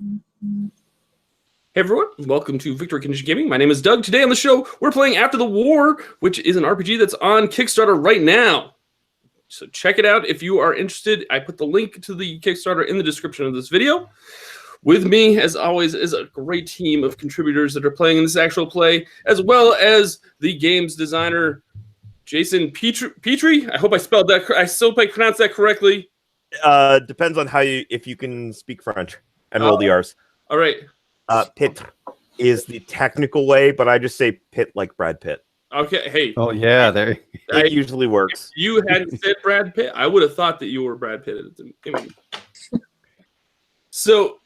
Hey everyone, welcome to Victory Condition Gaming. My name is Doug. Today on the show, we're playing After the War, which is an RPG that's on Kickstarter right now. So check it out if you are interested. I put the link to the Kickstarter in the description of this video. With me, as always, is a great team of contributors that are playing in this actual play, as well as the game's designer, Jason Pitre. I hope I spelled that. I hope I pronounced that correctly. Depends on if you can speak French and roll the R's. All right. Pitre is the technical way, but I just say Pitt like Brad Pitt. Okay. Hey. Oh yeah, there. It usually works. If you hadn't said Brad Pitt, I would have thought that you were Brad Pitt. So,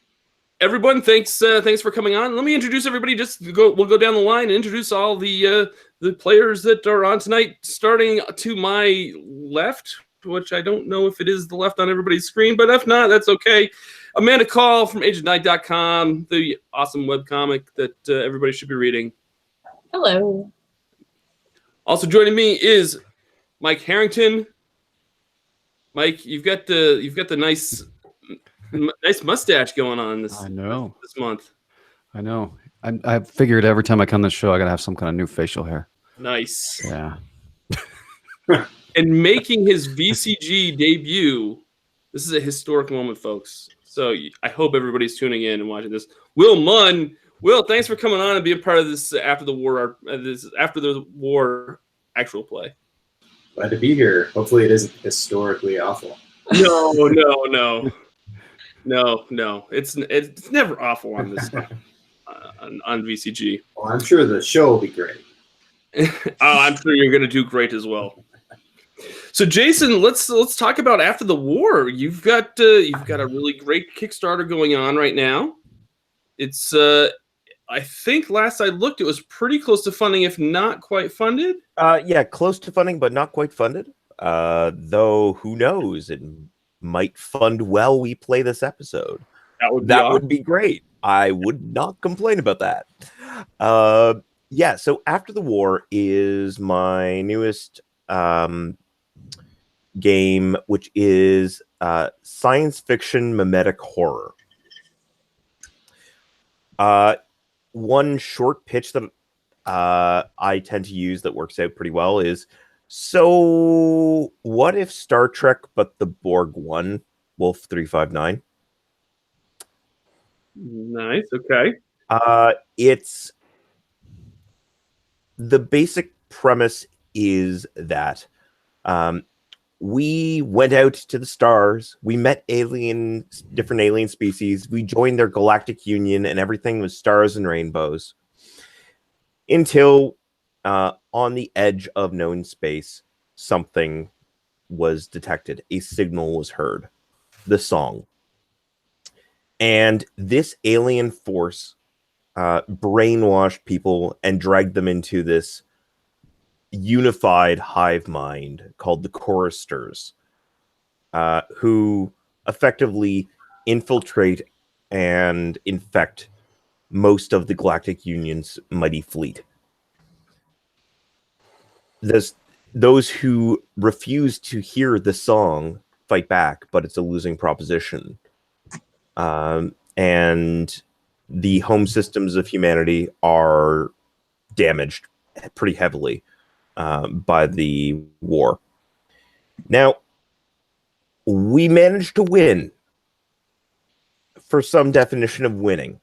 everyone, thanks for coming on. Let me introduce everybody. We'll go down the line and introduce all the players that are on tonight. Starting to my left, which I don't know if it is the left on everybody's screen, but if not, that's okay. Amanda Kahl from AgeOfNight.com, the awesome webcomic that everybody should be reading. Hello. Also joining me is Mike Harrington. Mike, you've got the nice mustache going on this month. I know. I figured every time I come to the show, I gotta have some kind of new facial hair. Nice. Yeah. And making his VCG debut, this is a historic moment, folks. So I hope everybody's tuning in and watching this. Will Munn. Will, thanks for coming on and being part of this After the War actual play. Glad to be here. Hopefully it isn't historically awful. No. It's never awful on this on VCG. Well, I'm sure the show will be great. I'm sure you're going to do great as well. So, Jason, let's talk about After the War. You've got a really great Kickstarter going on right now. It's I think last I looked, it was pretty close to funding, if not quite funded. Yeah, close to funding, but not quite funded. Though who knows? It might fund while we play this episode. That would be great. I would not complain about that. Yeah. So, After the War is my newest game, which is science fiction mimetic horror. One short pitch that I tend to use that works out pretty well is, so what if Star Trek but the Borg won? Wolf 359. Nice. Okay. It's the basic premise is that we went out to the stars. We met different alien species. We joined their galactic union, and everything was stars and rainbows. Until on the edge of known space, something was detected. A signal was heard. The song. And this alien force brainwashed people and dragged them into this unified hive mind called the choristers, who effectively infiltrate and infect most of the Galactic Union's mighty fleet. Those who refuse to hear the song fight back, but it's a losing proposition. And the home systems of humanity are damaged pretty heavily by the war. Now, we managed to win, for some definition of winning.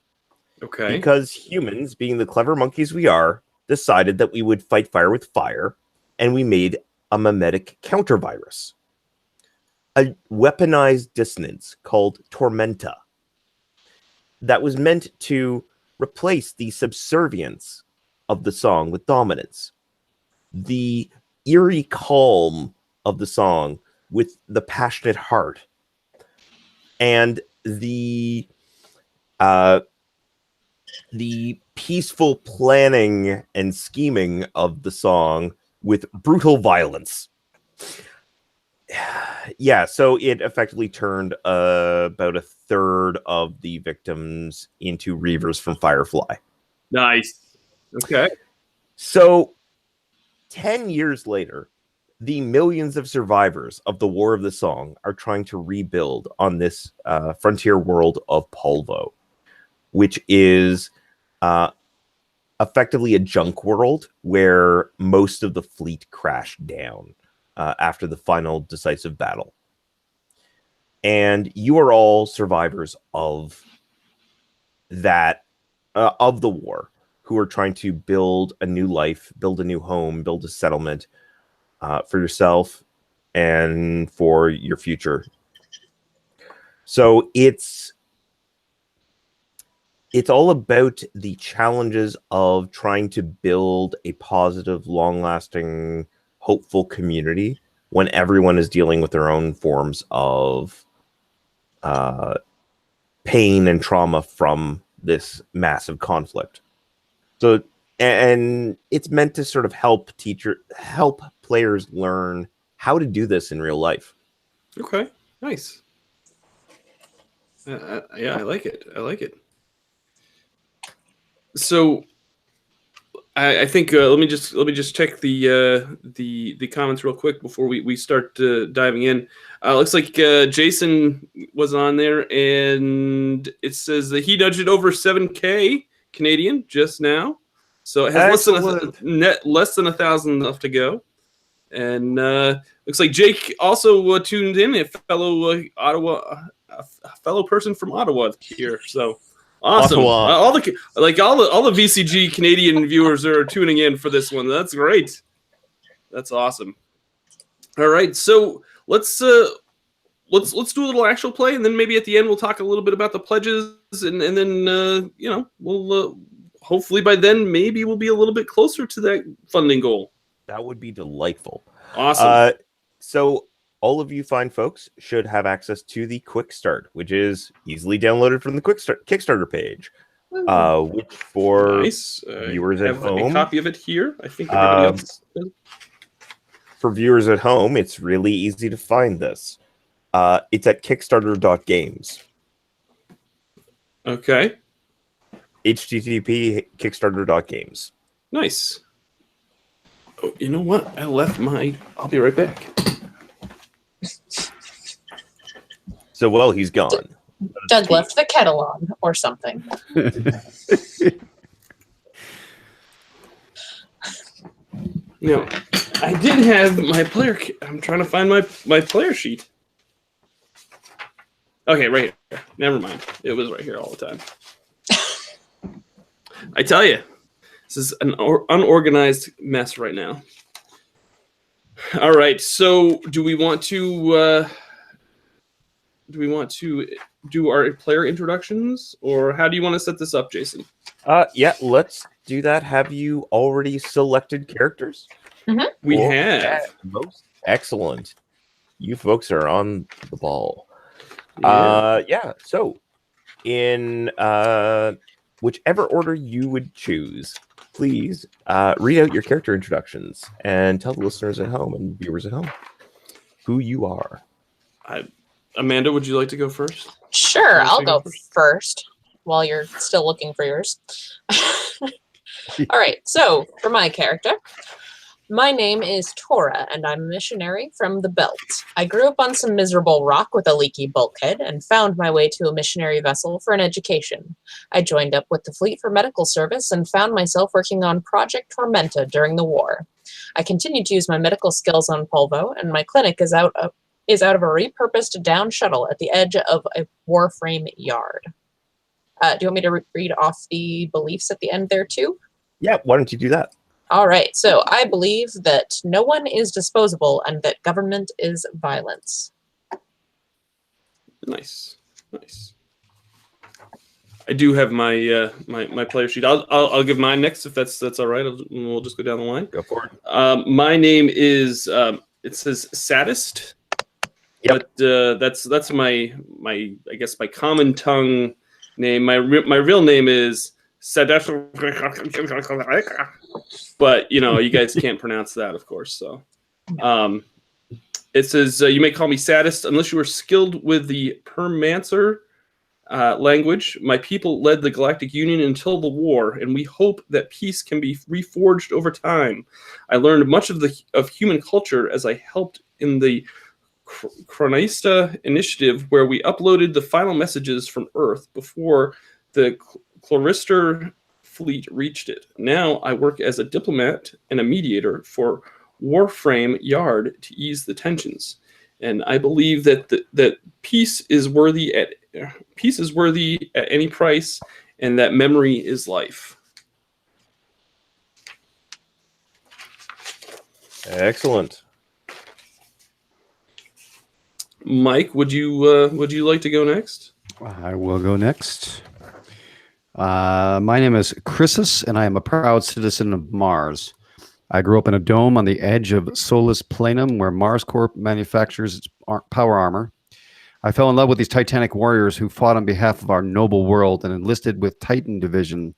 Okay. Because humans, being the clever monkeys we are, decided that we would fight fire with fire, and we made a mimetic counter-virus. A weaponized dissonance called Tormenta that was meant to replace the subservience of the song with dominance. The eerie calm of the song with the passionate heart. And the peaceful planning and scheming of the song with brutal violence. Yeah, so it effectively turned about a third of the victims into Reavers from Firefly. Nice. Okay. So 10 years later, the millions of survivors of the War of the Song are trying to rebuild on this frontier world of Polvo. which is effectively a junk world where most of the fleet crashed down after the final decisive battle. And you are all survivors of that, of the war, who are trying to build a new life, build a new home, build a settlement for yourself and for your future. So it's all about the challenges of trying to build a positive, long-lasting, hopeful community when everyone is dealing with their own forms of pain and trauma from this massive conflict. So, and it's meant to sort of help players learn how to do this in real life. Okay, nice. Yeah, I like it. I like it. So, I think let me just check the comments real quick before we start diving in. Looks like Jason was on there, and it says that he nudged it over 7K Canadian just now, so it has less than 1,000 left to go. And looks like Jake also tuned in, a fellow fellow person from Ottawa here. So. Awesome! All the VCG Canadian viewers are tuning in for this one. That's great. That's awesome. All right, so let's do a little actual play, and then maybe at the end we'll talk a little bit about the pledges, and then we'll hopefully by then maybe we'll be a little bit closer to that funding goal. That would be delightful. Awesome. So all of you fine folks should have access to the Quick Start, which is easily downloaded from the Quick Start Kickstarter page. Which for viewers at home, a copy of it here. I think everybody else does. For viewers at home, it's really easy to find this. It's at kickstarter.games. Okay. HTTP kickstarter.games. Nice. Oh, you know what? I left my. I'll be right back. So, well, he's gone. Doug left the kettle on or something. No, I did have my player. I'm trying to find my player sheet. Okay, right here. Never mind. It was right here all the time. I tell you, this is an unorganized mess right now. All right, so do we want to do our player introductions, or how do you want to set this up, Jason? Yeah, let's do that. Have you already selected characters? Mm-hmm. We have. Most excellent. You folks are on the ball. Yeah. So in whichever order you would choose, please read out your character introductions and tell the listeners at home and viewers at home who you are. Amanda, would you like to go first? Sure, I'll go first while you're still looking for yours. All right, so for my character, my name is Tora, and I'm a missionary from the Belt. I grew up on some miserable rock with a leaky bulkhead and found my way to a missionary vessel for an education. I joined up with the fleet for medical service and found myself working on Project Tormenta during the war. I continued to use my medical skills on Polvo, and my clinic is out of a repurposed down shuttle at the edge of a warframe yard. Do you want me to read off the beliefs at the end there too? Yeah, why don't you do that? All right, so I believe that no one is disposable and that government is violence. Nice. I do have my my player sheet. I'll give mine next if that's all right. We'll just go down the line. Go for it. My name is it says Saddest. Yep. But that's my I guess my common tongue name. My real name is Saddest. But you guys can't pronounce that, of course. So it says you may call me Saddest unless you are skilled with the Permancer language. My people led the Galactic Union until the war, and we hope that peace can be reforged over time. I learned much of human culture as I helped in the Chronista initiative, where we uploaded the final messages from Earth before the Chlorister fleet reached it. Now I work as a diplomat and a mediator for Warframe Yard to ease the tensions. And I believe that that peace is worthy at any price, and that memory is life. Excellent. Mike, would you like to go next? I will go next. My name is Chrysis, and I am a proud citizen of Mars. I grew up in a dome on the edge of Solus Planum, where Mars Corp manufactures its power armor. I fell in love with these titanic warriors who fought on behalf of our noble world and enlisted with Titan Division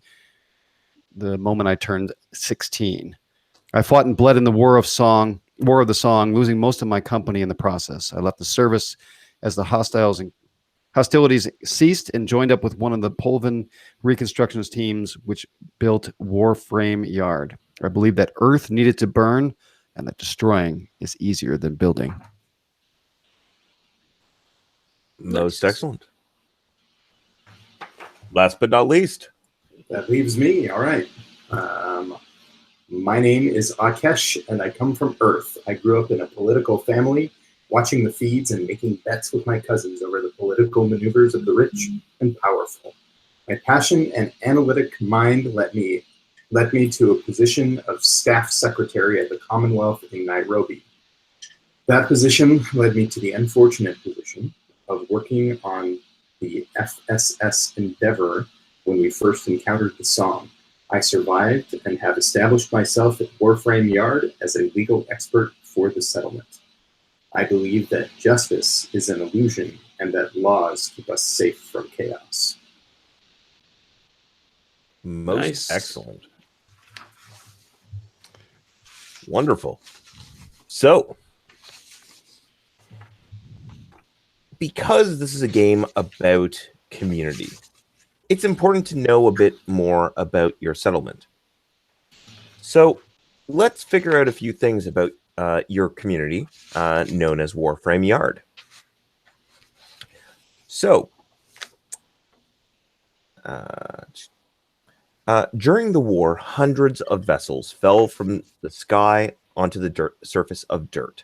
the moment I turned 16. I fought and bled in the War of the Song, losing most of my company in the process. I left the service as the hostilities ceased and joined up with one of the Polvan reconstructionist teams which built Warframe Yard. I believe that Earth needed to burn and that destroying is easier than building. Most excellent. Last but not least. That leaves me. All right. My name is Akesh, and I come from Earth. I grew up in a political family, watching the feeds and making bets with my cousins over the political maneuvers of the rich and powerful. My passion and analytic mind led me to a position of staff secretary at the Commonwealth in Nairobi. That position led me to the unfortunate position of working on the FSS Endeavour when we first encountered the song. I survived and have established myself at Warframe Yard as a legal expert for the settlement. I believe that justice is an illusion and that laws keep us safe from chaos. Most Nice. excellent. Wonderful. So, because this is a game about community, it's important to know a bit more about your settlement. So, let's figure out a few things about your community, known as Warframe Yard. So, during the war, hundreds of vessels fell from the sky onto the surface of dirt.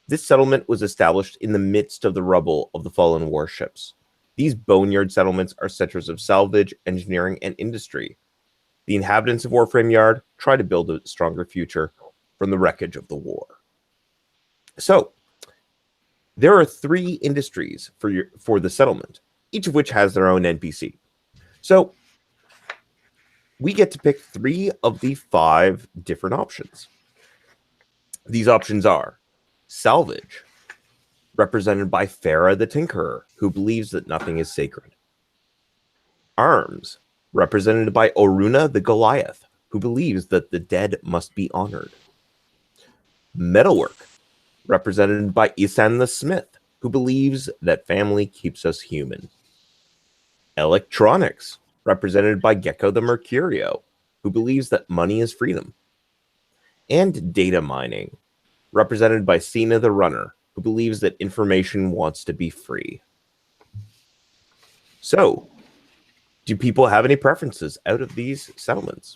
This settlement was established in the midst of the rubble of the fallen warships. These boneyard settlements are centers of salvage, engineering, and industry. The inhabitants of Warframe Yard try to build a stronger future from the wreckage of the war. So, there are 3 industries for the settlement, each of which has their own NPC. So, we get to pick 3 of the 5 different options. These options are salvage, represented by Farah the Tinkerer, who believes that nothing is sacred. Arms, represented by Oruna the Goliath, who believes that the dead must be honored. Metalwork, represented by Isan the Smith, who believes that family keeps us human. Electronics, represented by Gecko the Mercurio, who believes that money is freedom. And data mining, represented by Cena the Runner, who believes that information wants to be free. So, do people have any preferences out of these settlements?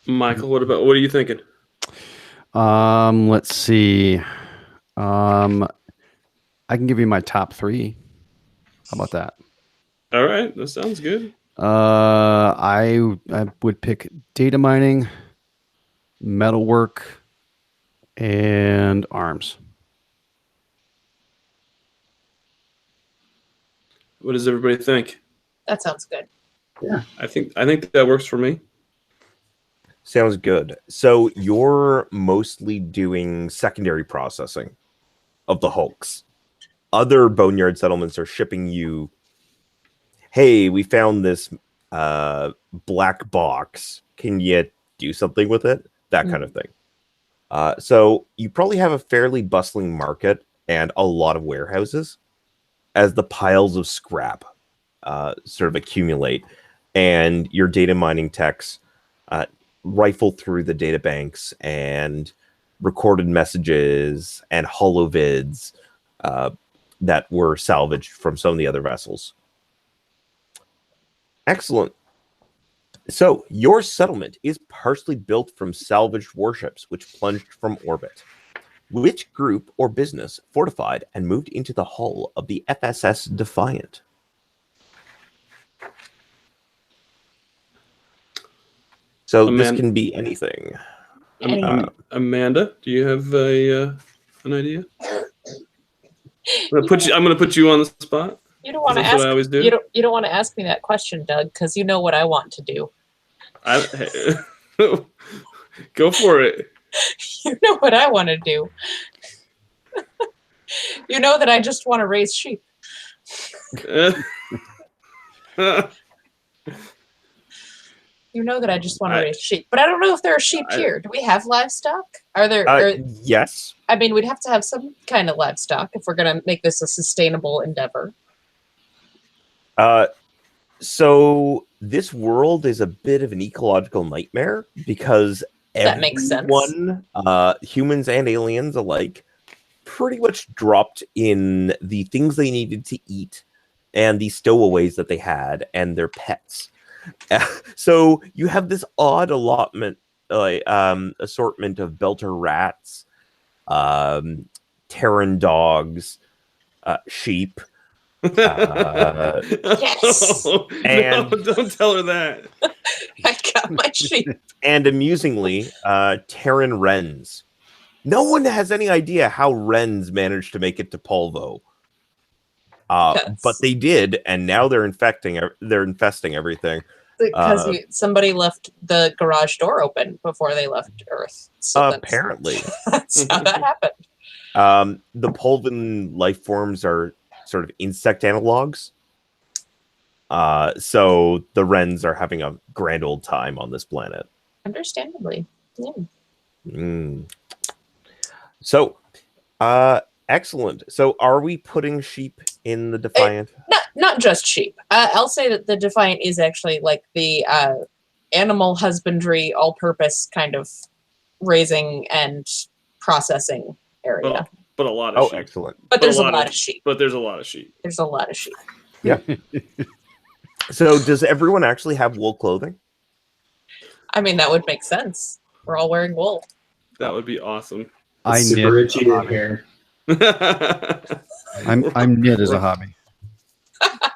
Michael, what are you thinking? Let's see. I can give you my top 3. How about that? All right, that sounds good. I would pick data mining, metalwork, and arms. What does everybody think? That sounds good. I think that works for me. Sounds good. So you're mostly doing secondary processing of the hulks. Other boneyard settlements are shipping you, hey, we found this black box. Can you do something with it? That kind of thing. So you probably have a fairly bustling market and a lot of warehouses as the piles of scrap sort of accumulate, and your data mining techs rifle through the data banks and recorded messages and holovids, that were salvaged from some of the other vessels. Excellent. So, your settlement is partially built from salvaged warships which plunged from orbit. Which group or business fortified and moved into the hull of the FSS Defiant? So, this can be anything. Amanda, do you have an idea? I'm gonna put you on the spot. You don't want to That's ask. what I always do. You don't want to ask me that question, Doug, because you know what I want to do. Go for it. You know what I want to do. You know that I just want to raise sheep. You know that I just want to raise sheep, but I don't know if there are sheep here. Do we have livestock? Are there? Yes. I mean, we'd have to have some kind of livestock if we're going to make this a sustainable endeavor. So this world is a bit of an ecological nightmare because that makes sense. Humans and aliens alike, pretty much dropped in the things they needed to eat and the stowaways that they had and their pets. So you have this odd assortment of belter rats, Terran dogs, sheep. Yes. And no, don't tell her that. I got my sheep. And amusingly, Terran wrens. No one has any idea how wrens managed to make it to Polvo. But they did, and now they're infesting everything. Because somebody left the garage door open before they left Earth. So apparently. That's how that happened. The Polvan life forms are sort of insect analogs. So the wrens are having a grand old time on this planet. Understandably. Yeah. So, excellent. So are we putting sheep in the Defiant? Not just sheep. I'll say that the Defiant is actually like the animal husbandry, all-purpose kind of raising and processing area. But a lot of sheep. Excellent. But there's a lot of sheep. But there's a lot of sheep. There's a lot of sheep. Yeah. So does everyone actually have wool clothing? I mean, that would make sense. We're all wearing wool. That would be awesome. I super knit. itchy in here. I'm knit as a hobby.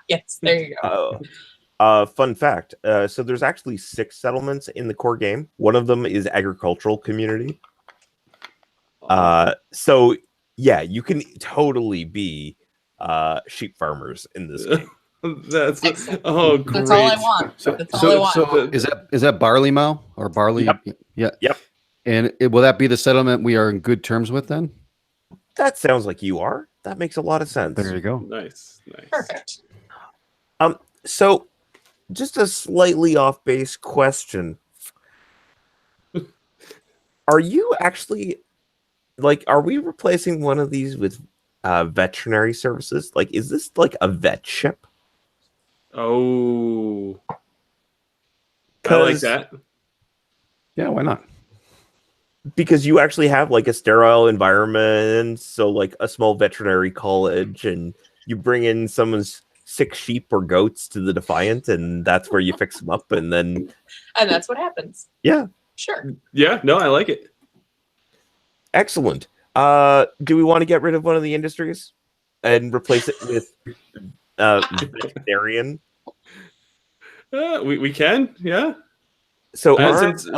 Yes, there you go. Fun fact. So there's actually 6 settlements in the core game. One of them is agricultural community. So yeah, you can totally be sheep farmers in this game. That's great. That's all I want. That's all I want. So is that barley mow or barley? Yep. Yeah. Yep. And will that be the settlement we are in good terms with then? That sounds like you are. That makes a lot of sense. There you go. Nice. Perfect. So just a slightly off base question. Are you actually are we replacing one of these with veterinary services? Like, is this like a vet ship? Oh, I like that. Yeah, why not? Because you actually have like a sterile environment, so like a small veterinary college, and you bring in someone's sick sheep or goats to the Defiant, and that's where you fix them up, and that's what happens. Yeah. Sure. Yeah, no, I like it. Excellent. Do we want to get rid of one of the industries and replace it with veterinarian? We can, yeah. So since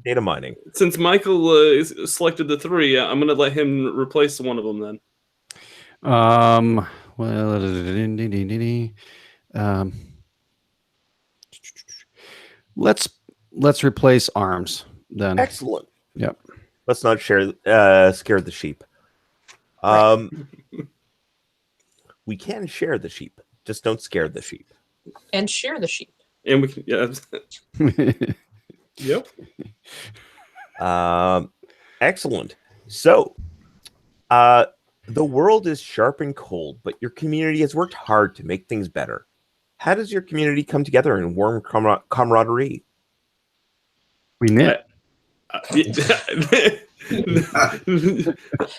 data mining. Since Michael selected the 3, I'm going to let him replace one of them then. Let's replace arms then. Excellent. Yep. Let's not scare the sheep. We can share the sheep. Just don't scare the sheep. And shear the sheep. And we can, yeah. Yep. Excellent. So, the world is sharp and cold, but your community has worked hard to make things better. How does your community come together in warm camaraderie? We knit.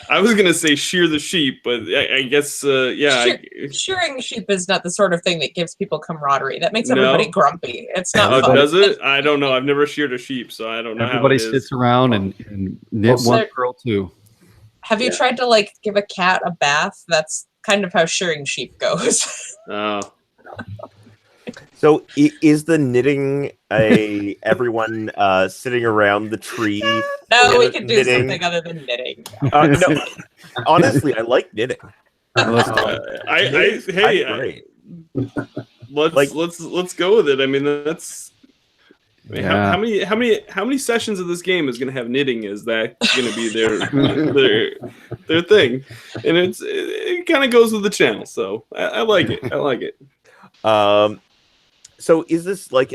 I was gonna say shear the sheep, but I guess Shearing sheep is not the sort of thing that gives people camaraderie. That makes No. everybody grumpy. It's not Oh, fun. does it? I don't know. I've never sheared a sheep, so I don't know Everybody how it sits is. around and knit Also- one girl too. Have you tried to like give a cat a bath? That's kind of how shearing sheep goes. Oh. So is the knitting everyone sitting around the tree? No, we can do knitting? something other than knitting. No, honestly, I like knitting. Hey, let's go with it. I mean, that's. I mean, Yeah. how many sessions of this game is going to have knitting? Is that going to be their thing? And it kind of goes with the channel, so I like it. I like it. So is this like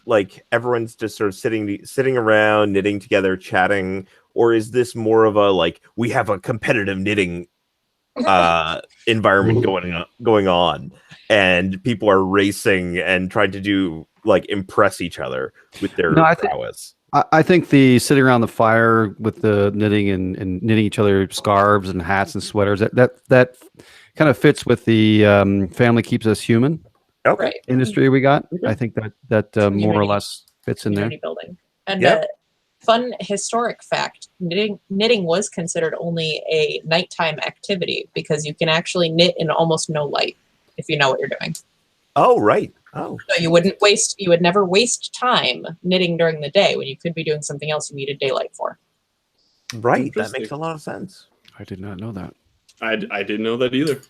like everyone's just sort of sitting around knitting together, chatting, or is this more of a like we have a competitive knitting environment going on, and people are racing and trying to do like impress each other with their prowess? I think the sitting around the fire with the knitting and knitting each other scarves and hats and sweaters that kind of fits with the family keeps us human Okay. Right. industry we got. Okay. I think that more or Community. less fits in there. Community building. And Yep. fun historic fact, knitting was considered only a nighttime activity because you can actually knit in almost no light if you know what you're doing. Oh, right. Oh, So you would never waste time knitting during the day when you could be doing something else you needed daylight for. right. That Interesting. makes a lot of sense. I did not know that. I didn't know that either.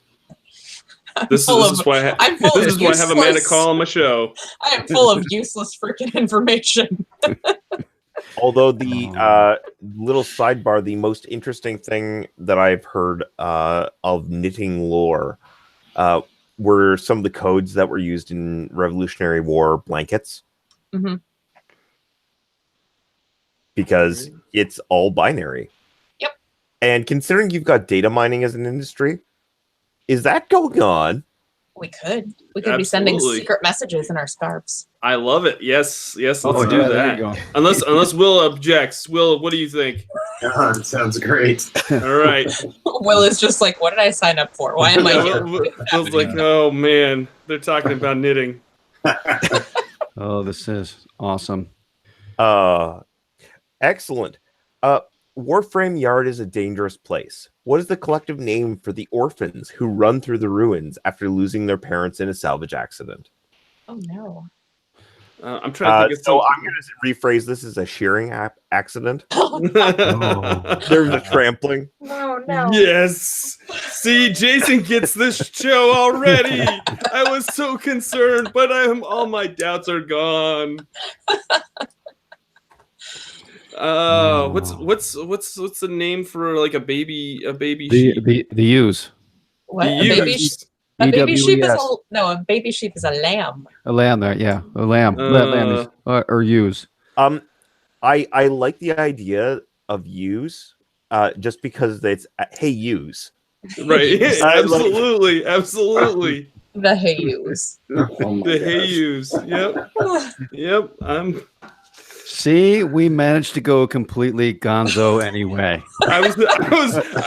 I'm This full is why I'm full this of is why I have Amanda useless- Kahl on my show. I am full of useless freaking information. Although the little sidebar, the most interesting thing that I've heard of knitting lore were some of the codes that were used in Revolutionary War blankets, hmm because it's all binary. Yep. And considering you've got data mining as an industry, is that going on? We could be sending Absolutely. secret messages in our scarves. I love it. Yes, let's do there that. you go. Unless Will objects. Will, what do you think? Sounds great. All right. Will is just like, what did I sign up for? Why am I here? Will's like, oh man, they're talking about knitting. Oh, this is awesome. Excellent. Warframe Yard is a dangerous place. What is the collective name for the orphans who run through the ruins after losing their parents in a salvage accident? Oh no. I'm trying to think of So I'm going to rephrase this as a shearing accident. something. There's a trampling. No, no. Yes. See, Jason gets this show already. I was so concerned, but all my doubts are gone. What's the name for like a baby sheep? The ewes. What? The A baby, ewes. a baby sheep is EWES. a baby sheep is a lamb. A lamb there, yeah. A lamb. Lamb is, or ewes. I like the idea of ewes, just because it's hey ewes. Right. I like- Absolutely. The hayus. Oh my The gosh. hayus. Yep. See, we managed to go completely gonzo anyway. I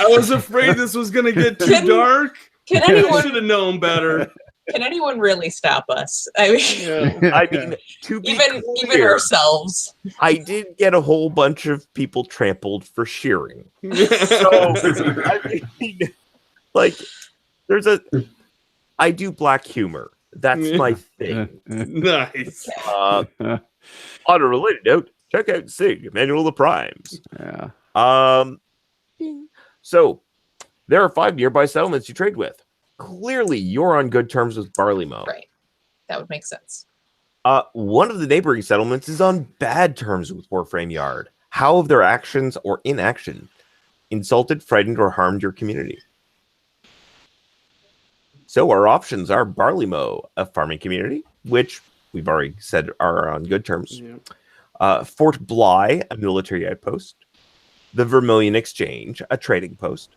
was afraid this was gonna get too Can- dark. Can I anyone should have known better. can anyone really stop us? I mean, Yeah. I mean, to be even clear, ourselves. I did get a whole bunch of people trampled for shearing. So, I mean, like, I do black humor. That's my thing. Nice. On a related note, check out Sig, Manual of the Primes. Yeah. So, there are 5 nearby settlements you trade with. Clearly, you're on good terms with Barleymow. Right. That would make sense. One of the neighboring settlements is on bad terms with Warframe Yard. How have their actions or inaction insulted, frightened, or harmed your community? So our options are Barleymow, a farming community, which we've already said are on good terms. Yeah. Fort Bly, a military outpost. The Vermilion Exchange, a trading post.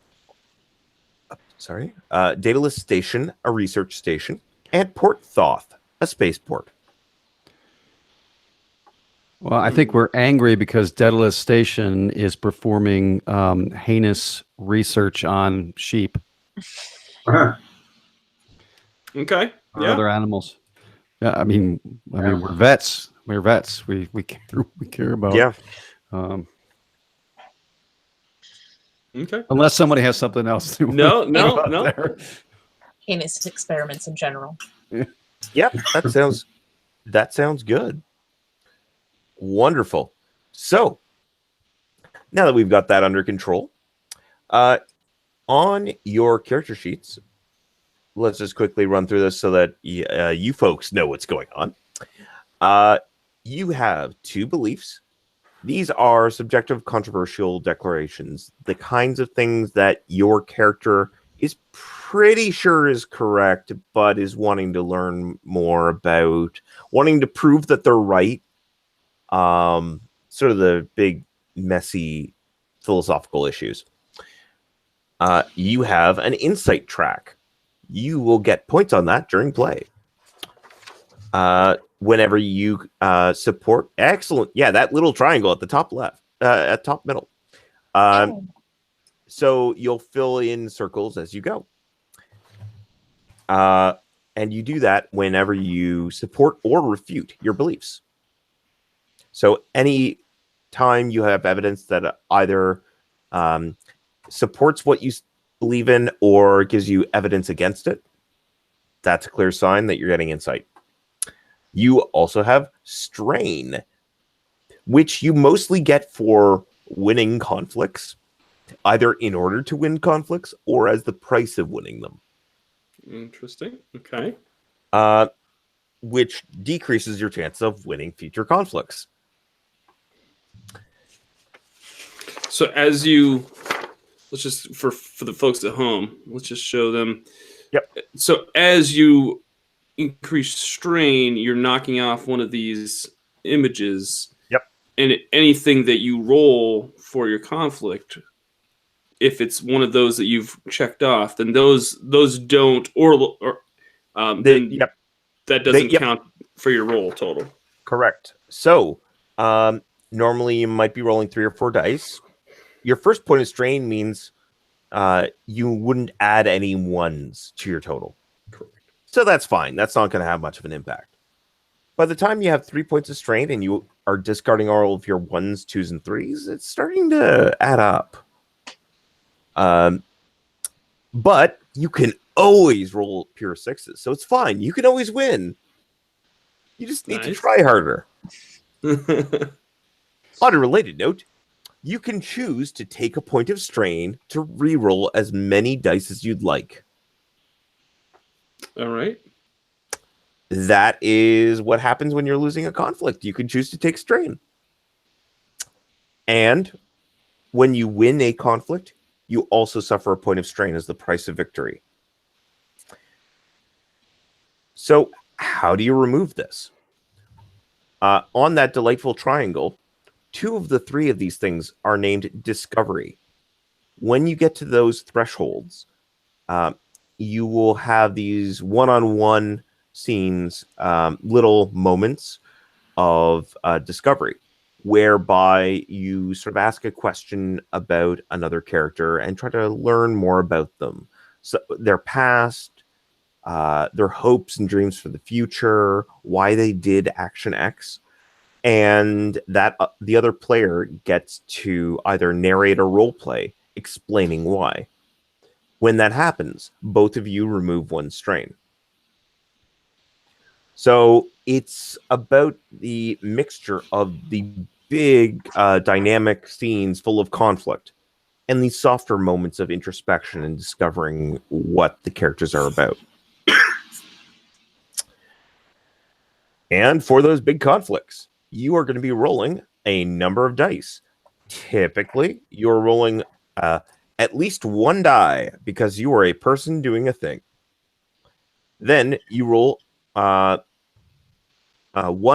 Daedalus Station, a research station. And Port Thoth, a spaceport. Well, I think we're angry because Daedalus Station is performing heinous research on sheep Uh-huh. Okay. or Yeah. other animals. Yeah, I mean, we're vets. We're vets. We care about. Yeah. Okay. Unless somebody has something else to No. about there. Heinous experiments in general. Yep. That sounds good. Wonderful. So now that we've got that under control, on your character sheets, let's just quickly run through this so that you folks know what's going on. You have 2 beliefs. These are subjective, controversial declarations, the kinds of things that your character is pretty sure is correct, but is wanting to learn more about, wanting to prove that they're right. Sort of the big, messy philosophical issues. You have an insight track. You will get points on that during play. Whenever you support, excellent. Yeah, that little triangle at the top left, at top middle. So you'll fill in circles as you go. And you do that whenever you support or refute your beliefs. So any time you have evidence that either supports what you believe in or gives you evidence against it, that's a clear sign that you're getting insight. You also have strain, which you mostly get for winning conflicts, either in order to win conflicts or as the price of winning them. Interesting. Okay. Which decreases your chance of winning future conflicts. So as you, let's just for the folks at home, let's just show them. Yep. So as you increase strain, you're knocking off one of these images. Yep. And anything that you roll for your conflict, if it's one of those that you've checked off, then those don't then Yep. that doesn't count for your roll total. Correct. So normally you might be rolling 3 or 4 dice. Your first point of strain means you wouldn't add any ones to your total. Correct. So that's fine. That's not going to have much of an impact. By the time you have 3 points of strain and you are discarding all of your 1s, 2s, and 3s, it's starting to add up. But you can always roll pure 6s, so it's fine. You can always win. You just need to try harder. On a related note, you can choose to take a point of strain to re-roll as many dice as you'd like. All right. That is what happens when you're losing a conflict. You can choose to take strain. And when you win a conflict, you also suffer a point of strain as the price of victory. So how do you remove this? On that delightful triangle, 2 of the 3 of these things are named discovery. When you get to those thresholds, you will have these one-on-one scenes, little moments of discovery, whereby you sort of ask a question about another character and try to learn more about them. So their past, their hopes and dreams for the future, why they did action X, and that the other player gets to either narrate or role play explaining why. When that happens, both of you remove 1 strain. So it's about the mixture of the big dynamic scenes full of conflict and these softer moments of introspection and discovering what the characters are about. And for those big conflicts, you are going to be rolling a number of dice. Typically, you're rolling at least 1 die because you are a person doing a thing. Then you roll 1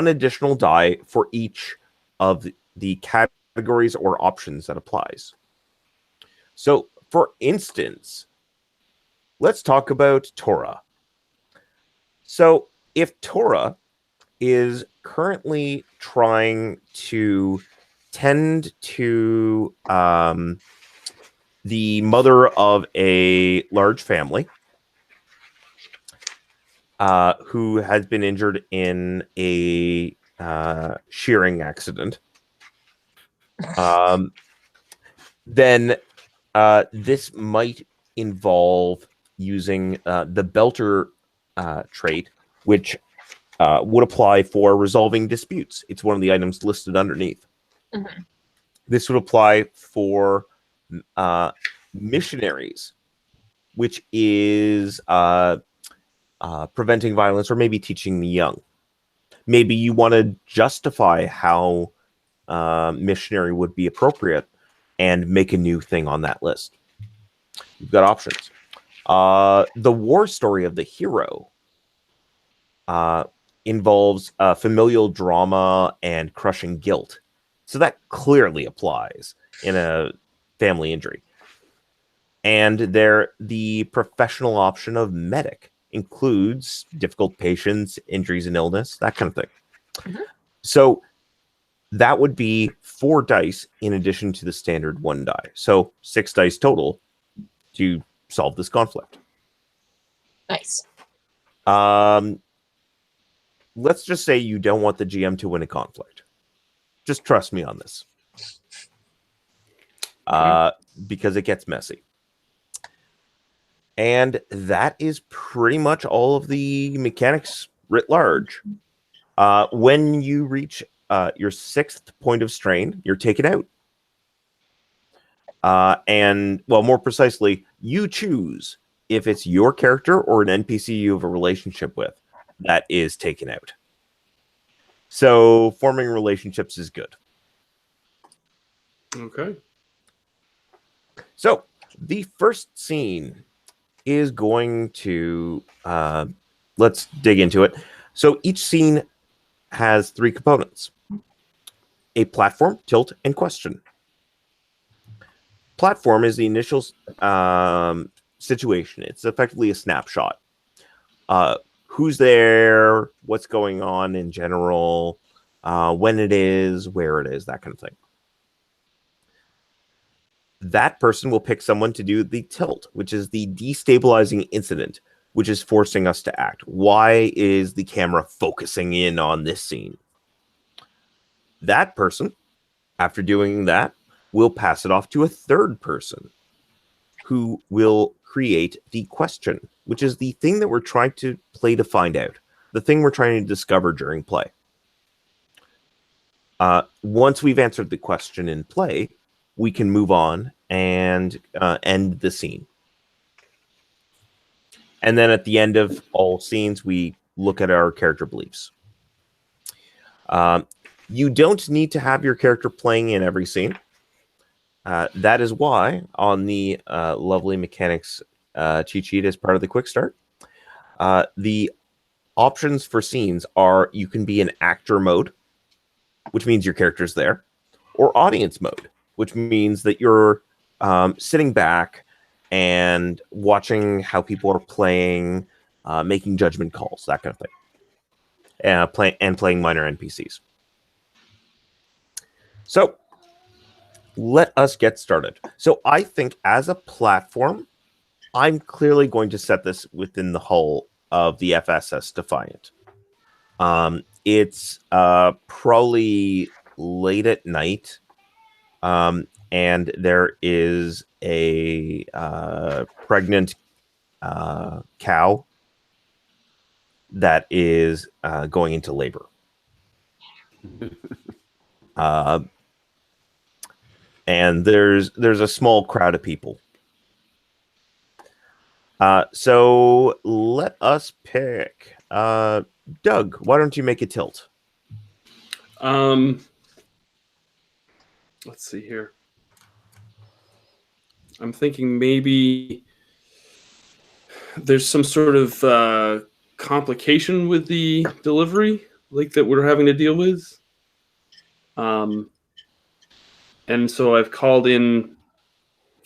additional die for each of the categories or options that applies. So, for instance, let's talk about Torah. So, if Torah is currently trying to tend to the mother of a large family who has been injured in a shearing accident. Then this might involve using the Belter trait, which would apply for resolving disputes. It's one of the items listed underneath. Mm-hmm. This would apply for missionaries, which is preventing violence or maybe teaching the young. Maybe you want to justify how missionary would be appropriate and make a new thing on that list. You've got options. The war story of the hero involves familial drama and crushing guilt. So that clearly applies in a family injury. And the professional option of medic includes difficult patients, injuries and illness, that kind of thing. Mm-hmm. So that would be 4 dice in addition to the standard 1 die. So 6 dice total to solve this conflict. Nice. Let's just say you don't want the GM to win a conflict. Just trust me on this. Because it gets messy. And that is pretty much all of the mechanics writ large. When you reach your 6th point of strain, you're taken out. And, well, more precisely, you choose if it's your character or an NPC you have a relationship with that is taken out. So forming relationships is good. Okay. So the first scene is going to let's dig into it. So each scene has 3 components: a platform, tilt, and question. Platform is the initial situation. It's effectively a snapshot. Who's there, what's going on in general, when it is, where it is, that kind of thing. That person will pick someone to do the tilt, which is the destabilizing incident, which is forcing us to act. Why is the camera focusing in on this scene? That person, after doing that, will pass it off to a third person who will create the question, which is the thing that we're trying to play to find out, the thing we're trying to discover during play. Once we've answered the question in play, we can move on and end the scene. And then at the end of all scenes, we look at our character beliefs. You don't need to have your character playing in every scene. That is why on the lovely mechanics cheat sheet as part of the quick start, the options for scenes are you can be in actor mode, which means your character's there, or audience mode, which means that you're sitting back and watching how people are playing, making judgment calls, that kind of thing, and playing minor NPCs. So let us get started. So I think as a platform, I'm clearly going to set this within the hull of the FSS Defiant. It's probably late at night, and there is a pregnant cow that is going into labor. And there's a small crowd of people. So let us pick. Doug, why don't you make a tilt? Let's see here. I'm thinking maybe there's some sort of complication with the delivery, like that we're having to deal with. And so I've called in.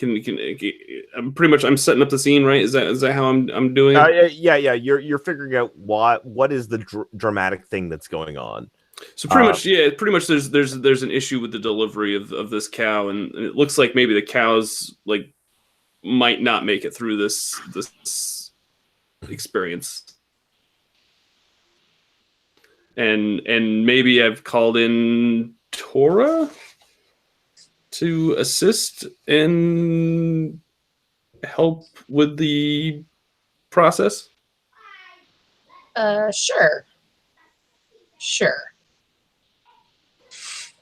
I'm pretty much setting up the scene, right? Is that how I'm doing it? Yeah. You're figuring out what is the dramatic thing that's going on. So pretty much there's an issue with the delivery of this cow, and it looks like maybe the cows like might not make it through this experience. And maybe I've called in Tora to assist and help with the process. Sure.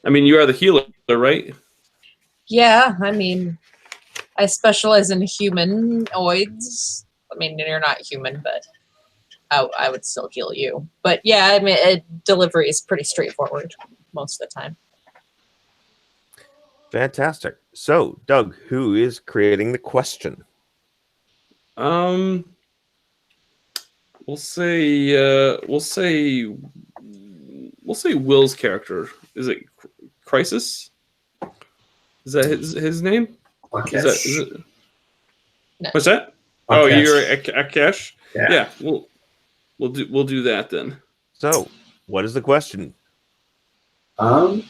I mean, you are the healer, right? Yeah, I mean, I specialize in humanoids. I mean, you're not human, but I would still heal you. But yeah, I mean, delivery is pretty straightforward most of the time. Fantastic. So, Doug, who is creating the question? We'll say Will's character. Is it Crisis? Is that his name? Is it? No. What's that? Oh, you're Akash. Yeah. We'll do that then. So, what is the question? I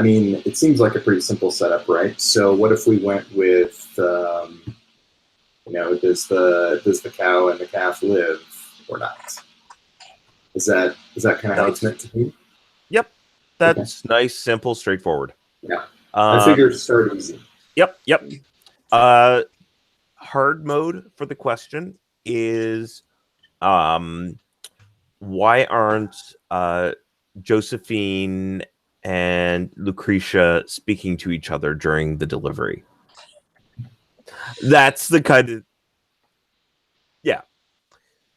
mean, it seems like a pretty simple setup, right? So, what if we went with, does the cow and the calf live or not? Is that kind of how it's meant to be? Yep, that's nice, simple, straightforward. Yeah, I figured start easy. Yep. Hard mode for the question is, why aren't Josephine and Lucretia speaking to each other during the delivery? That's the kind of... Yeah.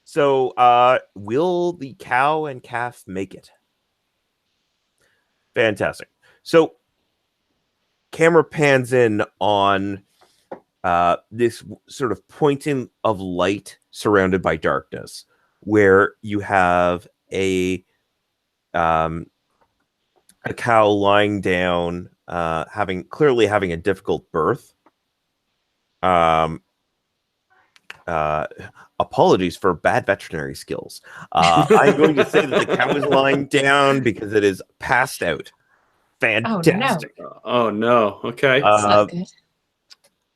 So, will the cow and calf make it? Fantastic. So, camera pans in on this sort of pointing of light surrounded by darkness, where you have a cow lying down, having a difficult birth. Apologies for bad veterinary skills. I'm going to say that the cow is lying down because it is passed out. Fantastic. Oh no. Okay. That's not good. Wake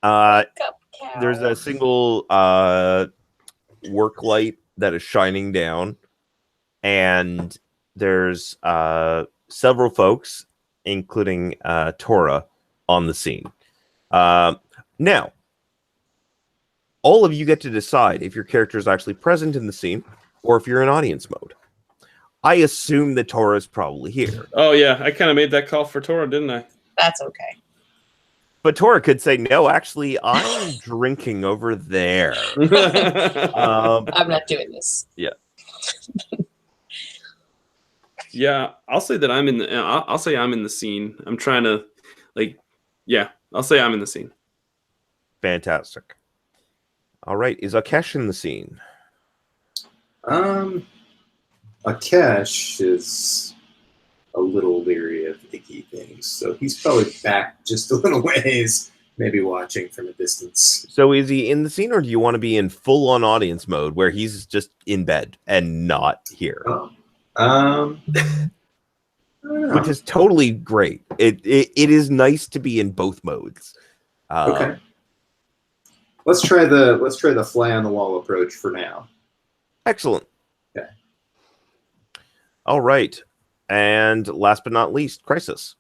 up, cow. There's a single work light that is shining down, and there's several folks, including Tora, on the scene. Now, all of you get to decide if your character is actually present in the scene or if you're in audience mode. I assume that Tora is probably here. Oh yeah, I kind of made that call for Tora, didn't I? That's okay. But Tora could say, no, actually, I'm drinking over there. I'm not doing this. Yeah. Yeah, I'll say that I'm in the. I'll say I'm in the scene. I'm trying to, I'll say I'm in the scene. Fantastic. All right, is Akesh in the scene? Akesh is a little leery of icky things, so he's probably back just a little ways, maybe watching from a distance. So is he in the scene, or do you want to be in full-on audience mode where he's just in bed and not here? I don't know. Which is totally great. It is nice to be in both modes. Okay. Let's try the fly on the wall approach for now. Excellent. Okay. All right. And last but not least, Crisis.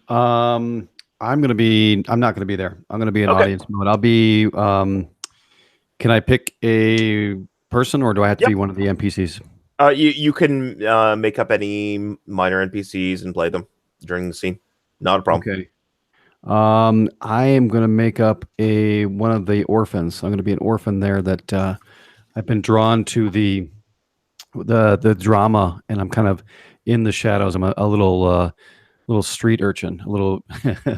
I'm not going to be there. I'm going to be in audience mode. I'll be, can I pick a person, or do I have to be one of the NPCs? You can make up any minor NPCs and play them during the scene. Not a problem. Okay. I am going to make up one of the orphans. I'm going to be an orphan there that I've been drawn to the drama, and I'm kind of in the shadows. I'm a little street urchin, a little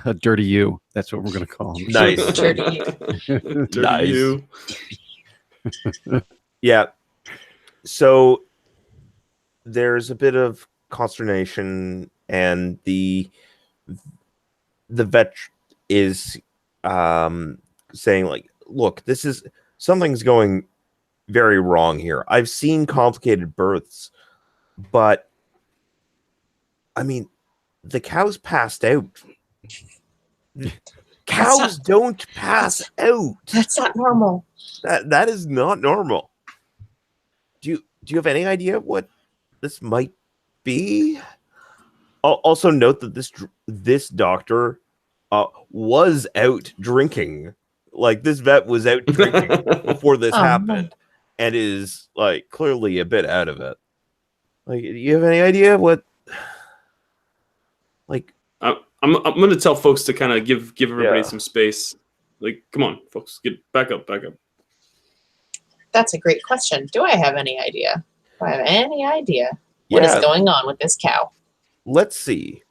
a dirty you. That's what we're going to call him. Nice. Dirty. Dirty Nice. you. Yeah. So there's a bit of consternation, and the vet is saying, like, look, something's going very wrong here. I've seen complicated births, but I mean, the cow's passed out. Cows don't pass out. That's not normal. That is not normal. Do you have any idea what this might be? Also note that this doctor was out drinking. Like, this vet was out drinking before this happened, and is like clearly a bit out of it. Like, do you have any idea what? Like, I'm going to tell folks to kind of give everybody some space. Like, come on, folks, get back up. That's a great question. Do I have any idea? Do I have any idea what is going on with this cow? Let's see.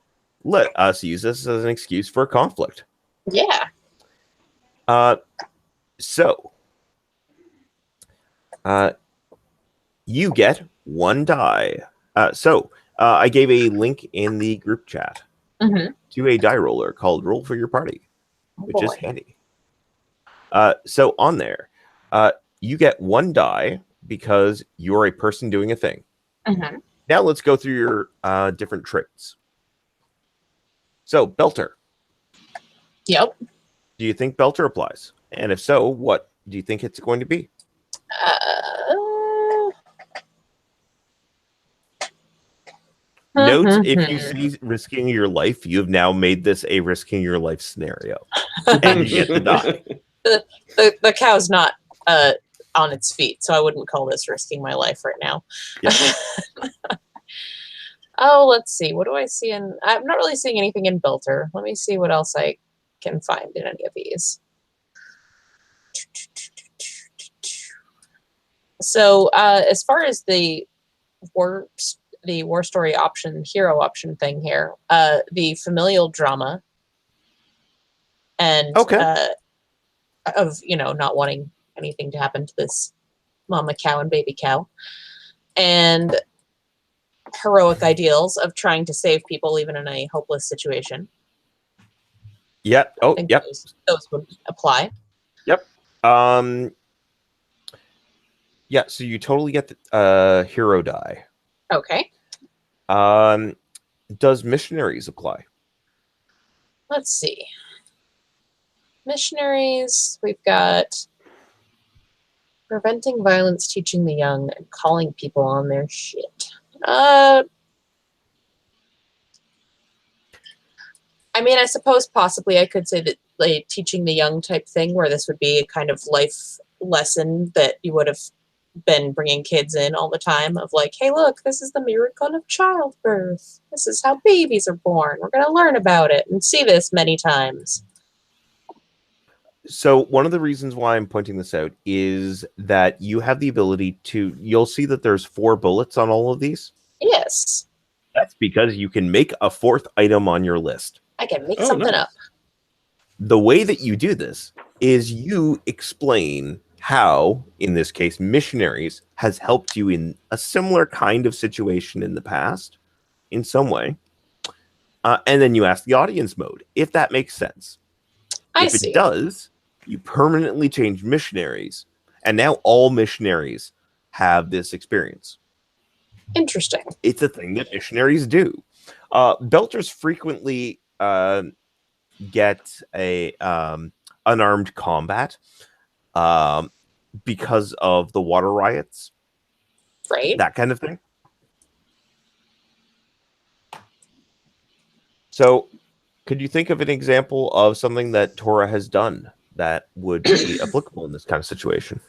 Let us use this as an excuse for a conflict. Yeah. So, you get 1 die. I gave a link in the group chat to a die roller called Roll for Your Party, which is handy. So on there, you get 1 die because you're a person doing a thing. Now let's go through your different traits. So, Belter. Yep. Do you think Belter applies? And if so, what do you think it's going to be? Note, if you see risking your life, you have now made this a risking your life scenario. And you get to die. The cow's not on its feet, so I wouldn't call this risking my life right now. Yeah. Oh, let's see. What do I see in... I'm not really seeing anything in Belter. Let me see what else I can find in any of these. So, as far as the war story option, hero option thing here, the familial drama and of, not wanting anything to happen to this mama cow and baby cow, and heroic ideals of trying to save people even in a hopeless situation. Yep. Oh, yep. Those would apply. Yep. Yeah, so you totally get the hero die. Okay. Does missionaries apply? Let's see. Missionaries, we've got preventing violence, teaching the young, and calling people on their shit. I mean, I suppose possibly I could say that like teaching the young type thing, where this would be a kind of life lesson that you would have been bringing kids in all the time of like, hey, look, this is the miracle of childbirth. This is how babies are born. We're going to learn about it and see this many times. So one of the reasons why I'm pointing this out is that you have the ability to, you'll see that there's 4 bullets on all of these. Yes. That's because you can make a 4th item on your list. I can make something up. The way that you do this is you explain how, in this case, missionaries has helped you in a similar kind of situation in the past, in some way. And then you ask the audience mode, if that makes sense. I if see. It does, you permanently change missionaries, and now all missionaries have this experience. Interesting. It's a thing that missionaries do. Belters frequently get a unarmed combat because of the water riots, right? That kind of thing. So, could you think of an example of something that Tora has done that would be applicable in this kind of situation?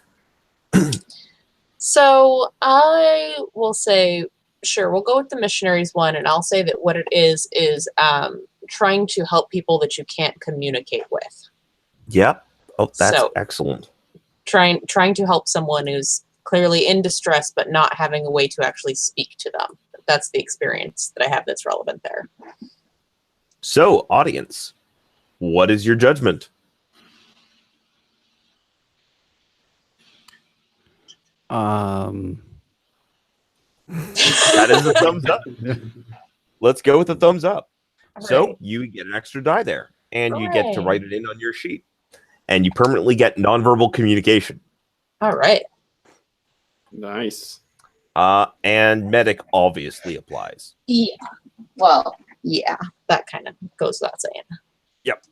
So I will say, sure, we'll go with the missionaries one, and I'll say that what it is trying to help people that you can't communicate with. Yeah. Oh, that's excellent. Trying to help someone who's clearly in distress, but not having a way to actually speak to them. That's the experience that I have that's relevant there. So, audience, what is your judgment? That is a thumbs up. Let's go with a thumbs up. All So right. you get an extra die there, and you Hooray. get to write it in on your sheet, and you permanently get nonverbal communication. All right. Nice. And medic obviously applies. Yeah. Well, yeah, that kind of goes without saying. Yep.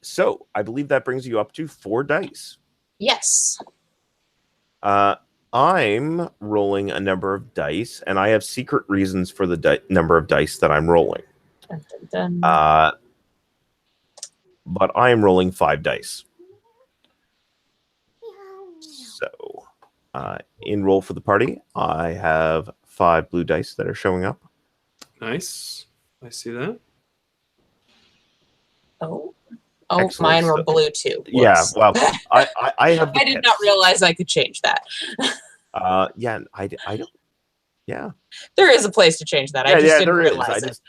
So I believe that brings you up to 4 dice. Yes. I'm rolling a number of dice, and I have secret reasons for the number of dice that I'm rolling. Dun, dun, dun. But I am rolling 5 dice. So, in roll for the party, I have 5 blue dice that are showing up. Nice. I see that. Oh, Excellent mine were stuff. blue too. Yeah, Whoops. well, I have. The I did not realize I could change that. Yeah, I don't. Yeah. There is a place to change that. I just didn't realize it.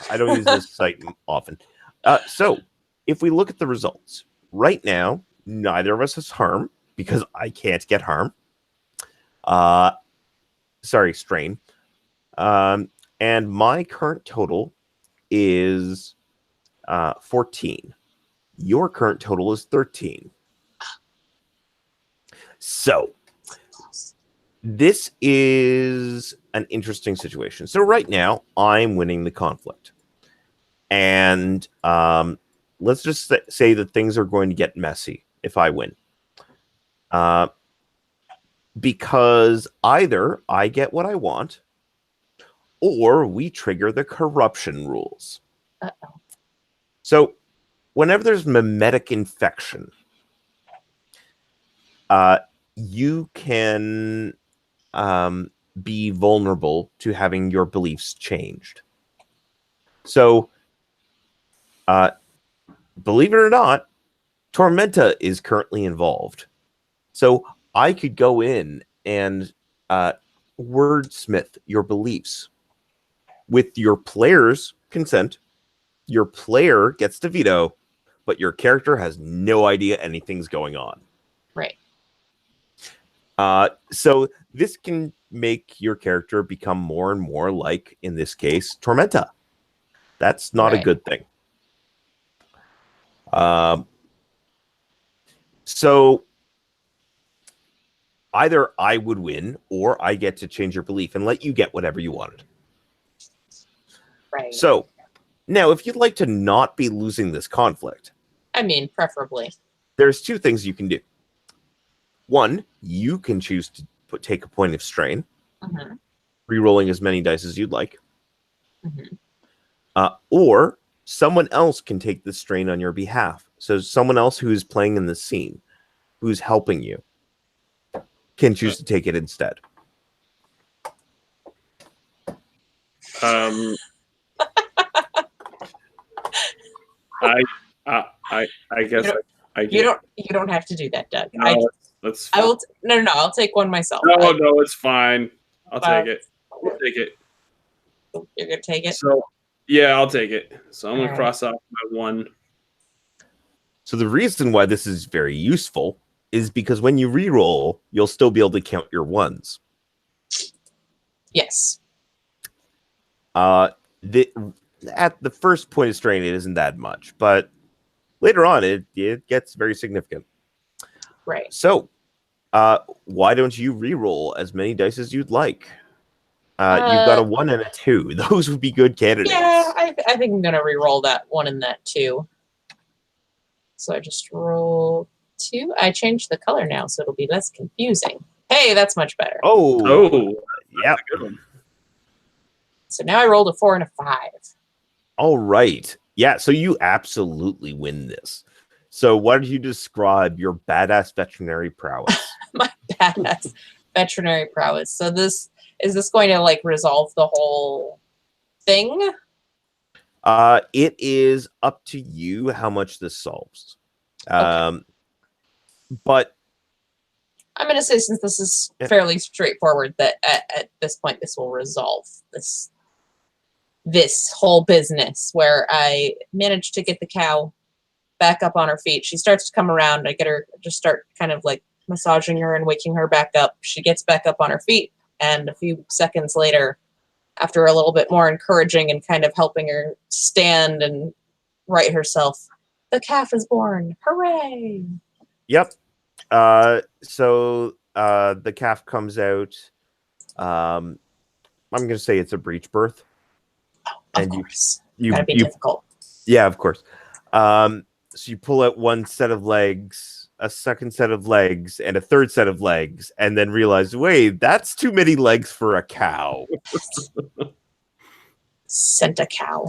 I don't use this site often. So, if we look at the results right now, neither of us has harm because I can't get harm. Sorry, strain. And my current total is 14. Your current total is 13. So, this is an interesting situation. So right now, I'm winning the conflict. And let's just say that things are going to get messy if I win. Because either I get what I want, or we trigger the corruption rules. Uh-oh. So whenever there's mimetic infection, you can be vulnerable to having your beliefs changed. So, believe it or not, Tormenta is currently involved. So I could go in and wordsmith your beliefs with your player's consent. Your player gets to veto, but your character has no idea anything's going on. Right. So this can make your character become more and more like, in this case, Tormenta. That's not a good thing. So either I would win, or I get to change your belief and let you get whatever you wanted. Right. So now, if you'd like to not be losing this conflict, I mean, preferably. there's 2 things you can do. One, you can choose to take a point of strain, re-rolling as many dice as you'd like. Or someone else can take the strain on your behalf. So someone else who's playing in the scene, who's helping you, can choose to take it instead. I guess you don't have to do that, Doug. No, that's fine. I'll take one myself. No, it's fine. I'll take it. I'll take it. You're gonna take it? So yeah, I'll take it. So I'm gonna All cross off my 1. So the reason why this is very useful is because when you re-roll, you'll still be able to count your 1s. Yes. At the first point of strain, it isn't that much, but later on, it gets very significant. Right. So, why don't you re-roll as many dice as you'd like? You've got a 1 and a 2. Those would be good candidates. Yeah, I think I'm gonna re-roll that 1 and that 2. So I just roll 2. I changed the color now, so it'll be less confusing. Hey, that's much better. Oh, yeah. So now I rolled a 4 and a 5. All right. Yeah, so you absolutely win this. So why don't you describe your badass veterinary prowess? My badass veterinary prowess. So is this going to like resolve the whole thing? It is up to you how much this solves. Okay. But I'm going to say, since this is fairly straightforward, that at this point this will resolve this whole business, where I managed to get the cow back up on her feet. She starts to come around. I get her, just start kind of like massaging her and waking her back up. She gets back up on her feet, and a few seconds later, after a little bit more encouraging and kind of helping her stand and right herself, the calf is born. Hooray! Yep. So the calf comes out. I'm going to say it's a breech birth. Of And course. you Gotta be difficult. Yeah, of course. So you pull out one set of legs, a second set of legs, and a third set of legs, and then realize, wait, that's too many legs for a cow. Sent a cow.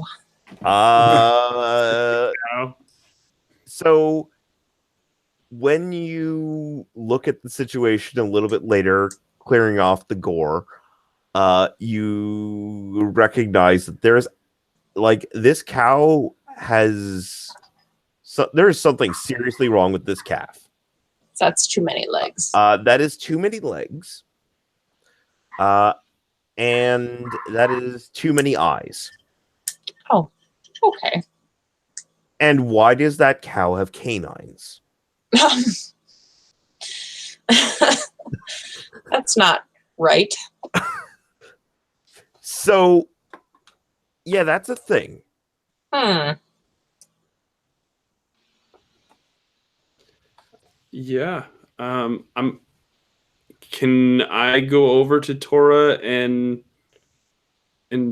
So when you look at the situation a little bit later, clearing off the gore, you recognize that there's like this cow has there is something seriously wrong with this calf. That's too many legs. That is too many legs. And that is too many eyes. Oh, okay. And why does that cow have canines? That's not right. So, yeah, that's a thing. Yeah. Can I go over to Tora and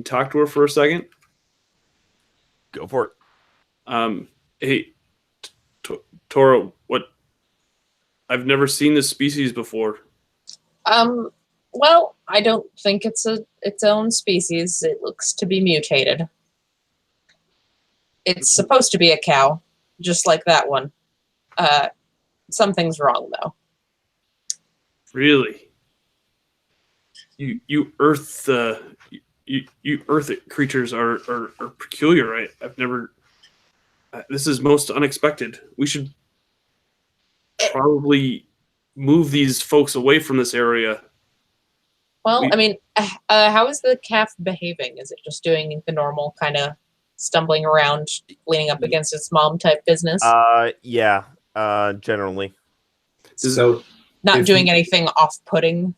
talk to her for a second? Go for it. Hey, Tora, what? I've never seen this species before. Well, I don't think it's its own species. It looks to be mutated. It's supposed to be a cow, just like that one. Something's wrong though. Really? You Earth you Earth creatures are peculiar, right? I've never. This is most unexpected. We should probably move these folks away from this area. Well, I mean, how is the calf behaving? Is it just doing the normal kind of stumbling around, leaning up against its mom type business? Yeah, generally. So Not doing anything off-putting.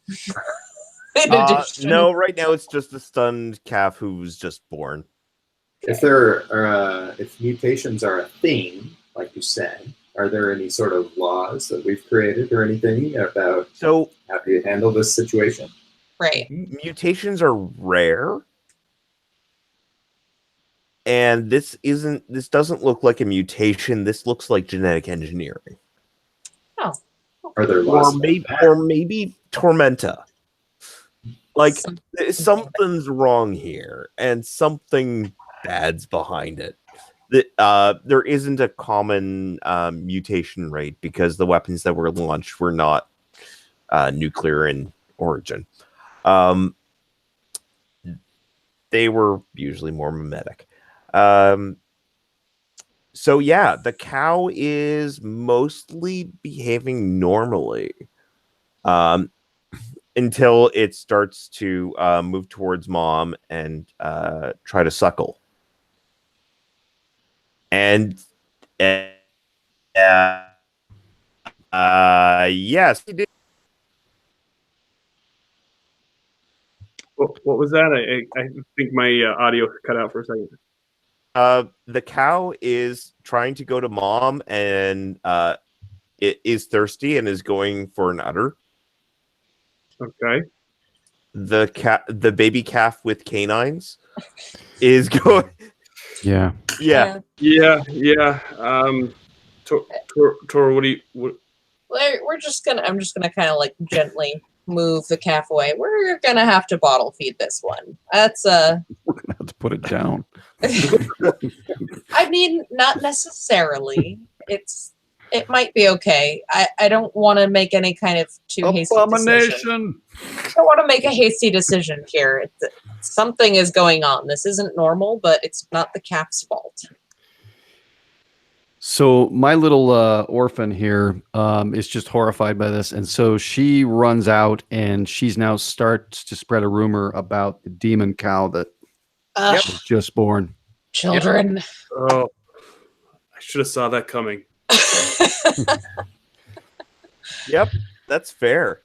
No, right now it's just a stunned calf who's just born. if mutations are a thing, like you said, are there any sort of laws that we've created or anything about how to handle this situation? Right. Mutations are rare. And this doesn't look like a mutation. This looks like genetic engineering. Oh. Are there laws? Or maybe Tormenta. Like something's wrong here, and something bad's behind it. There isn't a common mutation rate because the weapons that were launched were not nuclear in origin. They were usually more mimetic. So yeah, the cow is mostly behaving normally until it starts to move towards mom and try to suckle. And yes, he did. What was that? I think my audio cut out for a second. The cow is trying to go to mom, and it is thirsty and is going for an udder. Okay. The baby calf with canines is going. Yeah. Yeah. Tora, what do you? We're just gonna. I'm just gonna kind of like gently move the calf away. We're gonna have to bottle feed this one. That's We're gonna have to put it down. I mean, not necessarily. It might be okay. I don't want to make any kind of too hasty decision. I don't want to make a hasty decision here. Something is going on. This isn't normal, but it's not the calf's fault. So my little orphan here is just horrified by this, and so she runs out, and she's now starts to spread a rumor about the demon cow that was just born. Children. Oh, I should have saw that coming. Yep, that's fair.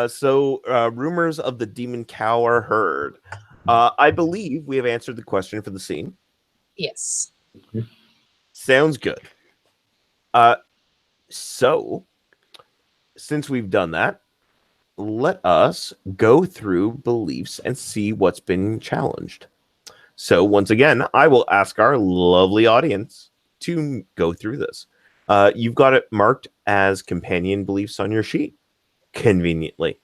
So rumors of the demon cow are heard. I believe we have answered the question for the scene. Yes. Sounds good. So, since we've done that, let us go through beliefs and see what's been challenged. So once again, I will ask our lovely audience to go through this. You've got it marked as companion beliefs on your sheet, conveniently.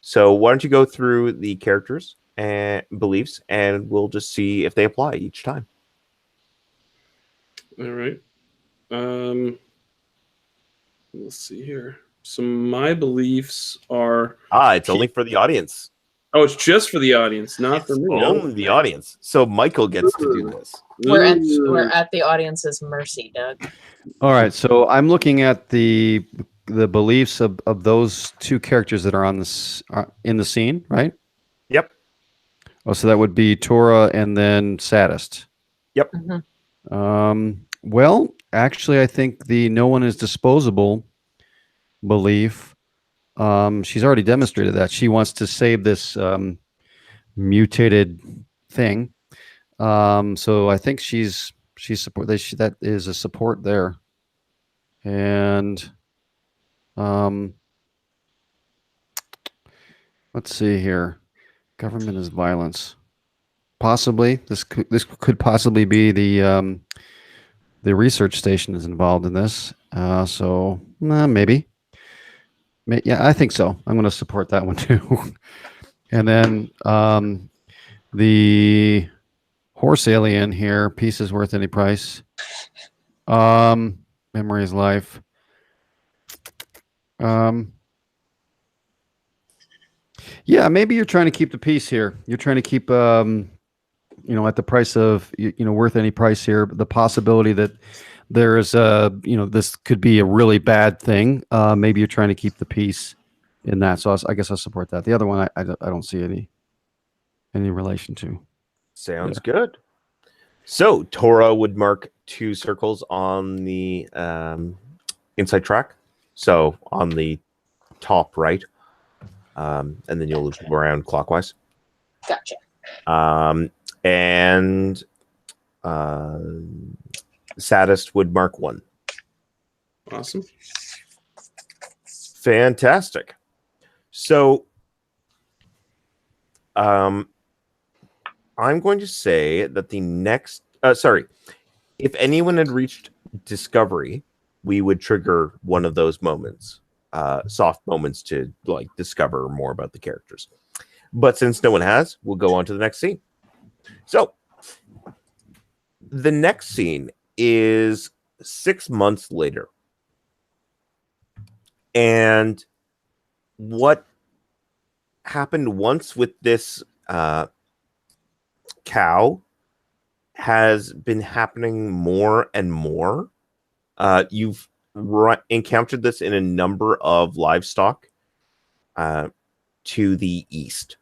So why don't you go through the characters and beliefs, and we'll just see if they apply each time. All right. Let's see here. So my beliefs are... It's only for the audience. Oh, it's just for the audience, not for me. Only the audience. So Michael gets to do this. We're at the audience's mercy, Doug. All right, so I'm looking at the beliefs of those two characters that are on this in the scene, right? Yep. Oh, so that would be Tora and then Sadist. Yep. Mm-hmm. Well, actually, I think the no one is disposable belief. She's already demonstrated that she wants to save this mutated thing. So I think she's support. That is a support there. And let's see here. Government is violence. Possibly this could possibly be the research station is involved in this. So maybe. Yeah, I think so. I'm going to support that one too. And then the horse alien here, piece is worth any price. Memory is life. Yeah, maybe you're trying to keep the peace here. You're trying to keep, at the price of, worth any price here. The possibility that there is this could be a really bad thing. Maybe you're trying to keep the peace in that. So I guess I'll support that. The other one, I don't see any relation to. Sounds good. So Tora would mark 2 circles on the inside track. So on the top right. And then you'll loop around clockwise. Gotcha. And Sadist would mark 1. Awesome. Fantastic. So I'm going to say that the next if anyone had reached discovery, we would trigger one of those moments, soft moments to discover more about the characters. But since no one has, we'll go on to the next scene. So the next scene is 6 months later. And what happened once with this cow has been happening more and more. You've encountered this in a number of livestock to the east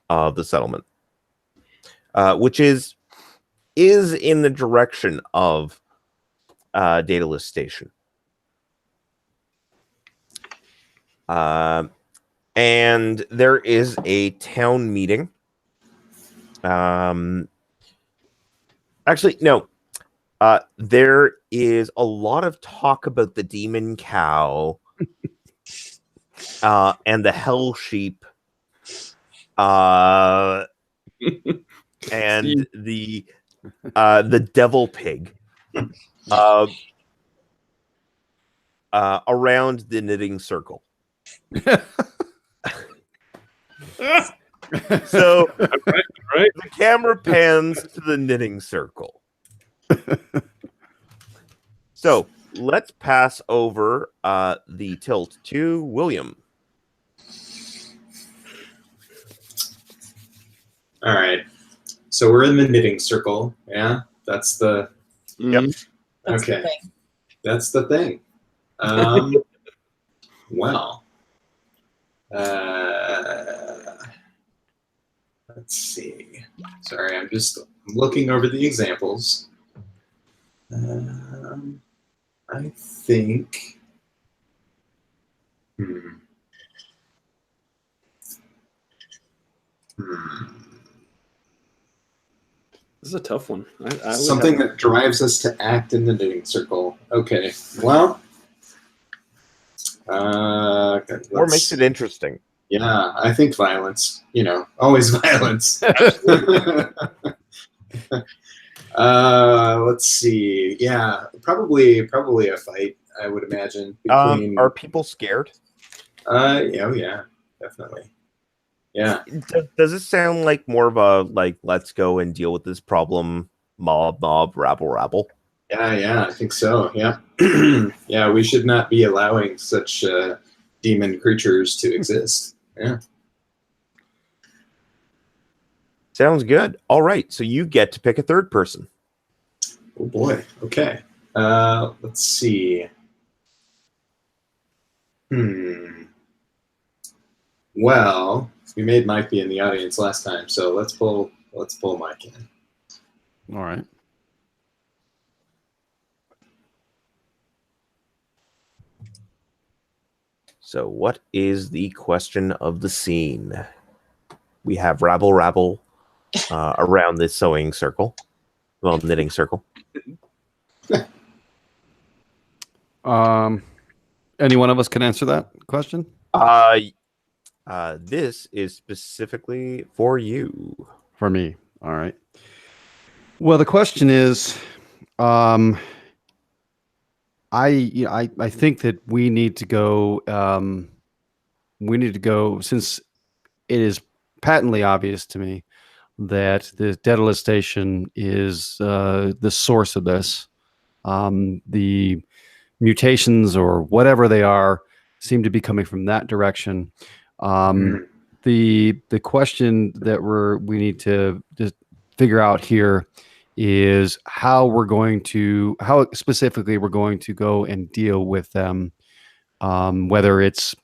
of the settlement, which is in the direction of Daedalus Station. And there is a town meeting. Actually, no. There is a lot of talk about the demon cow and the hell sheep and the devil pig around the knitting circle. So right. The camera pans to the knitting circle. So let's pass over the tilt to William. All right. So we're in the knitting circle. Yeah, that's the. Yep. That's Okay. the thing. That's the thing. Well. Let's see. Sorry, I'm just looking over the examples. I think. This is a tough one. I Something that drives us to act in the knitting circle. Okay. Well, Or makes it interesting. Yeah, I think violence. Always violence. Let's see. Yeah, probably a fight. I would imagine between. Are people scared? Yeah, definitely. Yeah. Does it sound like more of a let's go and deal with this problem, mob, rabble? Yeah, I think so. Yeah. Yeah, we should not be allowing such demon creatures to exist. Yeah. Sounds good. All right, so you get to pick a third person. Oh boy. Okay. Let's see. Well, we made Mike be in the audience last time, so let's pull Mike in. All right. So what is the question of the scene? We have rabble around this sewing circle. Well, knitting circle. Any one of us can answer that question? This is specifically for you. For me. All right. Well, the question is, I think that we need to go. Since it is patently obvious to me that the Daedalus station is the source of this. The mutations or whatever they are seem to be coming from that direction. The question that we need to just figure out here is how specifically we're going to go and deal with them. Whether it's,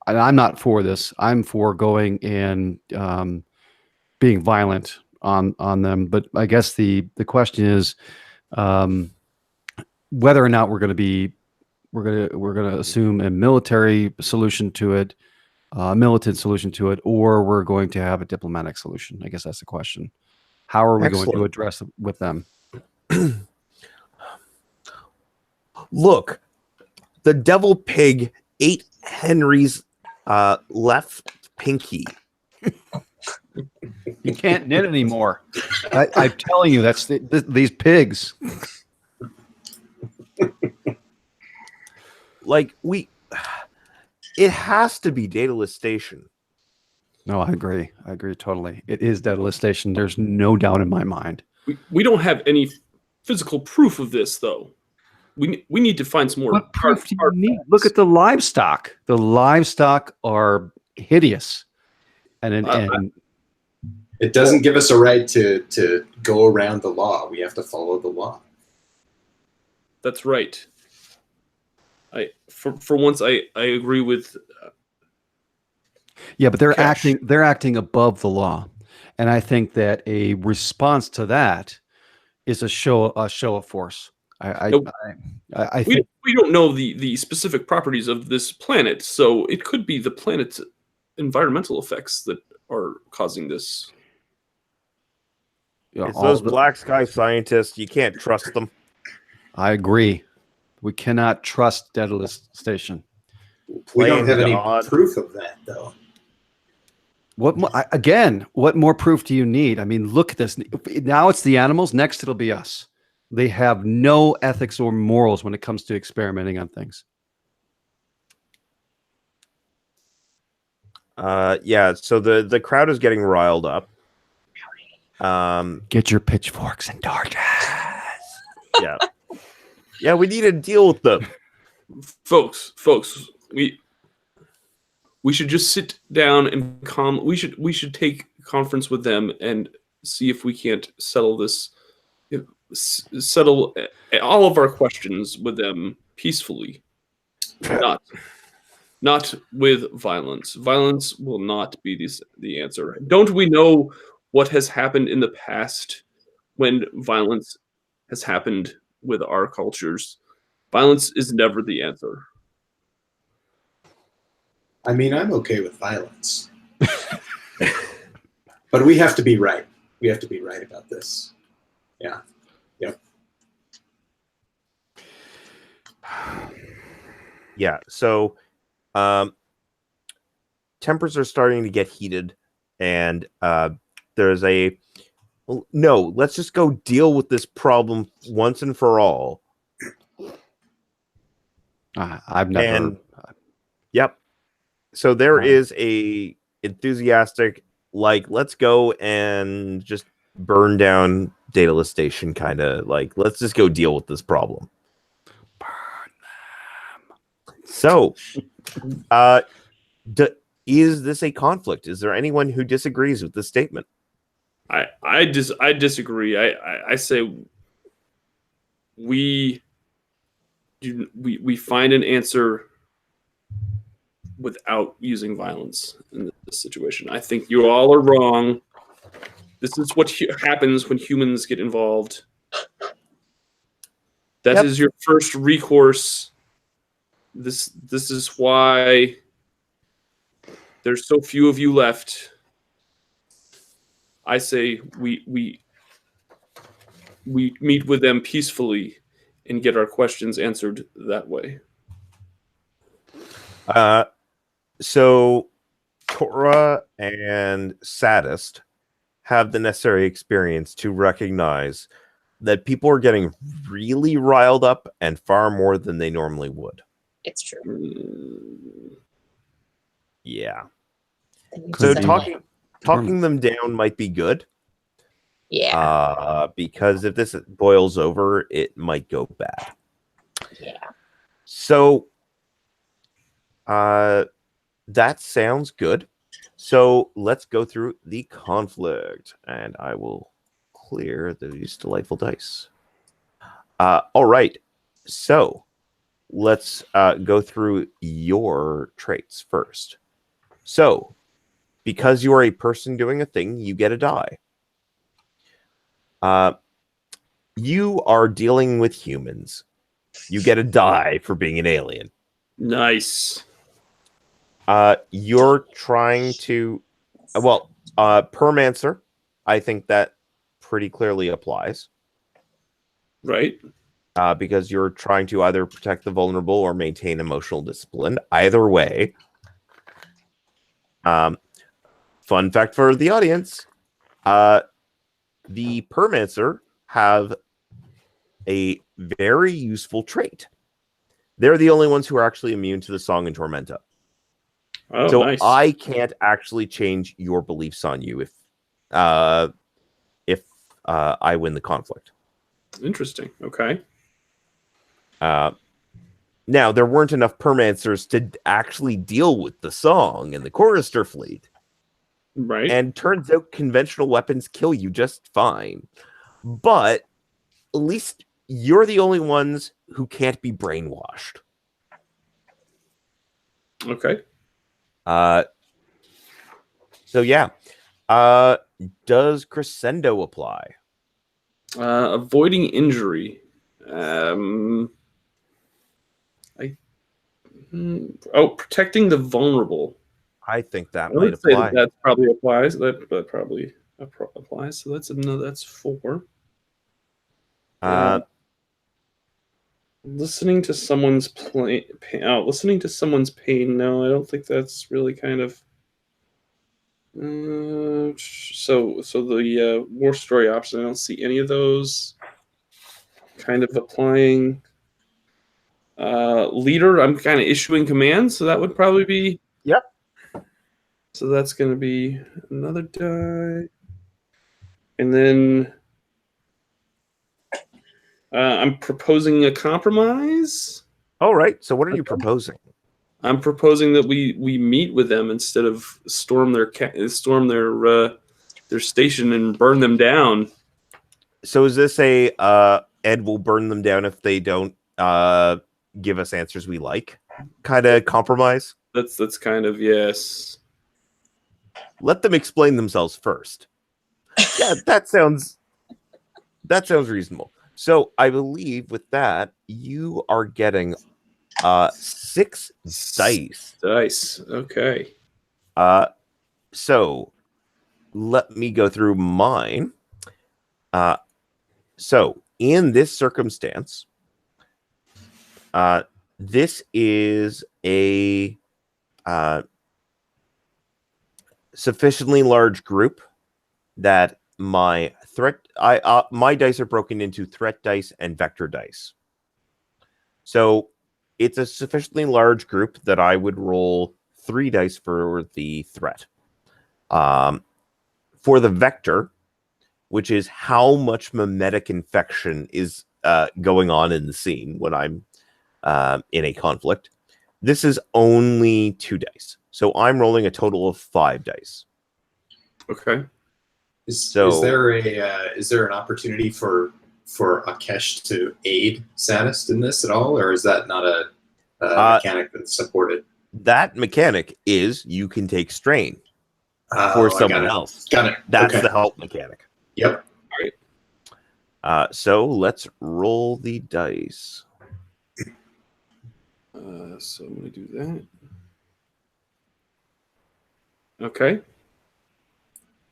and I'm not for this. I'm for going and being violent on them. But I guess the question is whether or not we're going to assume a military solution to it, a militant solution to it, or we're going to have a diplomatic solution. I guess that's the question. How are we going to address it with them? Look, the devil pig ate Henry's left pinky. You can't knit anymore. I'm telling you, that's these pigs. It has to be Daedalus Station. No, I agree. I agree totally. It is Daedalus Station. There's no doubt in my mind. We don't have any physical proof of this, though. We need to find some more. What proof do you need? Look at the livestock. The livestock are hideous, and it doesn't give us a right to go around the law. We have to follow the law. That's right. For once, I agree with. Yeah, but they're acting above the law, and I think that a response to that is a show of force. I think we don't know the specific properties of this planet, so it could be the planet's environmental effects that are causing this. It's those black sky scientists. You can't trust them. I agree. We cannot trust Daedalus Station. We don't have any proof of that, though. What more proof do you need? I mean, look at this. Now it's the animals. Next, it'll be us. They have no ethics or morals when it comes to experimenting on things. Yeah. So the crowd is getting riled up. Get your pitchforks and torches. Yeah. Yeah, we need to deal with them. Folks, we should just sit down and we should take conference with them and see if we can't settle this, settle all of our questions with them peacefully. Not with violence. Violence will not be the answer. Don't we know what has happened in the past when violence has happened with our cultures? Violence is never the answer. I mean, I'm okay with violence. But we have to be right. We have to be right about this. Yeah. Yep. Yeah. So Tempers are starting to get heated, and there's a no. Let's just go deal with this problem once and for all. I've never. And yep. So there is a enthusiastic, like, let's go and just burn down Daedalus Station, kind of like, let's just go deal with this problem. Burn them. So, is this a conflict? Is there anyone who disagrees with this statement? I disagree. I say we find an answer without using violence in this situation. I think you all are wrong. This is what happens when humans get involved. That is your first recourse. This is why there's so few of you left. I say we meet with them peacefully and get our questions answered that way. So Tora and Sadist have the necessary experience to recognize that people are getting really riled up and far more than they normally would. It's true. Yeah. So So talking them down might be good. Yeah. Because if this boils over, it might go bad. Yeah. So that sounds good. So let's go through the conflict, and I will clear these delightful dice. All right. So let's go through your traits first. So, because you are a person doing a thing, you get a die. You are dealing with humans. You get a die for being an alien. Nice. You're trying to... Permancer, I think that pretty clearly applies. Right. Because you're trying to either protect the vulnerable or maintain emotional discipline. Either way. Fun fact for the audience. The Permancer have a very useful trait. They're the only ones who are actually immune to the Song and Tormenta. Oh, so nice. I can't actually change your beliefs on you if I win the conflict. Interesting. Okay. Now, there weren't enough Permancers to actually deal with the Song and the Chorister fleet. Right. And turns out conventional weapons kill you just fine. But at least you're the only ones who can't be brainwashed. Okay. So yeah. Does Crescendo apply? Avoiding injury. Protecting the vulnerable. I think that I might would say apply. that probably applies. That probably applies. So that's 4. Listening to someone's pain. Listening to someone's pain. No, I don't think that's really kind of. So the war story option. I don't see any of those kind of applying. Leader. I'm kind of issuing commands, so that would probably be. Yep. So that's going to be another die. And then I'm proposing a compromise. All right. So what are you proposing? I'm proposing that we meet with them instead of storm their station and burn them down. So is this a Ed will burn them down if they don't give us answers we like kind of compromise? That's kind of, yes. Let them explain themselves first. Yeah, that sounds reasonable. So I believe with that you are getting 6 dice. Dice. Okay. So let me go through mine. So in this circumstance, this is a sufficiently large group that my dice are broken into threat dice and vector dice. So it's a sufficiently large group that I would roll 3 dice for the threat. For the vector, which is how much mimetic infection is going on in the scene when I'm in a conflict, this is only 2 dice. So I'm rolling a total of 5 dice. Okay. Is there an opportunity for Akesh to aid Sadist in this at all, or is that not a mechanic that's supported? That mechanic is you can take strain for someone else. Got it. That's Okay. the help mechanic. Yep. All right. So let's roll the dice. So I'm going to do that. Okay.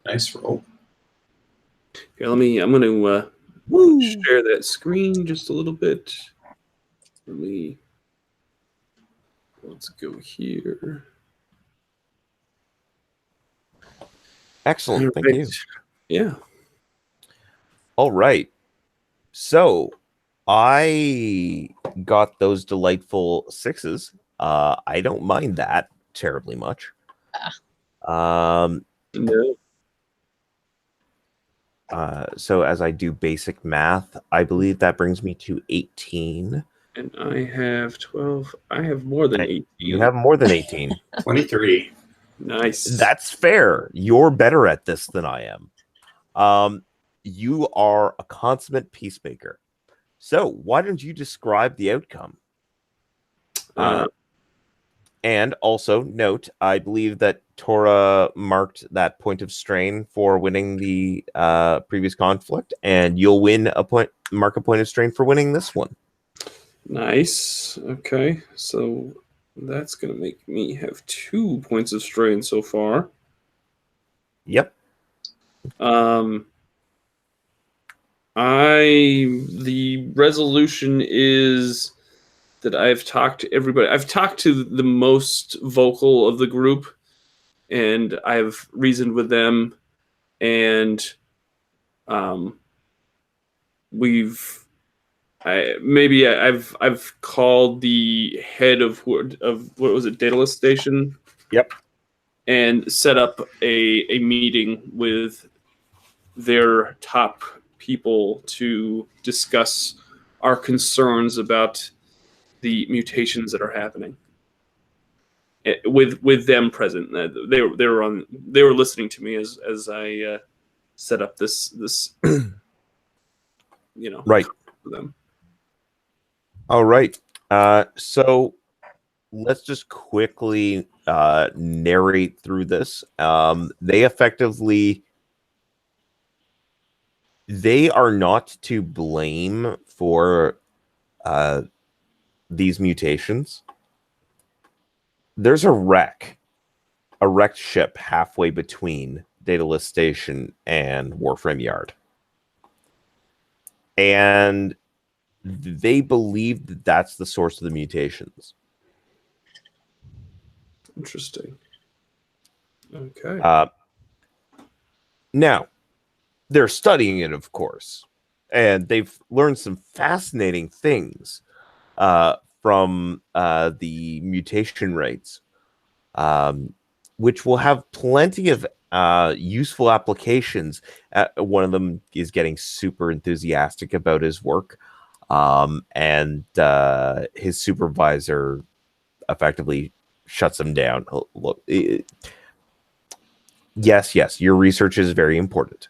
Nice roll. Okay, I'm going to share that screen just a little bit. Let's go here. Excellent. Thank you. Yeah. All right. So I got those delightful 6s. I don't mind that terribly much. No. So as I do basic math, I believe that brings me to 18. And I have 12. I have more than 18. You have more than 18. 23. Nice. That's fair. You're better at this than I am. You are a consummate peacemaker. So why don't you describe the outcome? And also note, I believe that Tora marked that point of strain for winning the previous conflict, and you'll mark a point of strain for winning this one. Nice. Okay. So that's going to make me have 2 points of strain so far. Yep. The resolution is that I've talked to everybody. I've talked to the most vocal of the group, and I've reasoned with them, and I've called the head of what was it, Daedalus Station? Yep. And set up a meeting with their top people to discuss our concerns about the mutations that are happening. With them present, they were listening to me as I set up this right for them. All right. So let's just quickly narrate through this. They are not to blame for these mutations. There's a wrecked ship halfway between Daedalus Station and Warframe Yard. And they believe that that's the source of the mutations. Interesting. Okay. Now, they're studying it, of course, and they've learned some fascinating things from the mutation rates, which will have plenty of useful applications. One of them is getting super enthusiastic about his work, and his supervisor effectively shuts him down. Look, yes, your research is very important.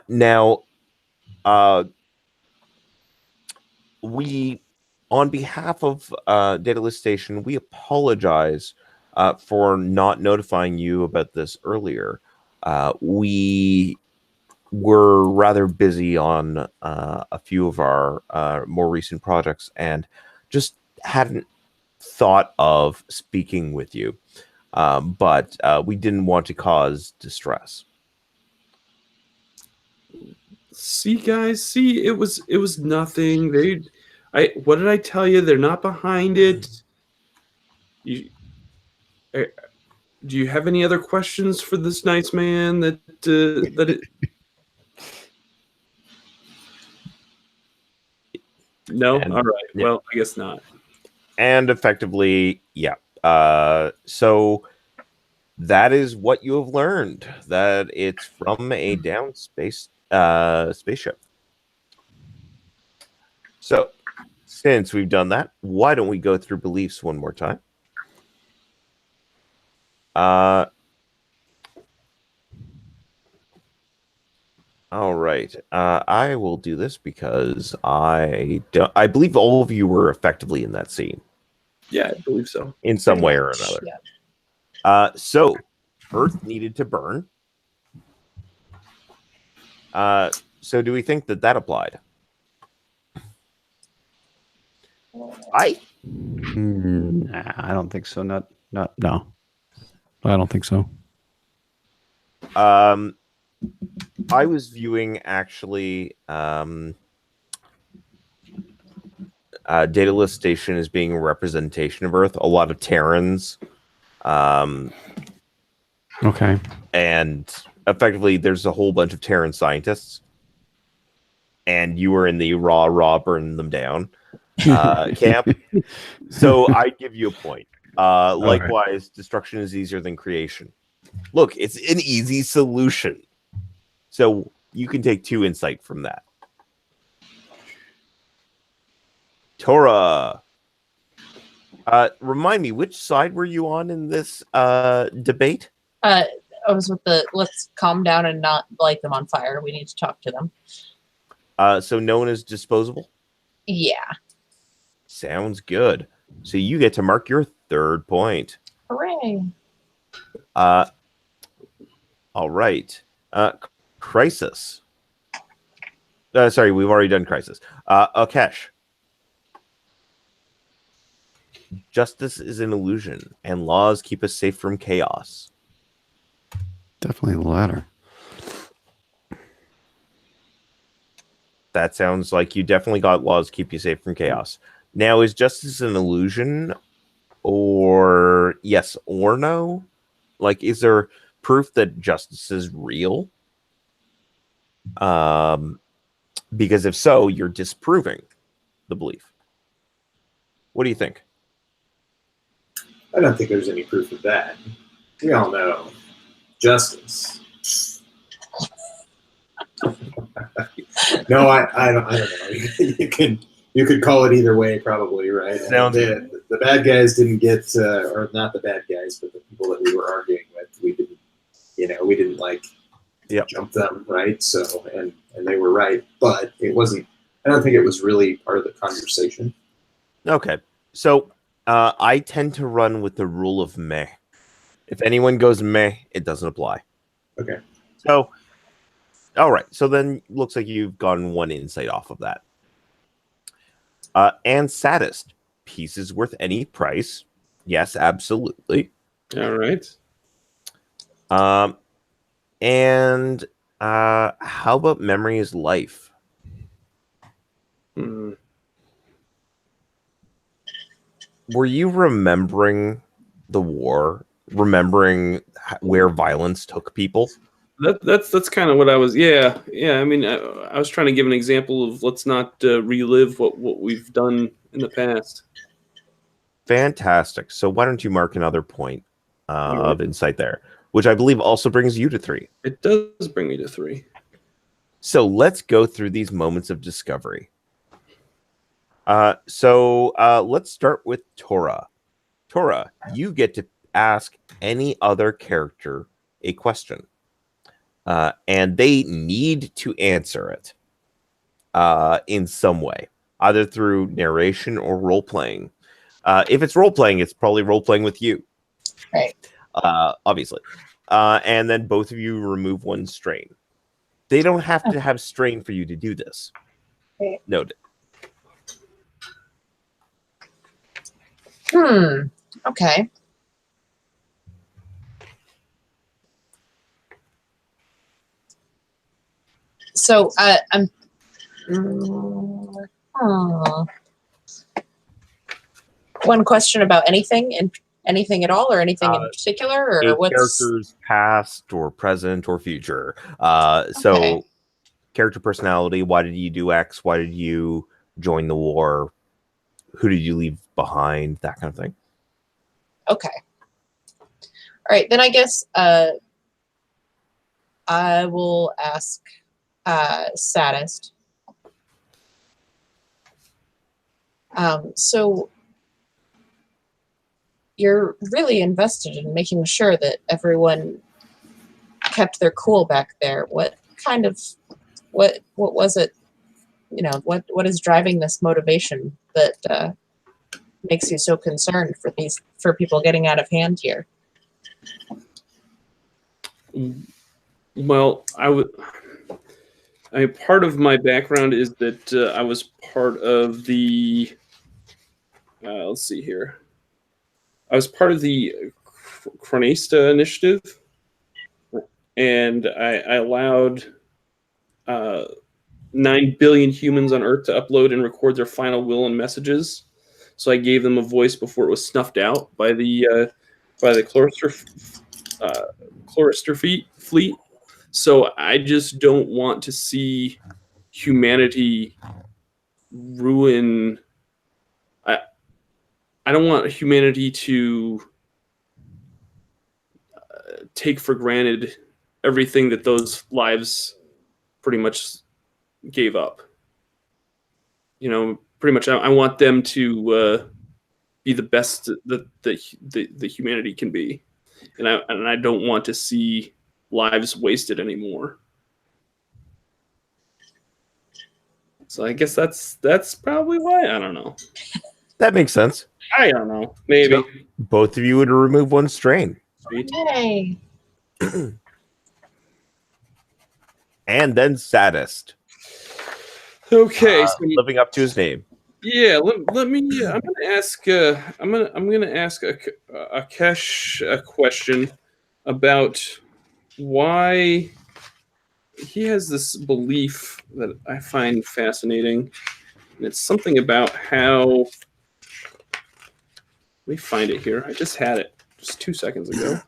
Now, we, on behalf of Daedalus Station, we apologize for not notifying you about this earlier. We were rather busy on a few of our more recent projects and just hadn't thought of speaking with you. But we didn't want to cause distress. See, guys, it was nothing. What did I tell you? They're not behind it. Do you have any other questions for this nice man? No? And- All right. yeah. Well, I guess not. And effectively, yeah. So that is what you have learned. That it's from a down spaceship. So, since we've done that, why don't we go through beliefs one more time? All right. I will do this because I believe all of you were effectively in that scene Yeah, I believe so. in some way or another. Yeah. So, Earth needed to burn. So do we think that applied? I don't think so. No. I don't think so. I was viewing actually Daedalus Station as being a representation of Earth. A lot of Terrans. Okay. And effectively, there's a whole bunch of Terran scientists. And you were in the raw, burn them down camp. So I give you a point. Likewise, destruction is easier than creation. Look, it's an easy solution. So you can take 2 insight from that. Torah, remind me, which side were you on in this debate? I was with let's calm down and not light them on fire. We need to talk to them. So known as disposable? Yeah. Sounds good. So you get to mark your 3rd point. Hooray. All right. Crisis. Sorry, we've already done crisis. Akesh. Justice is an illusion, and laws keep us safe from chaos. Definitely the latter. That sounds like you definitely got laws keep you safe from chaos. Now, is justice an illusion, or yes or no? Like, is there proof that justice is real? Because if so, you're disproving the belief. What do you think? I don't think there's any proof of that. We all know justice. No, I don't know. You could call it either way, probably, right? Sounds the bad guys didn't get, or not the bad guys, but the people that we were arguing with, we didn't like jump them, right? So, and they were right, but it wasn't. I don't think it was really part of the conversation. Okay, so I tend to run with the rule of meh. If anyone goes meh, it doesn't apply. Okay. So, all right. So then looks like you've gotten 1 insight off of that. And saddest, pieces worth any price. Yes, absolutely. All right. And how about memory is life? Were you remembering the war? Remembering where violence took people? That's kind of what I was. Yeah. I mean, I was trying to give an example of let's not relive what we've done in the past. Fantastic. So why don't you mark another point of insight there, which I believe also brings you to 3. It does bring me to 3. So let's go through these moments of discovery. So let's start with Torah. Torah, you get to ask any other character a question. And they need to answer it in some way, either through narration or role-playing. If it's role-playing, it's probably role-playing with you. Right. Obviously. And then both of you remove 1 strain. They don't have to have strain for you to do this. Right. Noted. Okay. So I'm. One question about anything anything at all, or anything in particular, or A what's character's past or present or future. Okay. So character personality, why did you do X? Why did you join the war? Who did you leave behind? That kind of thing. Okay. All right, then I guess I will ask Saddest. So you're really invested in making sure that everyone kept their cool back there. What was it? You know, what is driving this motivation that makes you so concerned for people getting out of hand here? Well, part of my background is that I was part of the. Let's see here. I was part of the Chronista initiative, and I allowed 9 billion humans on Earth to upload and record their final will and messages. So I gave them a voice before it was snuffed out by the Chlorister fleet. So I just don't want to see humanity ruin. I don't want humanity to take for granted everything that those lives pretty much gave up. You know, pretty much I want them to be the best that humanity can be. And I don't want to see lives wasted anymore. So I guess that's probably why. I don't know. That makes sense. I don't know. Maybe. So both of you would remove one strain. Sweet. Yay! And then Saddest. Okay. So, living up to his name. Yeah. Let me. I'm gonna ask. I'm gonna ask Akesh a question about why he has this belief that I find fascinating. And it's something about how. Let me find it here. I just had it just 2 seconds ago.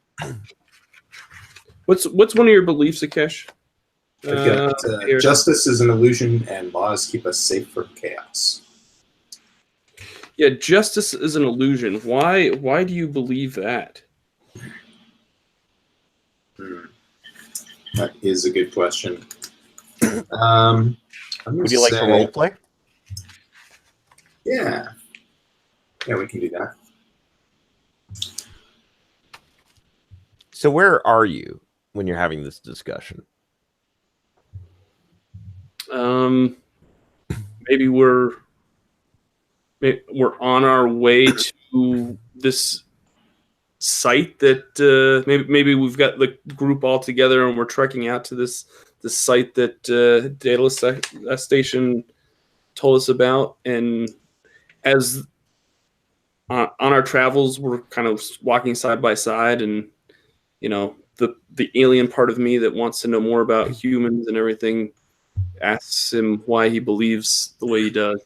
What's one of your beliefs, Akesh? Justice is an illusion, and laws keep us safe from chaos. Yeah, justice is an illusion. Why do you believe that? That is a good question. Would you like to role play? Yeah, we can do that. So where are you when you're having this discussion? Maybe we're on our way to this site that maybe we've got the group all together and we're trekking out to this site that Daedalus Station told us about, and as on our travels we're kind of walking side by side, and you know the alien part of me that wants to know more about humans and everything asks him why he believes the way he does.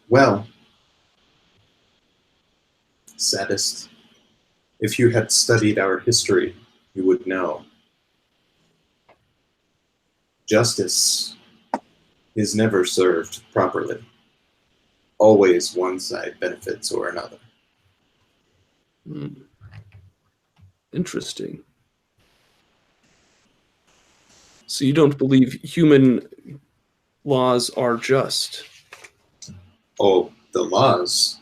Well, Saddest, if you had studied our history, you would know. Justice is never served properly. Always one side benefits or another. Interesting. So you don't believe human laws are just? Oh, the laws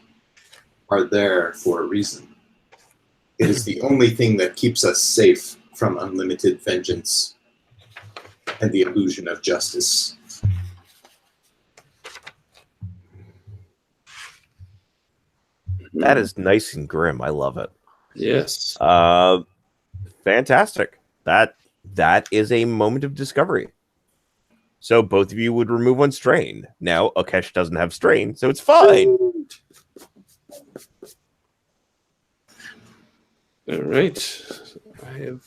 are there for a reason. It is the only thing that keeps us safe from unlimited vengeance and the illusion of justice. That is nice and grim. I love it. Yes. Fantastic. That is a moment of discovery. So both of you would remove one strain. Now Akesh doesn't have strain, so it's fine. All right. I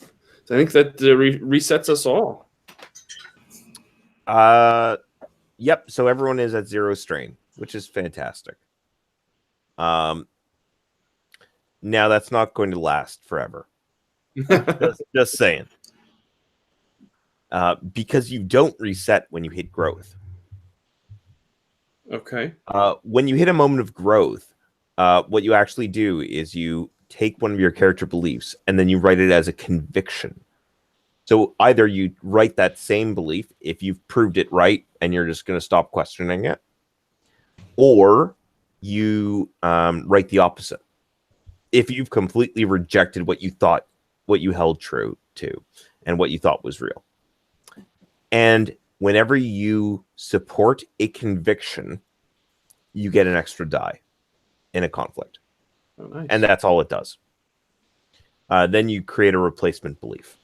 think that resets us all. Yep. So everyone is at 0 strain, which is fantastic. Now that's not going to last forever. just saying. Because you don't reset when you hit growth. Okay. When you hit a moment of growth, what you actually do is you take one of your character beliefs and then you write it as a conviction. So either you write that same belief if you've proved it right and you're just going to stop questioning it, or you write the opposite. If you've completely rejected what you held true to, and what you thought was real. And whenever you support a conviction, you get an extra die in a conflict. Oh, nice. And that's all it does. Then you create a replacement belief.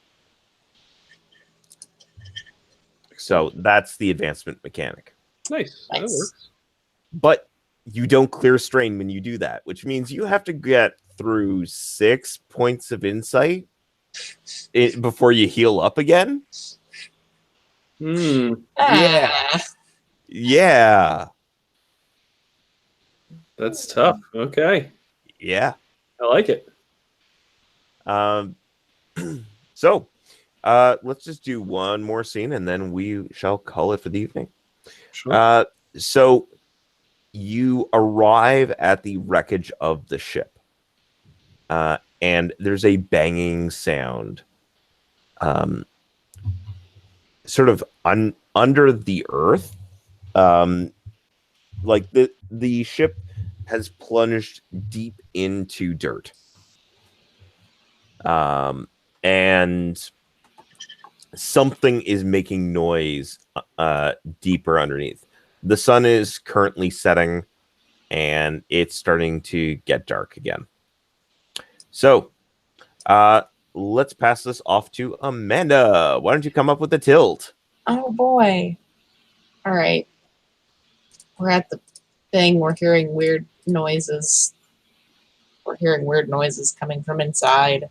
So that's the advancement mechanic. Nice. That works. But you don't clear strain when you do that, which means you have to get through 6 points of insight before you heal up again. Yeah. That's tough. Okay. Yeah. I like it. So let's just do one more scene and then we shall call it for the evening. Sure. So you arrive at the wreckage of the ship. And there's a banging sound. Sort of under the earth. Like the ship has plunged deep into dirt. And something is making noise deeper underneath. The sun is currently setting and it's starting to get dark again. So let's pass this off to Amanda. Why don't you come up with the tilt? Oh boy. All right. We're at the thing. We're hearing weird noises. We're hearing weird noises coming from inside.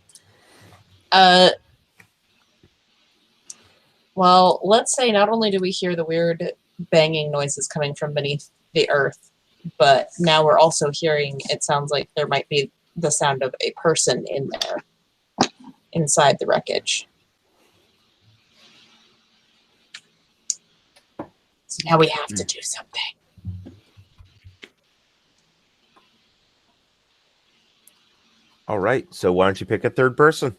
Well, let's say not only do we hear the weird banging noises coming from beneath the earth, but now we're also hearing, it sounds like there might be the sound of a person in there, inside the wreckage. So now we have to do something. All right. So why don't you pick a third person?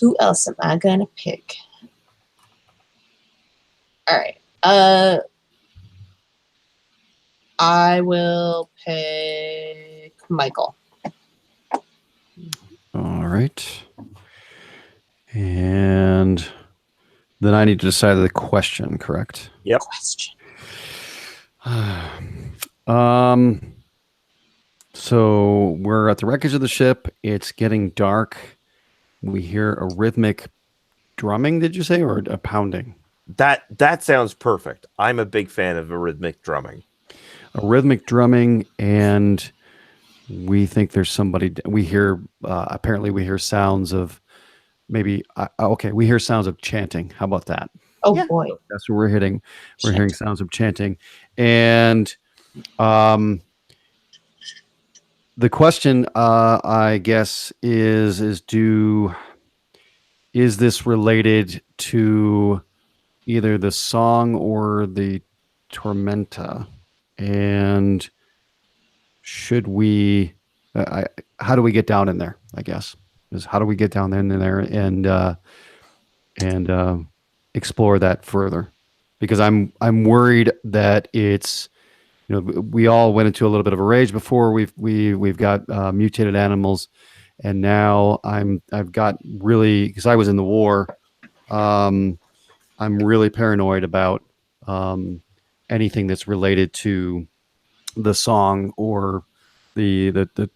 Who else am I gonna pick? All right. I will pick Michael. All right. And then I need to decide the question, correct? Yep. Question. So we're at the wreckage of the ship. It's getting dark. We hear a rhythmic drumming, did you say, or a pounding? That sounds perfect. I'm a big fan of a rhythmic drumming. A rhythmic drumming, and we think there's somebody. We hear apparently we hear sounds of maybe we hear sounds of chanting. How about that? Oh yeah. Boy, that's what we're hitting. We're hearing sounds of chanting, and the question I guess is this related to either the song or the tormenta? And should we how do we get down in there, I guess, is how do we get down in there and explore that further? Because I'm worried that it's, we all went into a little bit of a rage before. We've got mutated animals, and now I've got really, because I was in the war, I'm really paranoid about anything that's related to the song or the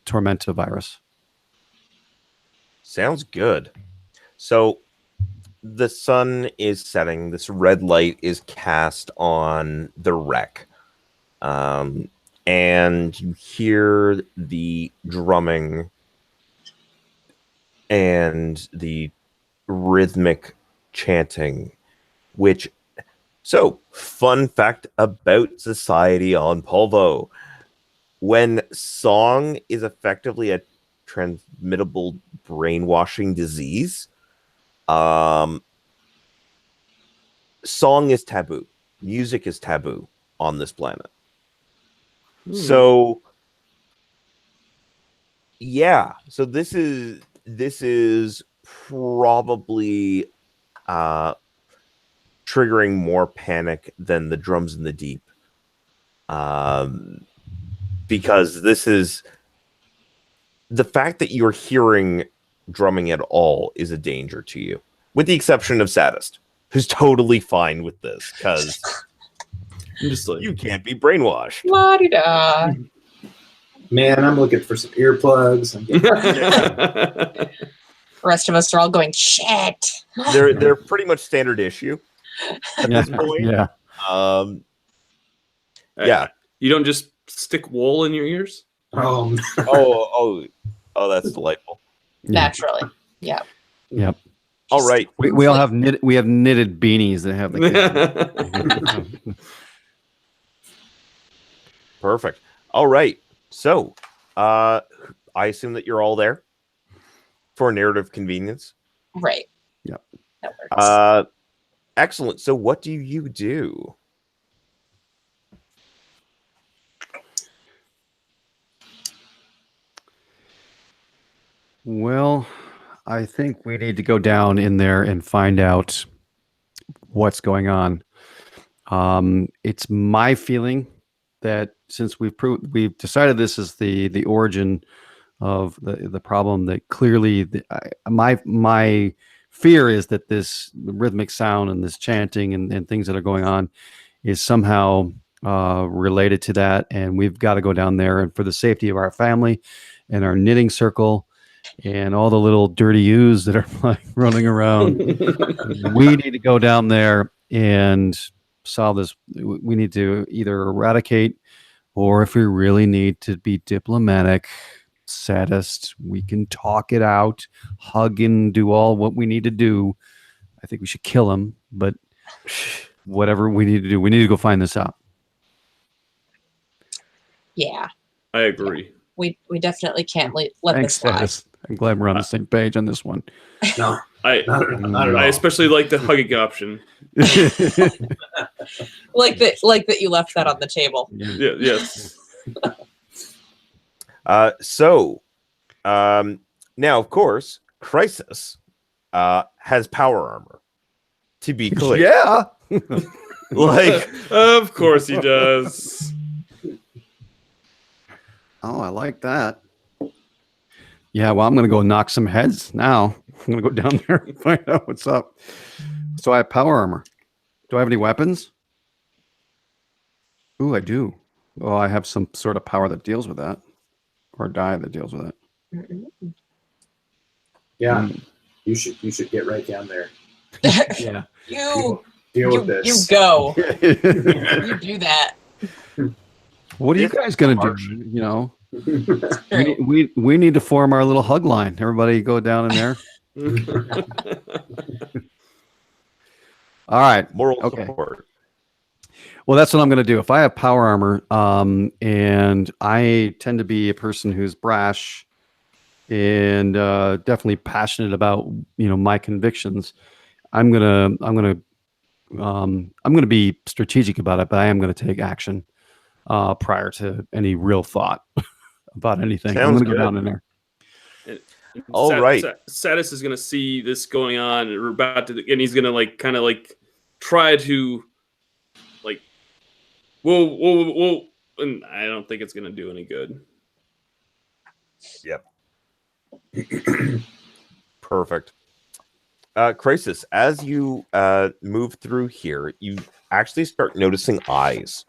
tormenta virus. Sounds good. So the sun is setting. This red light is cast on the wreck. And you hear the drumming and the rhythmic chanting, so fun fact about society on Polvo. when song is effectively a transmittable brainwashing disease, song is taboo. Music is taboo on this planet. So yeah, so this is probably triggering more panic than the drums in the deep, because this is the fact that you're hearing drumming at all is a danger to you, with the exception of Saddest, who's totally fine with this because just like, you can't be brainwashed. La-di-da. Man, I'm looking for some earplugs. The rest of us are all going, shit. They're pretty much standard issue at this point. Yeah. Yeah. You don't just stick wool in your ears? Oh, that's delightful. Naturally. Yeah. Yep. All right. We all have knitted beanies that have the Perfect. All right. So, I assume that you're all there for narrative convenience. Right. Yep. That works. Excellent. So, what do you do? Well, I think we need to go down in there and find out what's going on. It's my feeling that since we've decided this is the origin of the problem, that clearly my fear is that this rhythmic sound and this chanting and things that are going on is somehow related to that, and we've got to go down there, and for the safety of our family and our knitting circle and all the little dirty U's that are like running around, we need to go down there and solve this. We need to either eradicate, or if we really need to be diplomatic, Saddest, we can talk it out, hug and do all what we need to do. I think we should kill him, but whatever we need to do, we need to go find this out. Yeah. I agree. We definitely can't let Thanks, this slide. Saddest. I'm glad we're on the same page on this one. No, I not at all. especially like the hugging option. Like that you left that on the table. Yeah, yes. Now, of course, Crisis has power armor. To be clear, Yeah. like Of course he does. Oh, I like that. Yeah, well, I'm going to go knock some heads now. I'm going to go down there and find out what's up. So I have power armor. Do I have any weapons? Ooh, I do. Well, I have some sort of power that deals with that, or die that deals with it. Mm-mm. Yeah, you should get right down there. Yeah. You Deal with this. you go. You do that. What are you guys going to do? You know, we need to form our little hug line. Everybody go down in there. All right. moral Okay. support. Well, that's what I'm going to do. If I have power armor, and I tend to be a person who's brash and definitely passionate about my convictions, I'm gonna be strategic about it, but I am going to take action prior to any real thought about anything. I'm Sounds going to go good. down in there. All right. Saddest is gonna see this going on, and we're about to, and he's gonna kind of try to whoa, and I don't think it's gonna do any good. Yep. Perfect. Crisis, as you move through here, you actually start noticing eyes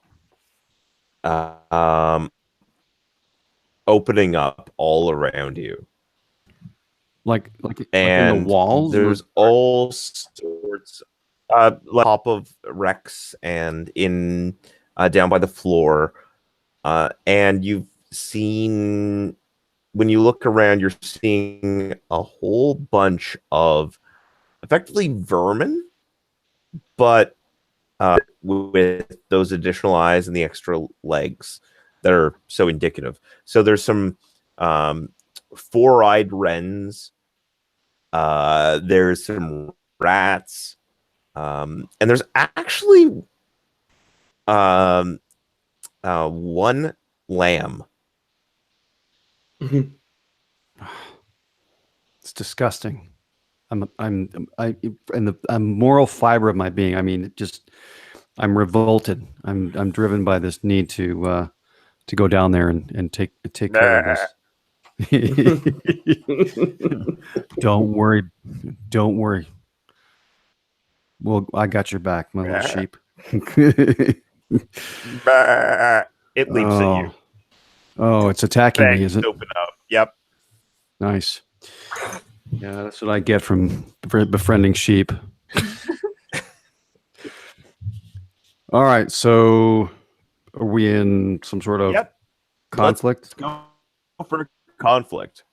opening up all around you. Like And in the walls. there's all sorts top of Rex and in down by the floor. And you've seen, when you look around, you're seeing a whole bunch of effectively vermin, but with those additional eyes and the extra legs. that are so indicative. So there's some four-eyed wrens. There's some rats, and there's actually one lamb. It's disgusting. And the moral fiber of my being. I mean, I'm revolted. I'm driven by this need to go down there and take care of this. Don't worry. Well, I got your back, my little sheep. It leaps at you. Oh, it's attacking me, is it? Open up. Yep. Nice. Yeah, that's what I get from befriending sheep. All right, so are we in some sort of conflict? Let's go for conflict.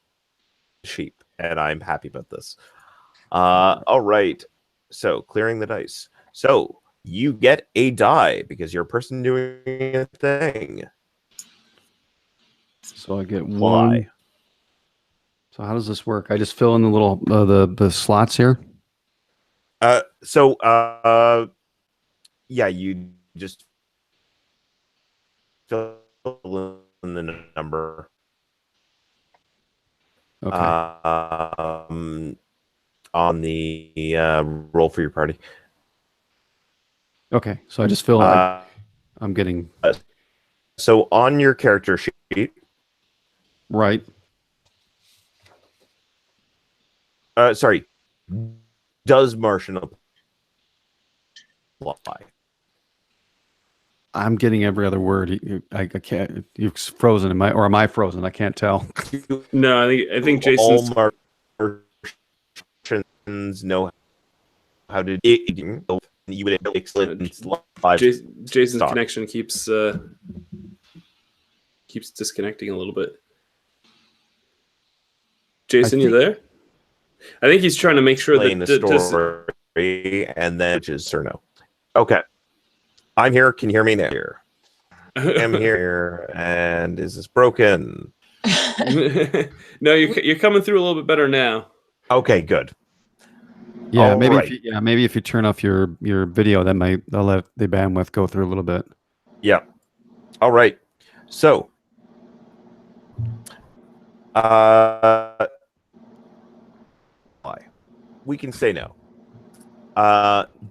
Sheep, and I'm happy about this. All right, so clearing the dice. So you get a die because you're a person doing a thing. So I get one. So how does this work? I just fill in the little the slots here. Yeah, you just fill in the number. Okay. On the roll for your party. Okay, so I just fill. I'm getting. So on your character sheet, right. Sorry. Does Martian apply? I'm getting every other word. I can't. You're frozen. Am I frozen? I can't tell. No, I think Jason's. All Martians know how to. You would excellent live. Jason's stock. connection keeps disconnecting a little bit. Jason, you there? I think he's trying to make sure Playing the story, and then just or no. Okay, I'm here. Can you hear me now? Here, I'm here. And is this broken? No, you're coming through a little bit better now. Okay, good. Yeah, All maybe right. maybe if you turn off your video, that might I'll let the bandwidth go through a little bit. Yeah. All right. So, we can say no.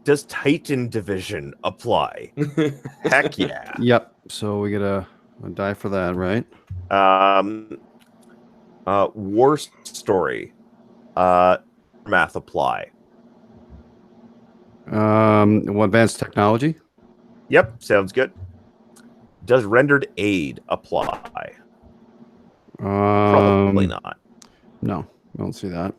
Does Titan Division apply? Heck yeah. Yep. So we get a die for that, right? War Story. Math apply. Advanced technology. Yep, sounds good. Does Rendered Aid apply? Probably not. No, I don't see that.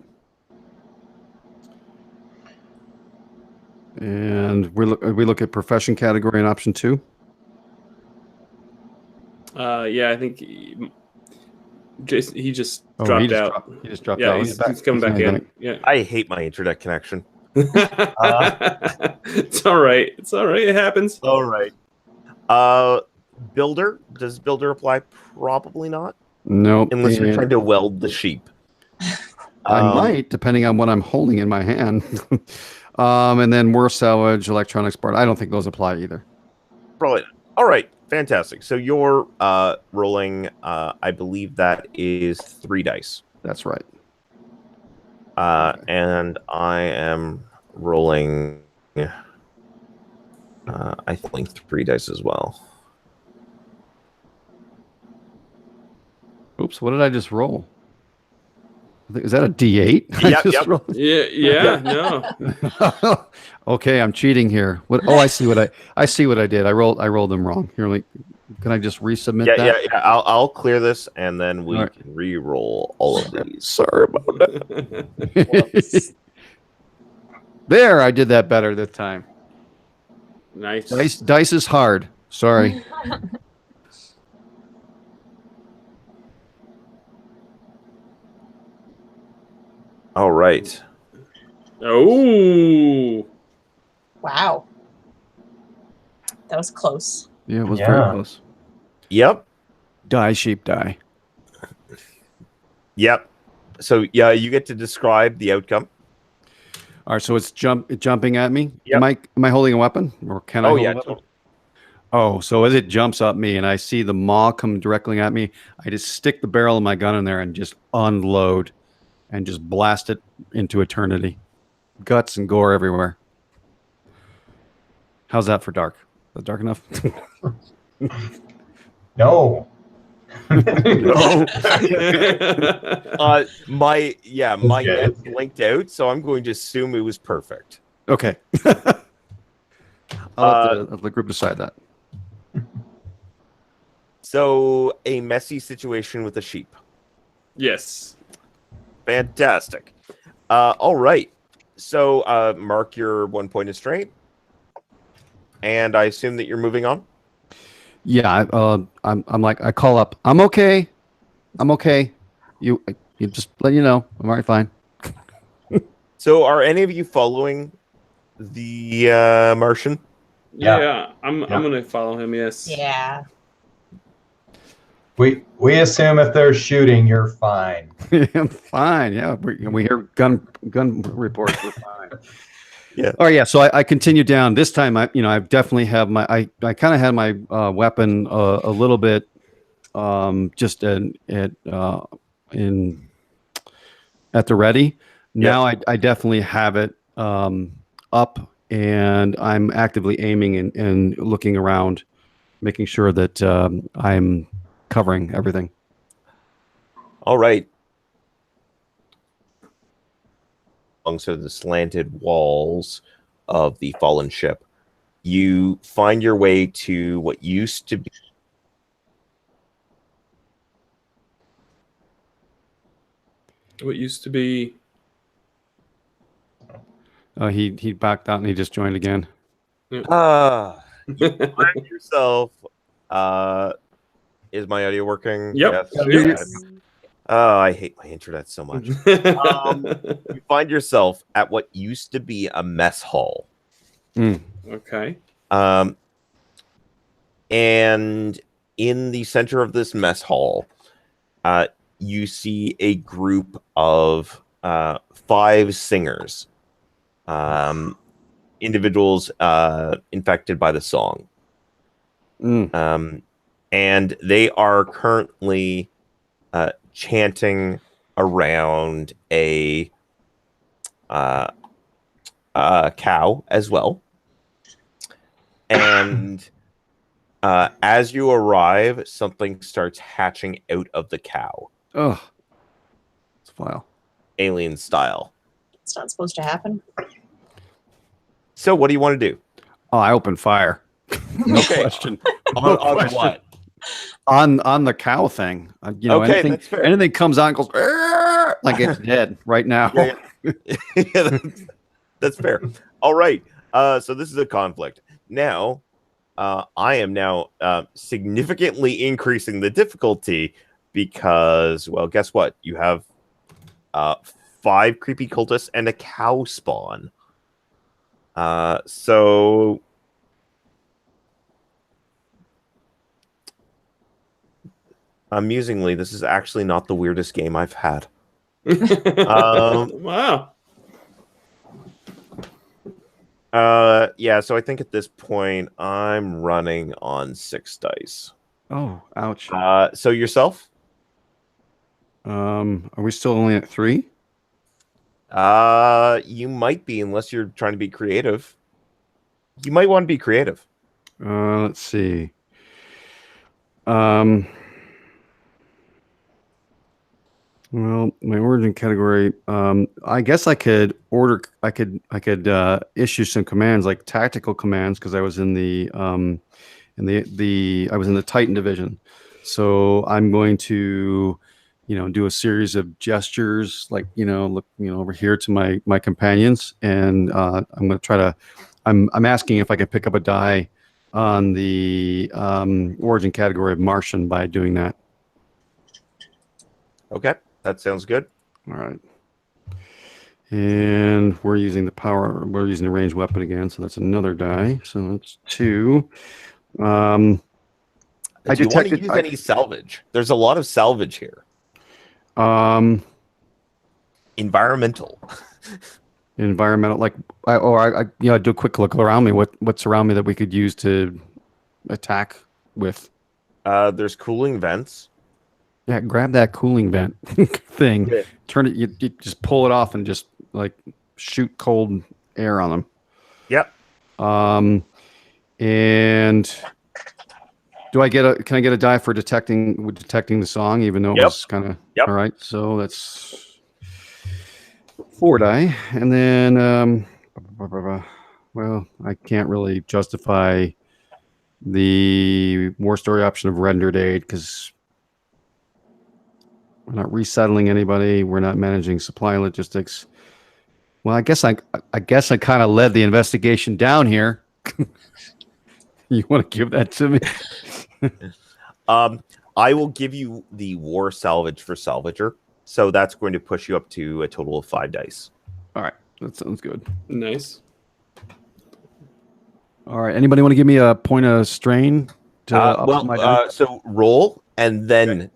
And we look at profession category in option 2. Yeah, I think Jason he just dropped out. He just dropped Yeah, out. he's coming back in. Yeah. I hate my internet connection. It's all right. It's all right. It happens. All right. Builder. Does Builder apply? Probably not. Nope. Unless you're trying to weld the sheep. I might, depending on what I'm holding in my hand. And then war salvage, electronics part. I don't think those apply either. Probably not. All right. Fantastic. So you're rolling, I believe that is 3 dice. That's right. And I am rolling, I think 3 dice as well. Oops, what did I just roll? Is that a D8? Yep. Yeah. No. Okay, I'm cheating here. What? Oh, I see what I did. I rolled them wrong. Here, can I just resubmit that? Yeah. I'll clear this and then we can re-roll all of these. Sorry about that. There, I did that better this time. Nice. Dice is hard. Sorry. All right. Oh. Wow. That was close. Yeah, it was very close. Yep. Die, sheep, die. Yep. So yeah, you get to describe the outcome. All right, so it's jumping at me. Yep. Am I holding a weapon, or can I Oh hold yeah, a weapon? totally. Oh, so as it jumps up me and I see the maw come directly at me, I just stick the barrel of my gun in there and just unload and just blast it into eternity. Guts and gore everywhere. How's that for dark? Is that dark enough? No. No. My good. net blinked out, so I'm going to assume it was perfect. Okay. I'll let the group decide that. So a messy situation with a sheep. Yes. Fantastic. All right. So mark your 1 point of strength, and I assume that you're moving on. Yeah, I'm like I call up. I'm okay. You just let you know. I'm all right, fine. So are any of you following the Martian? Yeah. I'm gonna follow him. Yes. Yeah. We assume if they're shooting, you're fine. I'm fine. Yeah, we hear gun reports. We're fine. Yeah. Oh yeah. So I continue down. This time I definitely have my I kind of had my weapon a little bit just at the ready. Now I definitely have it up, and I'm actively aiming and looking around, making sure that I'm covering everything. All right. Along sort of the slanted walls of the fallen ship, you find your way to what used to be. What used to be. He backed out and he just joined again. You find yourself. Is my audio working? Yep. Yes. Oh, I hate my internet so much. You find yourself at what used to be a mess hall. Okay. And in the center of this mess hall, you see a group of 5 singers, individuals infected by the song. And they are currently chanting around a cow as well. And as you arrive, something starts hatching out of the cow. Oh, it's vile. Alien style. It's not supposed to happen. So what do you want to do? Oh, I open fire. No Okay. question. On question. what? On the cow thing. Okay, that's fair. anything comes on and goes "Arr!" like it's dead right now. Yeah, that's fair. All right. So this is a conflict. Now, I am now significantly increasing the difficulty because, well, guess what? You have 5 creepy cultists and a cow spawn. So amusingly, this is actually not the weirdest game I've had. Wow. Yeah, so I think at this point I'm running on 6 dice. Oh, ouch. So yourself? Are we still only at 3? You might be, unless you're trying to be creative. You might want to be creative. Let's see. Well, my origin category. I guess I could order. I could issue some commands like tactical commands because I was in the I was in the Titan division. So I'm going to, do a series of gestures, like look, over here to my companions, and I'm going to try to. I'm asking if I can pick up a die on the origin category of Martian by doing that. Okay, that sounds good. All right. And we're using the ranged weapon again, so that's another die. So that's 2. I Do you want to detected- use any salvage? There's a lot of salvage here. Environmental. Environmental, like, I do a quick look around me. What's around me that we could use to attack with? There's cooling vents. Yeah, grab that cooling vent thing. Yeah. Turn it. You just pull it off and just like shoot cold air on them. Yep. And can I get a die for detecting the song, even though it Yep. was kind of Yep. all right? So that's 4 die, and then well, I can't really justify the war story option of rendered aid because we're not resettling anybody. We're not managing supply logistics. Well, I guess I kind of led the investigation down here. You want to give that to me? I will give you the war salvage for salvager. So that's going to push you up to a total of 5 dice. All right, that sounds good. Nice. All right, anybody want to give me a point of strain to up my die? So roll and then. Okay.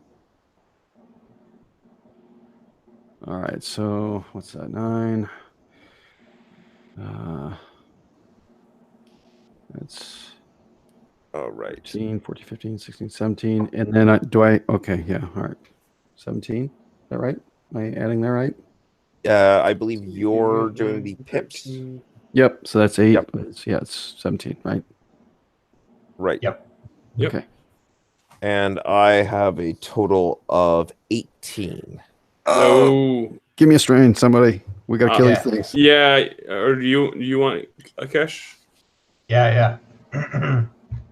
All right, so what's that? 9. That's All right. 15, 14, 15, 16, 17. And then okay, yeah, all right. 17, is that right? Am I adding that right? I believe you're doing the pips. Yep, so that's 8. Yep. It's 17, right? Right. Yep. Yep. Okay. And I have a total of 18. Oh. Give me a strain, somebody. We got to kill yeah. these things. Yeah. Or do you want a cash? Yeah.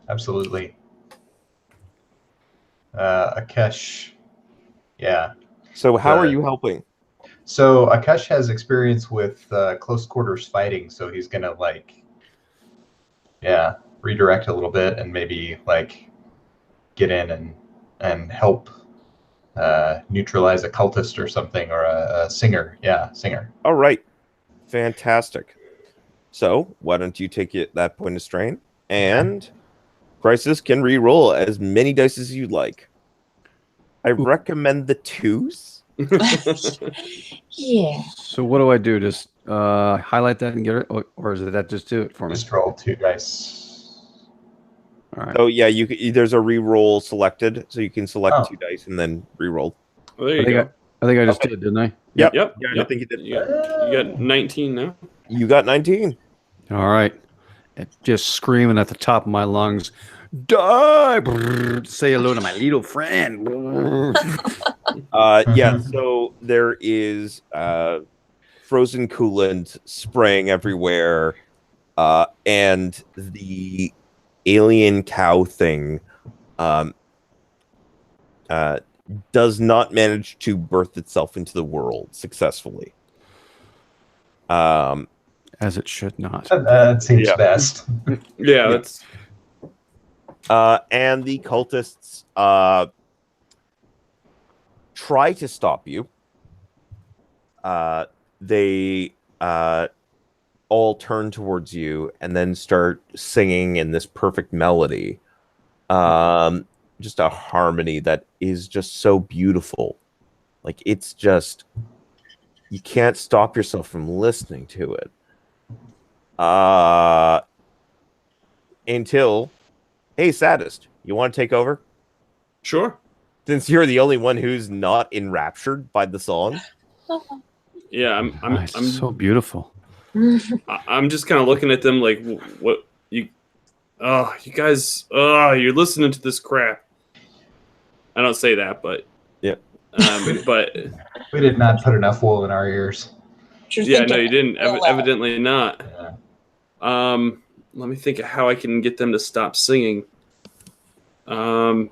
Absolutely. Akesh. Yeah. So how are you helping? So Akesh has experience with close quarters fighting, so he's gonna redirect a little bit and maybe get in and help neutralize a cultist or something, or a singer. Yeah, singer. All right. Fantastic. So why don't you take that point of strain, and Crisis can re-roll as many dice as you'd like. I recommend the 2s. Yeah. So what do I do? Just highlight that and get it, or is that just do it for me? Just roll 2 dice. All right. So yeah, there's a re-roll selected, so you can select Oh. 2 dice and then re-roll. Well, there you go. I think I just Okay. did, didn't I? Yep. Yep. Yeah, I Yep. think you did. You got 19 now. You got 19. All right. Just screaming at the top of my lungs, die! Brrr, say hello to my little friend. Yeah, so there is frozen coolant spraying everywhere, and the alien cow thing does not manage to birth itself into the world successfully. As it should not. That seems Yeah. best. Yeah, that's And the cultists try to stop you. They all turn towards you and then start singing in this perfect melody. Just a harmony that is just so beautiful. Like, it's just, you can't stop yourself from listening to it. Until, hey, Sadist, you want to take over? sure. Since you're the only one who's not enraptured by the song. Yeah, I'm It's so beautiful. I'm just kind of looking at them like, what you guys, you're listening to this crap. I don't say that, but yeah. But We did not put enough wool in our ears. yeah, no, you didn't. Evidently not. Yeah. Let me think of how I can get them to stop singing. Let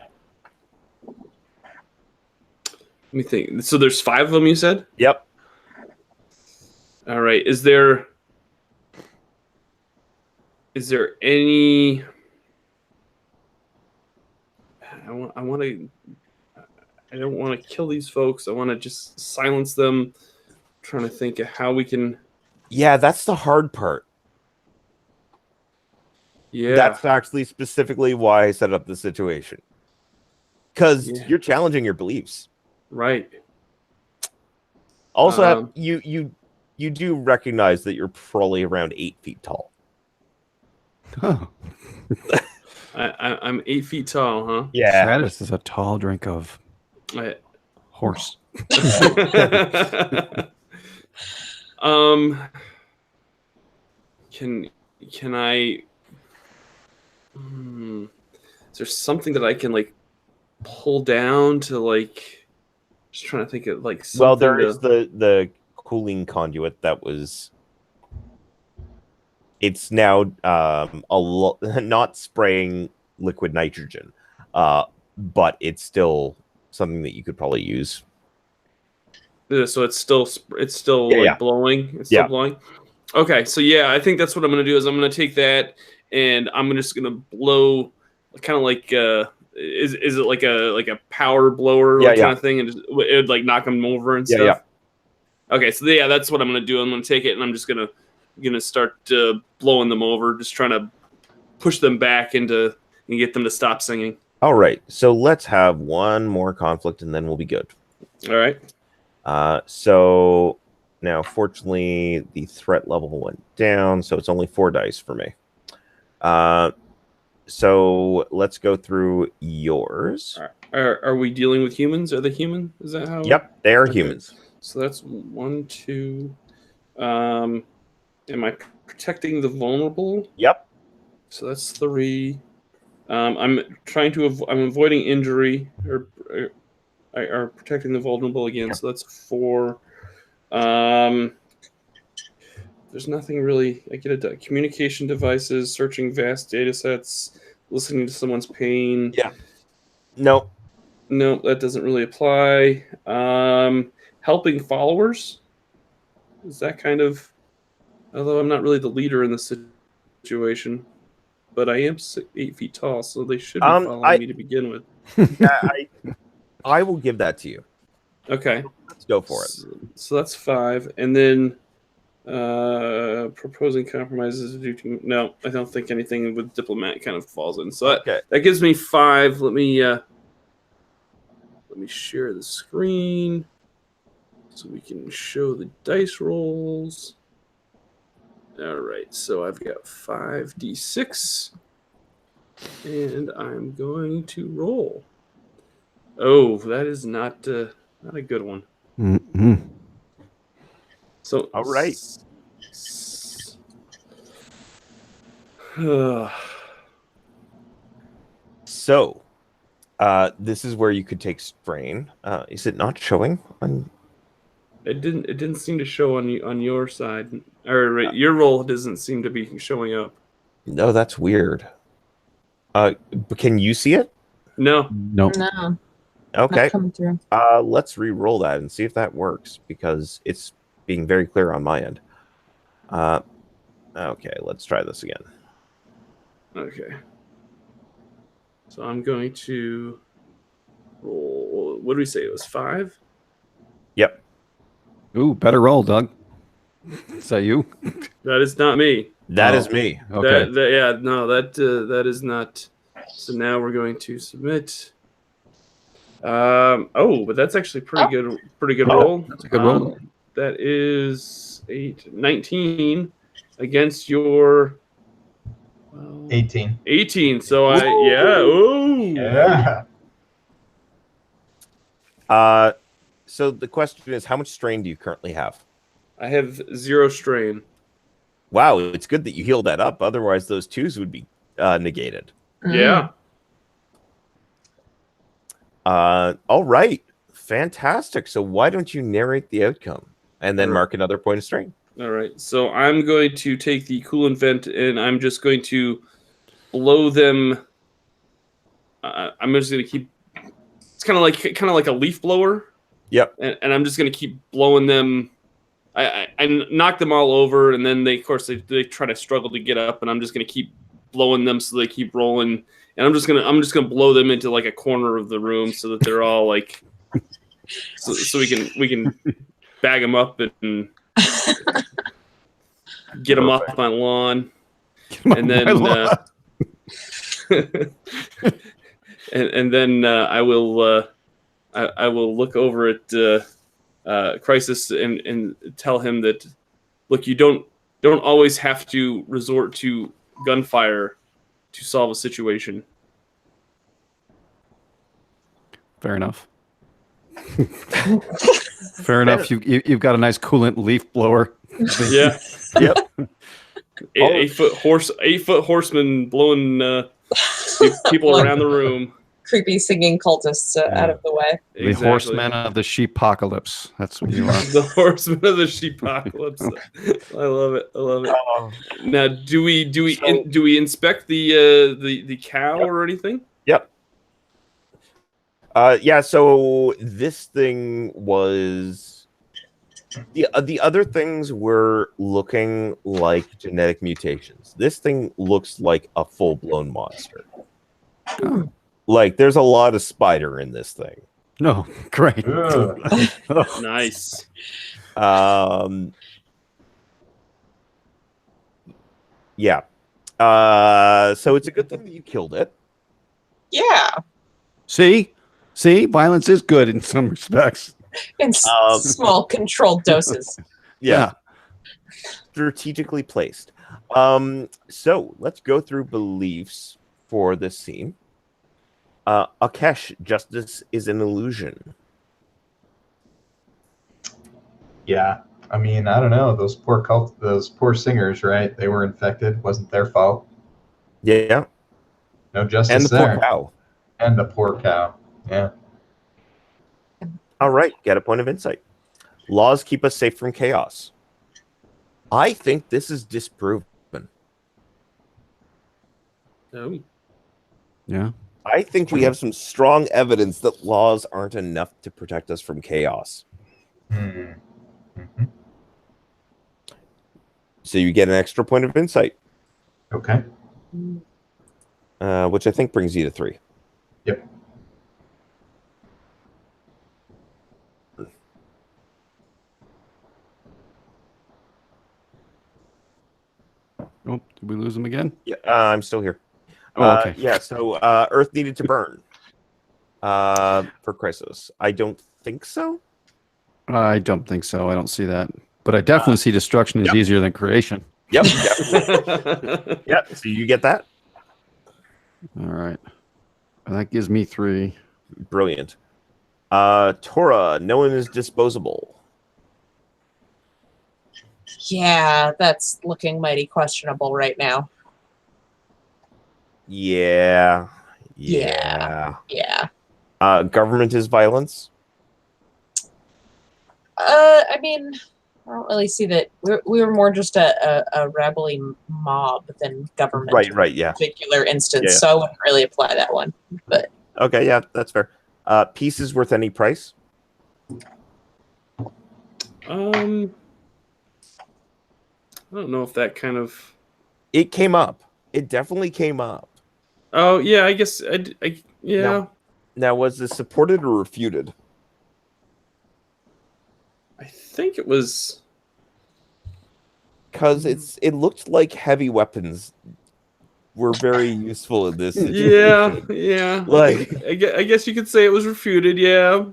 me think. So there's 5 of them, you said? Yep. All right. Is there any? I don't want to kill these folks. I want to just silence them. I'm trying to think of how we can. Yeah, that's the hard part. Yeah. That's actually specifically why I set up the situation. because Yeah. you're challenging your beliefs. Right. Also, you do recognize that you're probably around 8 feet tall. Oh, I'm 8 feet tall, huh? Yeah. This is a tall drink of I- horse. Can I? Is there something that I can like pull down to like? Just trying to think of like. Well, there something is the cooling conduit that was. It's now not spraying liquid nitrogen, but it's still something that you could probably use. So it's still Yeah. blowing. It's still Yeah. blowing. Okay, so yeah, I think that's what I'm gonna do. Is I'm gonna take that and I'm just gonna blow, kind of like is it like a power blower Yeah, kind of thing, and it would like knock them over and stuff. Yeah. Okay, so yeah, that's what I'm gonna do. I'm gonna take it and I'm just gonna start blowing them over, just trying to push them back and get them to stop singing. All right, so let's have one more conflict and then we'll be good. All right. So now, fortunately, the threat level went down, so it's only 4 dice for me. So let's go through yours. Are we dealing with humans? Are they human? Is that how? Yep, they are Okay. humans. So that's 1, 2. Am I protecting the vulnerable? Yep. So that's 3. I'm trying to. I'm avoiding injury or protecting the vulnerable again. So that's 4. There's nothing really. I get a communication devices, searching vast data sets, listening to someone's pain. Yeah. No. No, that doesn't really apply. Helping followers. Is that kind of? Although I'm not really the leader in this situation, but I am 8 feet tall, so they should be following me to begin with. I will give that to you. Okay. Let's go for it. So that's 5, and then proposing compromises. No, I don't think anything with diplomat kind of falls in. So that gives me 5. Let me share the screen so we can show the dice rolls. All right, so I've got 5d6, and I'm going to roll. Oh, that is not a good one. Mm-hmm. So all right. So, this is where you could take strain. Is it not showing on? It didn't seem to show on your side, or your roll doesn't seem to be showing up. No, that's weird. But can you see it? No. Nope. No. Okay. Not coming through. Let's re-roll that and see if that works because it's being very clear on my end. Okay, let's try this again. Okay. So I'm going to roll. What did we say? It was 5? Yep. Ooh, better roll, Doug. Is that you? That is not me. That is me. Okay. That is not. So now we're going to submit. But that's actually pretty good roll. That's a good roll. That is 19 against your 18. 18. So ooh. Yeah. So the question is, how much strain do you currently have? I have 0 strain. Wow, it's good that you healed that up. Otherwise, those 2s would be negated. Yeah. All right. Fantastic. So why don't you narrate the outcome and then mark another point of strain? All right. So I'm going to take the coolant vent and I'm just going to blow them. I'm just going to keep. It's kind of like a leaf blower. Yep. And I'm just going to keep blowing them. I knock them all over, and then they try to struggle to get up, and I'm just going to keep blowing them so they keep rolling. And I'm just gonna blow them into like a corner of the room so that they're all like, so we can bag them up and get them off my lawn, and then and then I will look over at Crisis and tell him that, look, you don't always have to resort to gunfire to solve a situation. Fair enough. Fair enough. You've got a nice coolant leaf blower. Yeah. Yep. 8 foot horseman blowing people around the room. Creepy singing cultists out of the way. The horsemen of the sheepocalypse. That's what you are. The horsemen of the sheepocalypse. I love it. Now, do we inspect the cow or anything? Yep. Yeah. So this thing was the other things were looking like genetic mutations. This thing looks like a full-blown monster. Like there's a lot of spider in this thing. No, great. Nice. Yeah. So it's a good thing that you killed it. Yeah. See, violence is good in some respects. In small controlled doses. Yeah. Strategically placed. So let's go through beliefs for this scene. Akesh, justice is an illusion. Yeah, I mean, I don't know. Those poor singers, right? They were infected. Wasn't their fault. Yeah. No justice And the there. poor cow. And the poor cow. Yeah. All right, get a point of insight. Laws keep us safe from chaos. I think this is disproven. Oh. Yeah. I think we have some strong evidence that laws aren't enough to protect us from chaos. Mm-hmm. So you get an extra point of insight, Okay. which I think brings you to 3. Yep. Oh, did we lose him again? Yeah, I'm still here. Oh, okay. Yeah, so Earth needed to burn for Crisis. I don't think so. I don't think so. I don't see that. But I definitely see destruction is easier than creation. Yep. Yep. So you get that. All right. And that gives me 3. Brilliant. Tora, no one is disposable. Yeah, that's looking mighty questionable right now. Yeah. Yeah. Government is violence. I mean, I don't really see that. We were more just a rebelly mob than government. Right, yeah. Particular instance, Yeah. so I wouldn't really apply that one. But Okay, yeah, that's fair. Peace is worth any price. I don't know if that kind of. It came up. It definitely came up. Oh yeah, I guess yeah. Now, was this supported or refuted? I think it was. Because it looked like heavy weapons were very useful in this situation. Yeah. Like, I guess you could say it was refuted. Yeah.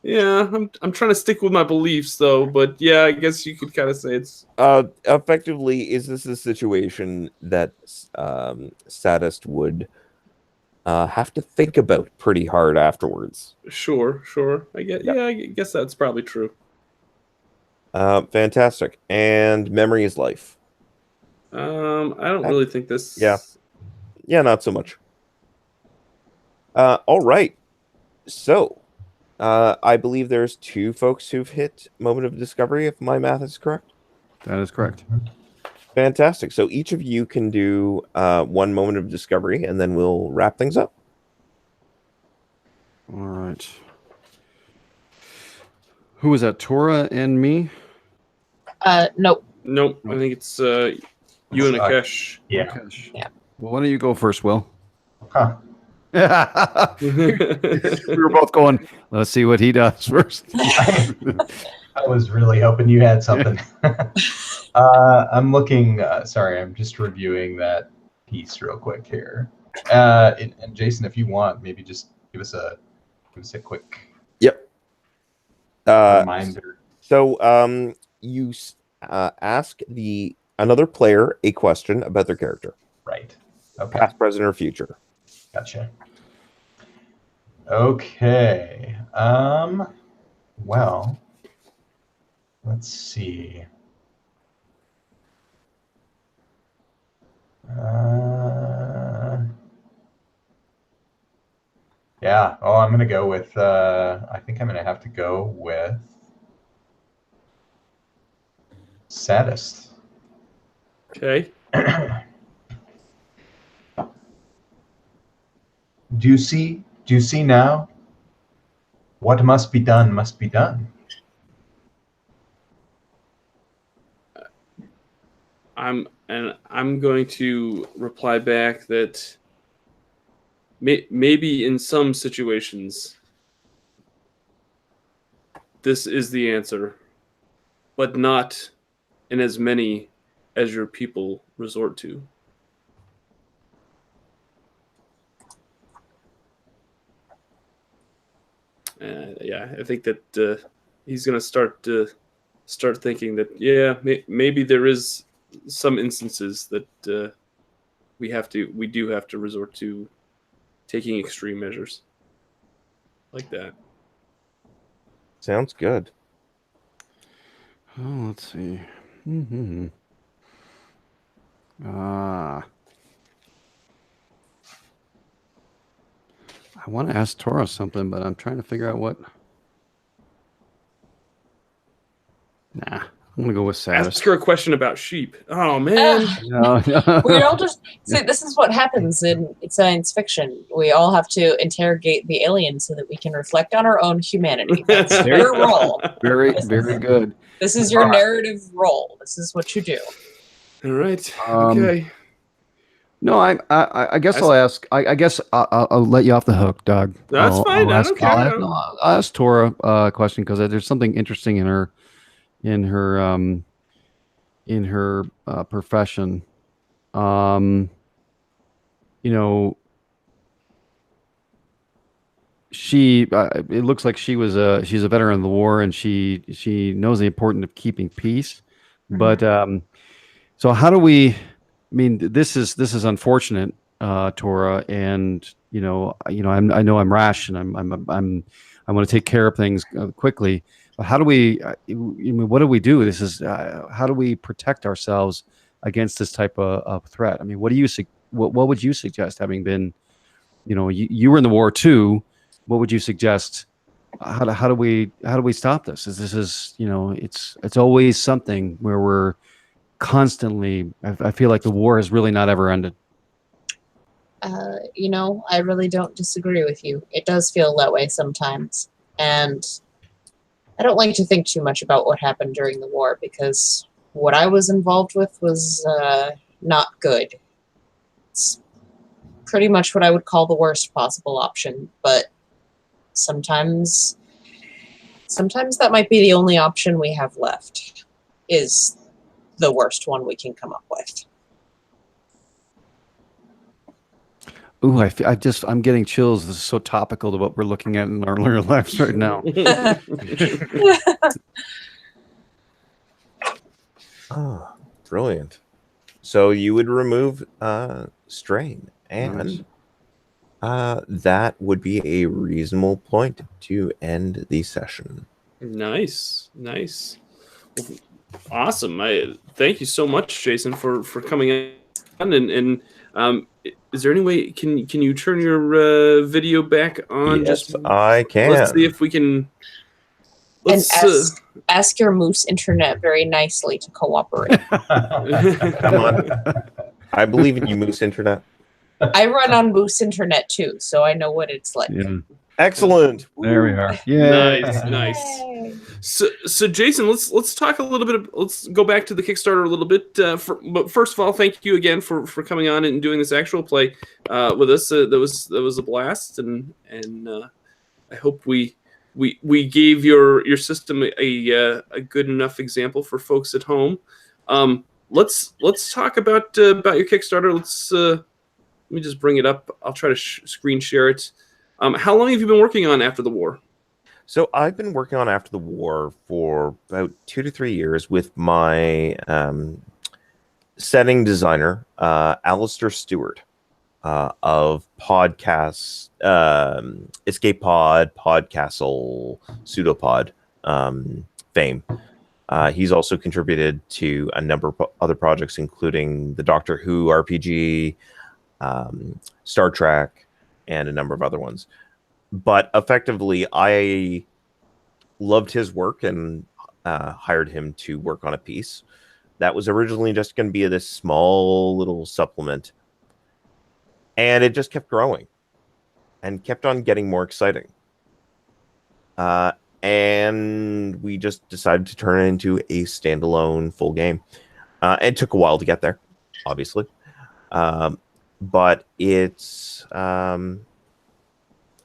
Yeah. I'm trying to stick with my beliefs though, but yeah, I guess you could kind of say it's. effectively, is this a situation that Sadist would have to think about pretty hard afterwards? Sure. I guess. Yep. Yeah, I guess that's probably true. Fantastic. And memory is life. I don't really think this. Yeah, not so much. All right. So, I believe there's 2 folks who've hit moment of discovery, if my math is correct. That is correct. Fantastic. So each of you can do 1 moment of discovery, and then we'll wrap things up. All right. Who was that? Tora and me? nope. Nope. I think it's you and Akesh. Yeah. Akesh. Yeah. Well, why don't you go first, Will? Huh. We were both going, let's see what he does first. I was really hoping you had something. I'm looking. Sorry, I'm just reviewing that piece real quick here. And Jason, if you want, maybe just give us a quick reminder. So you ask another player a question about their character. Right. Okay. Past, present, or future. Gotcha. Okay. Well, let's see. Yeah. Oh, I'm gonna go with. I think I'm gonna have to go with saddest. Okay. Do you see now? What must be done must be done. I'm going to reply back that maybe in some situations this is the answer, but not in as many as your people resort to. Yeah, I think that he's going to start thinking that maybe there is some instances that we do have to resort to taking extreme measures like that. Sounds good. Oh, let's see. I want to ask Tora something, but I'm trying to figure out what. Nah, I'm gonna go with saddest. Ask her a question about sheep. Oh man. No. We all just see. This is what happens in science fiction. We all have to interrogate the aliens so that we can reflect on our own humanity. That's your role. Very good. This is your narrative role. This is what you do. All right. Okay. No, I guess I'll ask. I guess I'll let you off the hook, Doug. That's fine. I don't care. I'll ask Tora a question because there's something interesting in her profession. She it looks like she's a veteran of the war, and she knows the importance of keeping peace. But so how do we? I mean, this is unfortunate, Tora, and I know I'm rash, and I want to take care of things quickly. But how do we? What do we do? This is how do we protect ourselves against this type of threat? I mean, what would you suggest? Having been, you were in the war too. What would you suggest? How do we stop this? This is it's always something where we're constantly. I feel like the war has really not ever ended. I really don't disagree with you. It does feel that way sometimes, and I don't like to think too much about what happened during the war because what I was involved with was not good. It's pretty much what I would call the worst possible option, but sometimes that might be the only option we have left, is the worst one we can come up with. Ooh, I'm getting chills. This is so topical to what we're looking at in our lives right now. Oh, brilliant. So you would remove strain, and that would be a reasonable point to end the session. Nice. Awesome. I thank you so much, Jason, for coming on. And is there any way can you turn your video back on? Yes, I can. Let's see if we can. Ask your moose internet very nicely to cooperate. Come on. I believe in you, Moose Internet. I run on moose internet too, so I know what it's like. Yeah. Excellent. There we are. Yeah. Nice. So Jason, let's talk a little bit. Let's go back to the Kickstarter a little bit. But first of all, thank you again for coming on and doing this actual play with us. That was a blast, and I hope we gave your system a good enough example for folks at home. Let's talk about your Kickstarter. Let me just bring it up. I'll try to screen share it. How long have you been working on After the War? So I've been working on After the War for about 2 to 3 years with my setting designer, Alistair Stewart, of podcasts, Escape Pod, Podcastle, Pseudopod fame. He's also contributed to a number of other projects, including the Doctor Who RPG, Star Trek, and a number of other ones. But effectively, I loved his work and hired him to work on a piece that was originally just going to be this small little supplement. And it just kept growing and kept on getting more exciting. And we just decided to turn it into a standalone full game. It took a while to get there, obviously. But it's...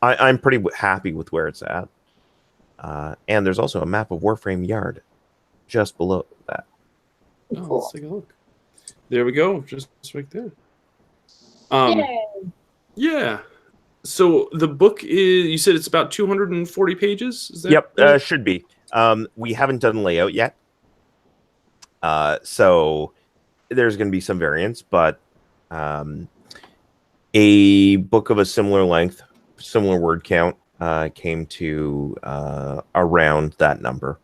I'm pretty happy with where it's at. And there's also a map of Warframe Yard just below that. Oh, let's take a look. There we go. Just right there. Yeah. So the book is, you said it's about 240 pages? Is that Yep, should be. We haven't done layout yet. So there's going to be some variance, but a book of a similar length, similar word count, came to around that number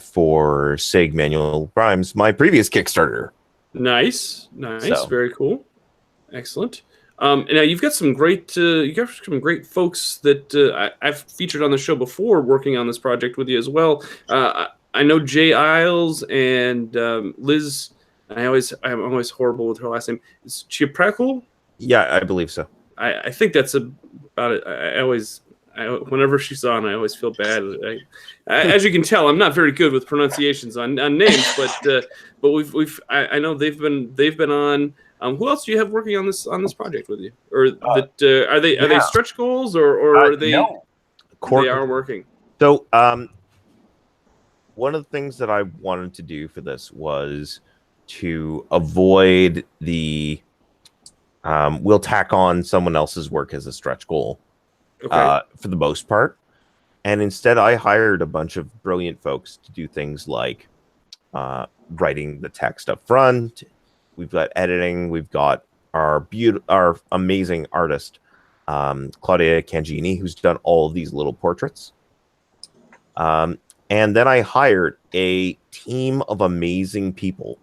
for Sig Manual Primes, my previous Kickstarter. Nice. So. Very cool. Excellent. Now you've got some great folks that I've featured on the show before working on this project with you as well. I know Jay Isles and Liz. I'm always horrible with her last name. It's Chiaprakul? Yeah, I believe so. I think that's about it. Whenever she's on, I always feel bad. As you can tell, I'm not very good with pronunciations on names, but I know they've been on. Who else do you have working on this project with you? Or are they stretch goals or are they? No. They are working. So one of the things that I wanted to do for this was to avoid the we'll tack on someone else's work as a stretch goal. Okay. For the most part. And instead, I hired a bunch of brilliant folks to do things like writing the text up front. We've got editing. We've got our amazing artist, Claudia Cangini, who's done all of these little portraits. And then I hired a team of amazing people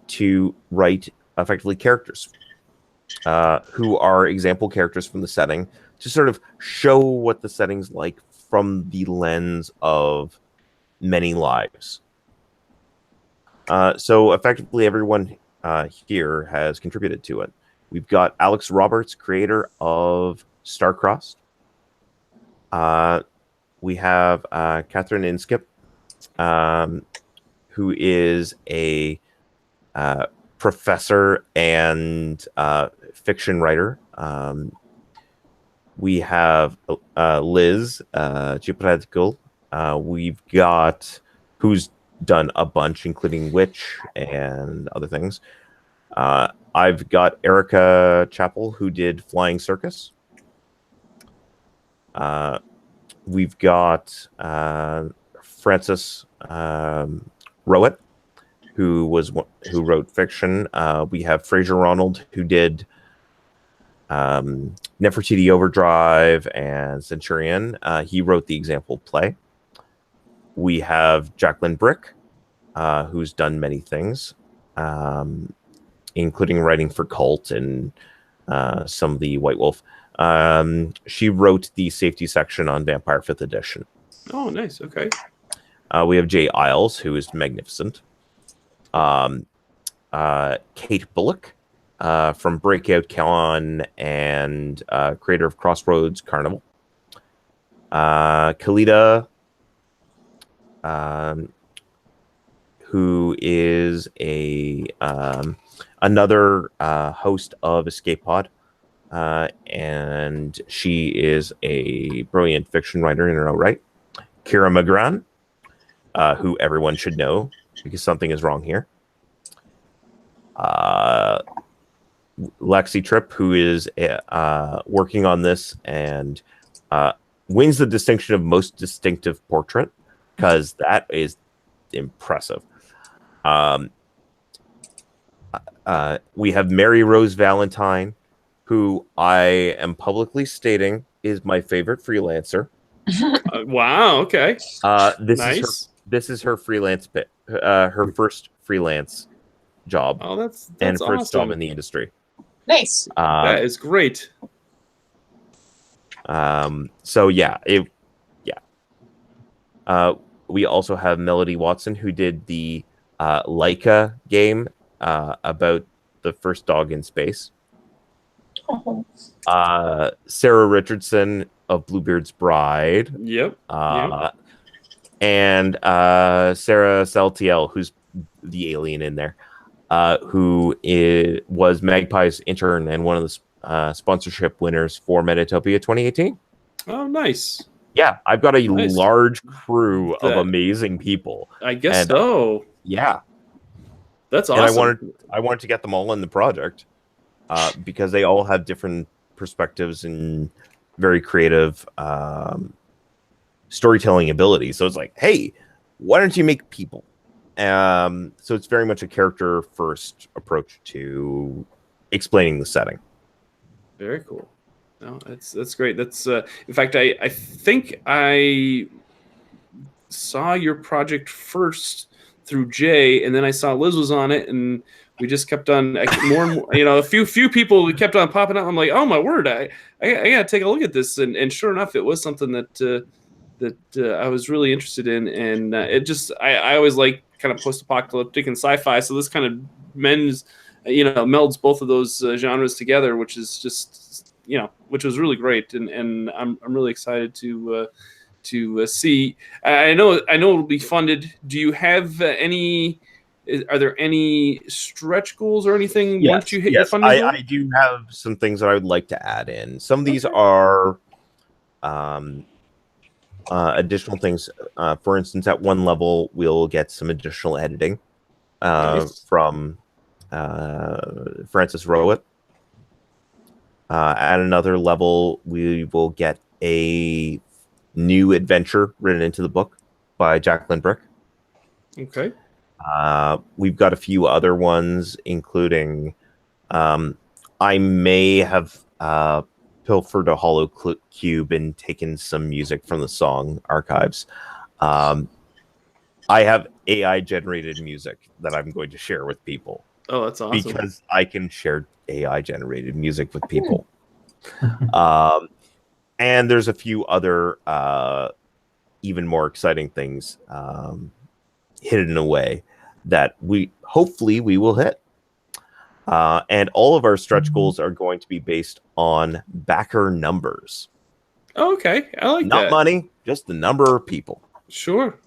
to write effectively characters who are example characters from the setting, to sort of show what the setting's like from the lens of many lives. So effectively everyone here has contributed to it. We've got Alex Roberts, creator of Starcrossed. We have Catherine Inskip, who is a professor and fiction writer. We have Liz Chiaprakul. We've got who's done a bunch, including Witch and other things. I've got Erica Chappell, who did Flying Circus. We've got Francis Rowett, who wrote fiction. We have Fraser Ronald, who did Nefertiti Overdrive and Centurion. He wrote the example play. We have Jacqueline Brick, who's done many things, including writing for Cult and some of the White Wolf. She wrote the safety section on Vampire 5th Edition. Oh, nice. Okay. We have Jay Isles, who is magnificent. Kate Bullock, from Breakout Con and creator of Crossroads Carnival. Kalita, who is another host of Escape Pod, and she is a brilliant fiction writer in her own right. Kira Magran, who everyone should know because something is wrong here. Lexi Tripp, who is working on this and wins the distinction of most distinctive portrait, because that is impressive. We have Mary Rose Valentine, who I am publicly stating is my favorite freelancer. Wow. Okay. This Nice. is her freelance bit, her first freelance job, Oh, that's and awesome. first job in the industry. Nice. That is great. So yeah, we also have Melody Watson, who did the Leica game about the first dog in space. Oh. Sarah Richardson of Bluebeard's Bride. Yep. And Sarah Saltiel, who's the alien in there, who was Magpie's intern and one of the sponsorship winners for Metatopia 2018. Oh, nice. Yeah, I've got a Nice. large crew of amazing people. I guess so. Yeah, That's awesome. and I wanted to get them all in the project because they all have different perspectives and very creative storytelling abilities. So it's like, hey, why don't you make people? So it's very much a character first approach to explaining the setting. Very cool. No, that's great. That's in fact, I think I saw your project first through Jay, and then I saw Liz was on it, and we just kept on more and more. A few people kept on popping up. I'm like, oh my word, I gotta take a look at this, and sure enough, it was something that I was really interested in, and it just I always like kind of post-apocalyptic and sci-fi, so this kind of melds both of those genres together, which is just which was really great, and I'm really excited to see. I know it'll be funded. Do you have any? Are there any stretch goals or anything once you hit your funding goal? I do have some things that I would like to add in. Some of these are additional things. For instance, at one level, we'll get some additional editing from Francis Rowett. At another level, we will get a new adventure written into the book by Jacqueline Brick. Okay. We've got a few other ones, including I may have pilfered a hollow cube and taken some music from the song archives. I have AI generated music that I'm going to share with people. Oh, that's awesome. Because I can share AI generated music with people. And there's a few other even more exciting things hidden away that we will hit. And all of our stretch goals are going to be based on backer numbers. Oh, okay. I like that. Not money, just the number of people. Sure.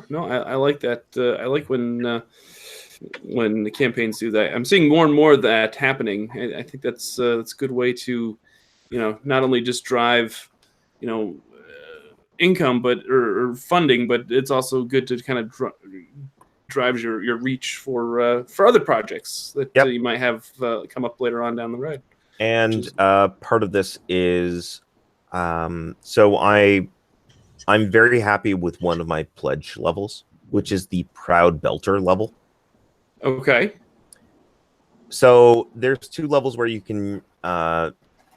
No, I like that. I like when the campaigns do that. I'm seeing more and more of that happening. I think that's a good way to, not only just drive, income, or funding, but it's also good to kind of drives your reach for other projects that you might have come up later on down the road. And part of this is so I'm very happy with one of my pledge levels, which is the Proud Belter level. Okay. So there's two levels where you can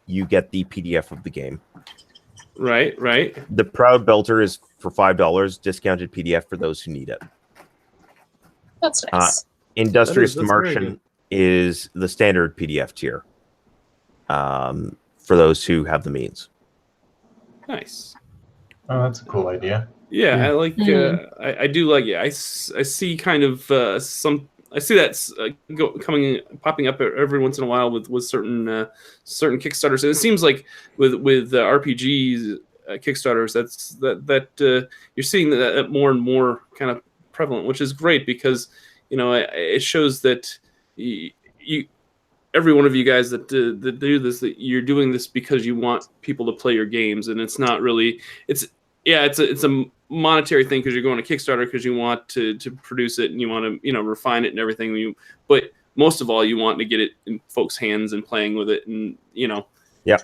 you get the PDF of the game. Right. The Proud Belter is for $5, discounted PDF for those who need it. That's nice. Industrious Martian is the standard PDF tier for those who have the means. Nice. Oh, that's a cool idea. Yeah. I like. I do like it. I see kind of some. I see that popping up every once in a while with certain Kickstarters. And it seems like with RPGs Kickstarters, that you're seeing that more and more kind of prevalent, which is great because it shows that every one of you guys that do this, that you're doing this because you want people to play your games, and it's not really it's a monetary thing because you're going to Kickstarter because you want to produce it and you want to refine it and everything. But most of all, you want to get it in folks' hands and playing with it, and Yeah.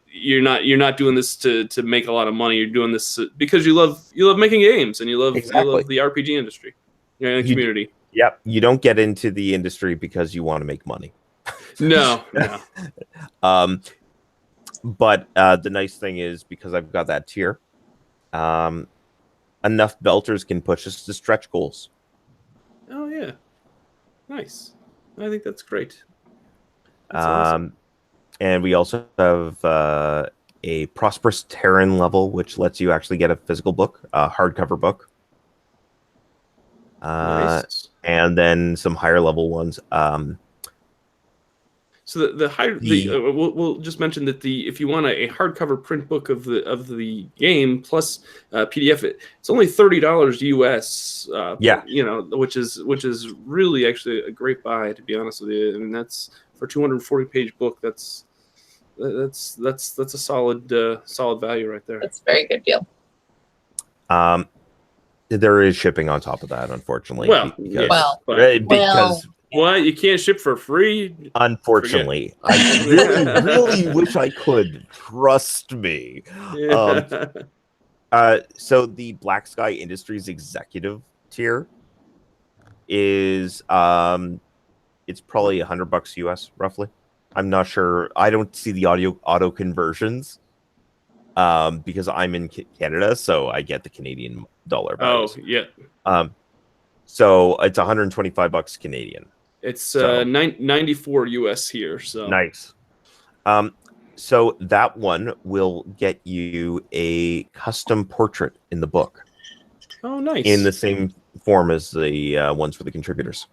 you're not doing this to make a lot of money. You're doing this because you love making games and you love the RPG industry, in the community. Yep. You don't get into the industry because you want to make money. No. But the nice thing is, because I've got that tier, enough belters can push us to stretch goals. Oh yeah, nice. I think that's great. That's awesome. And we also have a Prosperous Terran level, which lets you actually get a physical book, a hardcover book. Nice. And then some higher level ones. So the higher we'll just mention that if you want a hardcover print book of the game plus PDF, it's only $30 US. Which is really actually a great buy, to be honest with you. I mean, that's for a 240-page book. That's a solid value right there. That's a very good deal. There is shipping on top of that, unfortunately. Because what, you can't ship for free? Unfortunately, I really wish I could. Trust me. Yeah. So the Black Sky Industries executive tier is it's probably $100 US roughly. I'm not sure. I don't see the auto conversions because I'm in Canada, so I get the Canadian dollar values. Oh yeah. So it's $125 Canadian. It's 94 US here. So nice. So that one will get you a custom portrait in the book. Oh, nice. In the same form as the ones for the contributors.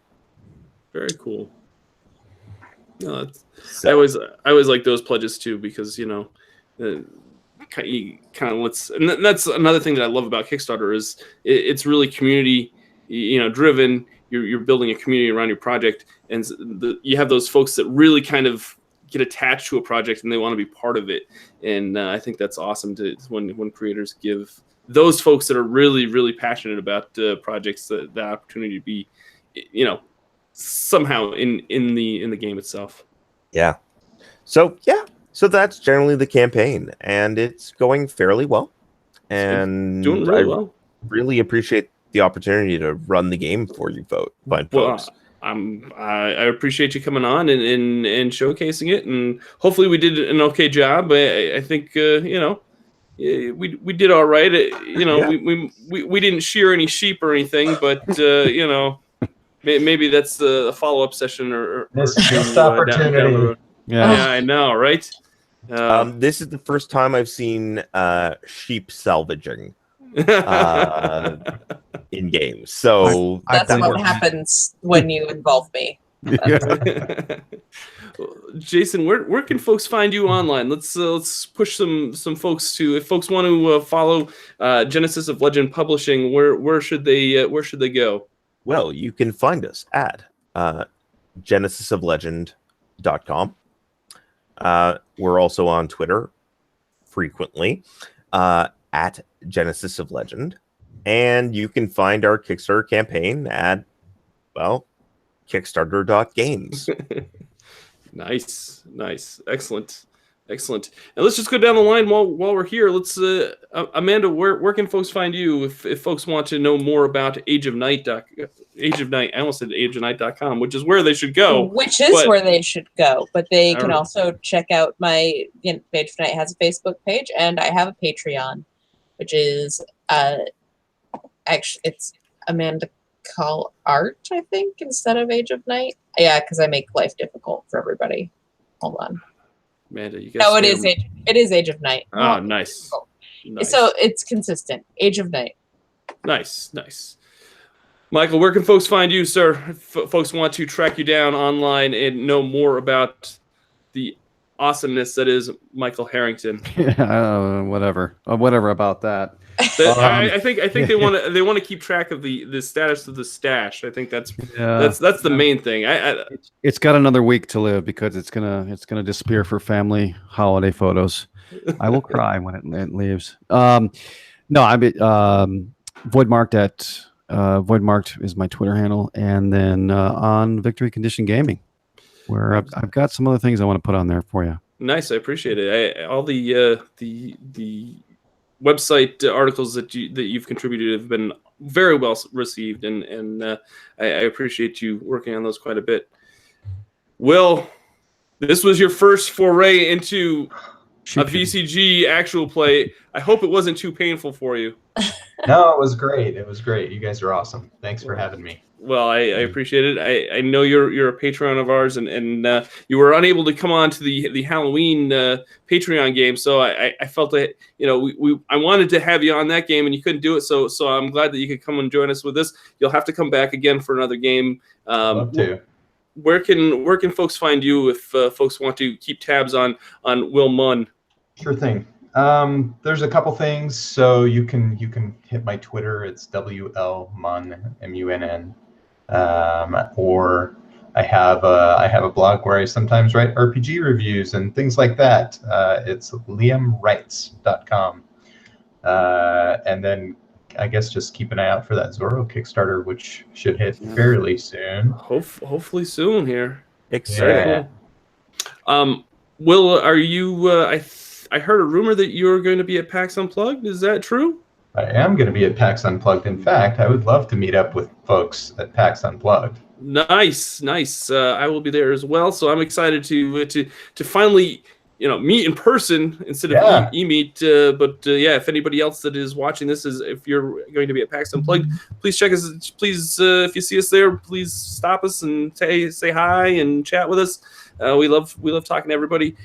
Very cool. No, I always like those pledges too, because kind of lets, and that's another thing that I love about Kickstarter is it's really community driven. You're building a community around your project, and you have those folks that really kind of get attached to a project and they want to be part of it. And I think that's awesome when creators give those folks that are really, really passionate about projects the opportunity to be, somehow in the game itself. Yeah. So that's generally the campaign, and it's going fairly well. And doing really well. Really appreciate the opportunity to run the game for you, folks. I appreciate you coming on and showcasing it, and hopefully we did an okay job. I think we did all right. We didn't shear any sheep or anything, but maybe that's the follow-up session or missed opportunity. Down the road. Yeah. Yeah, I know, right? This is the first time I've seen sheep salvaging in games. So that's what happens when you involve me. Jason, where can folks find you online? Let's push some folks to, if folks want to follow Genesis of Legend Publishing, where should they go? Well, you can find us at genesisoflegend.com. We're also on Twitter frequently at Genesis of Legend, and you can find our Kickstarter campaign at kickstarter.games. Nice, excellent. And let's just go down the line while we're here. Let's Amanda, where can folks find you if folks want to know more about Age of Night? I almost said ageofnight.com, which is where they should go. Where they should go, but they can also check out my Age of Night has a Facebook page, and I have a Patreon, which is actually it's Amanda Kahl Art, I think, instead of Age of Night. Yeah, because I make life difficult for everybody. Hold on. Amanda, you guys. No, it is Age of Night. Oh, nice. So it's consistent. Age of Night. Nice. Michael, where can folks find you, sir? If folks want to track you down online and know more about the awesomeness that is Michael Harrington. Yeah, whatever about that. I think they want to keep track of the status of the stash. I think that's the main thing. It's got another week to live because it's gonna disappear for family holiday photos. I will cry when it leaves. No, Voidmarked at Voidmarked is my Twitter handle, and then on Victory Condition Gaming where I've got some other things I want to put on there for you. Nice, I appreciate it. All the website articles that you've contributed have been very well received, and I appreciate you working on those quite a bit. Will, this was your first foray into a VCG actual play. I hope it wasn't too painful for you. No, it was great. It was great. You guys are awesome. Thanks for having me. Well, I appreciate it. I know you're a Patreon of ours, and you were unable to come on to the Halloween Patreon game, so I felt that I wanted to have you on that game, and you couldn't do it. So I'm glad that you could come and join us with this. You'll have to come back again for another game. Love to. Where can folks find you if folks want to keep tabs on Will Munn? Sure thing. There's a couple things. So you can hit my Twitter. It's WL Munn, MUNN. Or I have a blog where I sometimes write RPG reviews and things like that. It's liamwrites.com. And then I guess just keep an eye out for that Zorro Kickstarter, which should hit fairly soon. Hopefully soon here. Exciting. Yeah. Will, are you? I heard a rumor that you're going to be at PAX Unplugged. Is that true? I am going to be at PAX Unplugged. In fact, I would love to meet up with folks at PAX Unplugged. Nice. I will be there as well. So I'm excited to finally meet in person instead of e-meet. But if anybody else that is watching this if you're going to be at PAX Unplugged, please check us. Please, if you see us there, please stop us and say hi and chat with us. We love talking to everybody.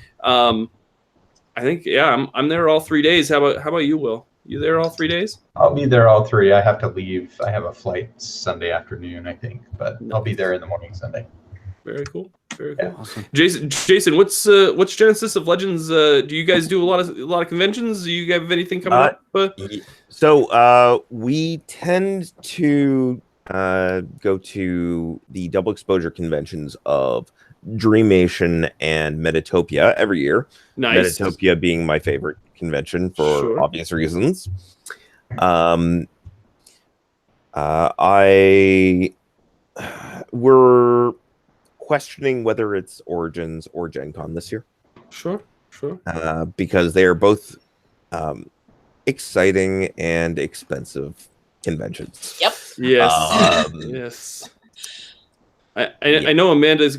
I think I'm there all 3 days. How about you, Will? You there all 3 days? I'll be there all 3. I have to leave. I have a flight Sunday afternoon, I think, but I'll be there in the morning Sunday. Very cool. Awesome. Jason, what's Genesis of Legends? Do you guys do a lot of conventions? Do you have anything coming up? So we tend to go to the double exposure conventions of Dreamation and Metatopia every year. Nice. Metatopia being my favorite convention for obvious reasons. We're questioning whether it's Origins or Gen Con this year. Sure. Because they are both exciting and expensive conventions. Yep. Yes. Yes. I know Amanda is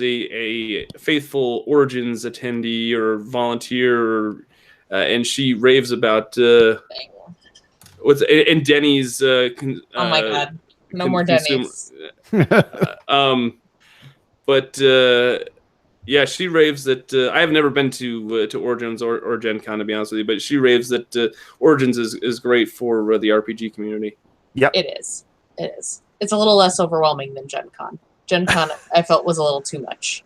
a faithful Origins attendee or volunteer, and she raves about and Denny's. Oh my God! No more Denny's. But she raves that I have never been to Origins or Gen Con, to be honest with you, but she raves that Origins is great for the RPG community. Yep. It is. It's a little less overwhelming than Gen Con. Gen Con, I felt, was a little too much.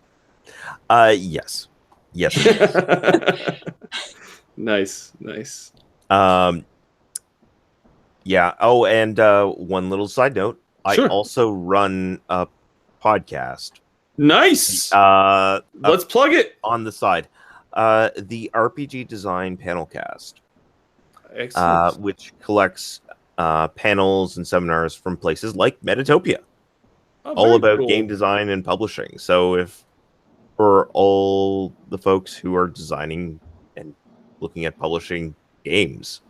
Yes. Nice. Yeah. Oh, and one little side note. Sure. I also run a podcast. Nice. Let's plug it on the side. The RPG Design Panelcast. Excellent. Which collects panels and seminars from places like Metatopia, all about game design and publishing. So if for all the folks who are designing and looking at publishing games,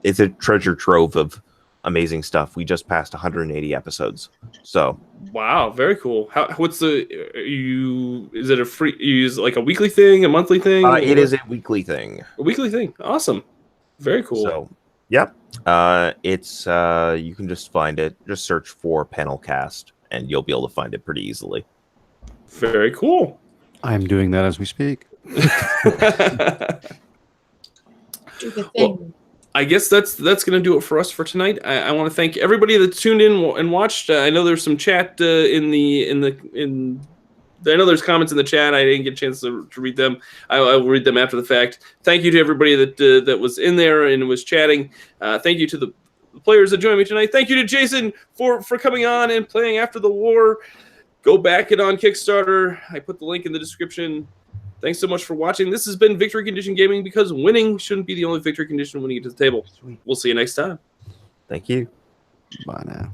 it's a treasure trove of amazing stuff. We just passed 180 episodes. So wow, very cool. Is it a free? You use like a weekly thing, a monthly thing? It is a weekly thing. A weekly thing. Awesome. Very cool. So yep. It's you can just find it. Just search for Panelcast, and you'll be able to find it pretty easily. Very cool. I'm doing that as we speak. Do the thing. Well, I guess that's going to do it for us for tonight. I want to thank everybody that tuned in and watched. I know there's some chat I know there's comments in the chat. I didn't get a chance to read them. I will read them after the fact. Thank you to everybody that was in there and was chatting. Thank you to the players that joined me tonight. Thank you to Jason for coming on and playing After the War. Go back it on Kickstarter. I put the link in the description. Thanks so much for watching. This has been Victory Condition Gaming, because winning shouldn't be the only victory condition when you get to the table. We'll see you next time. Thank you. Bye now.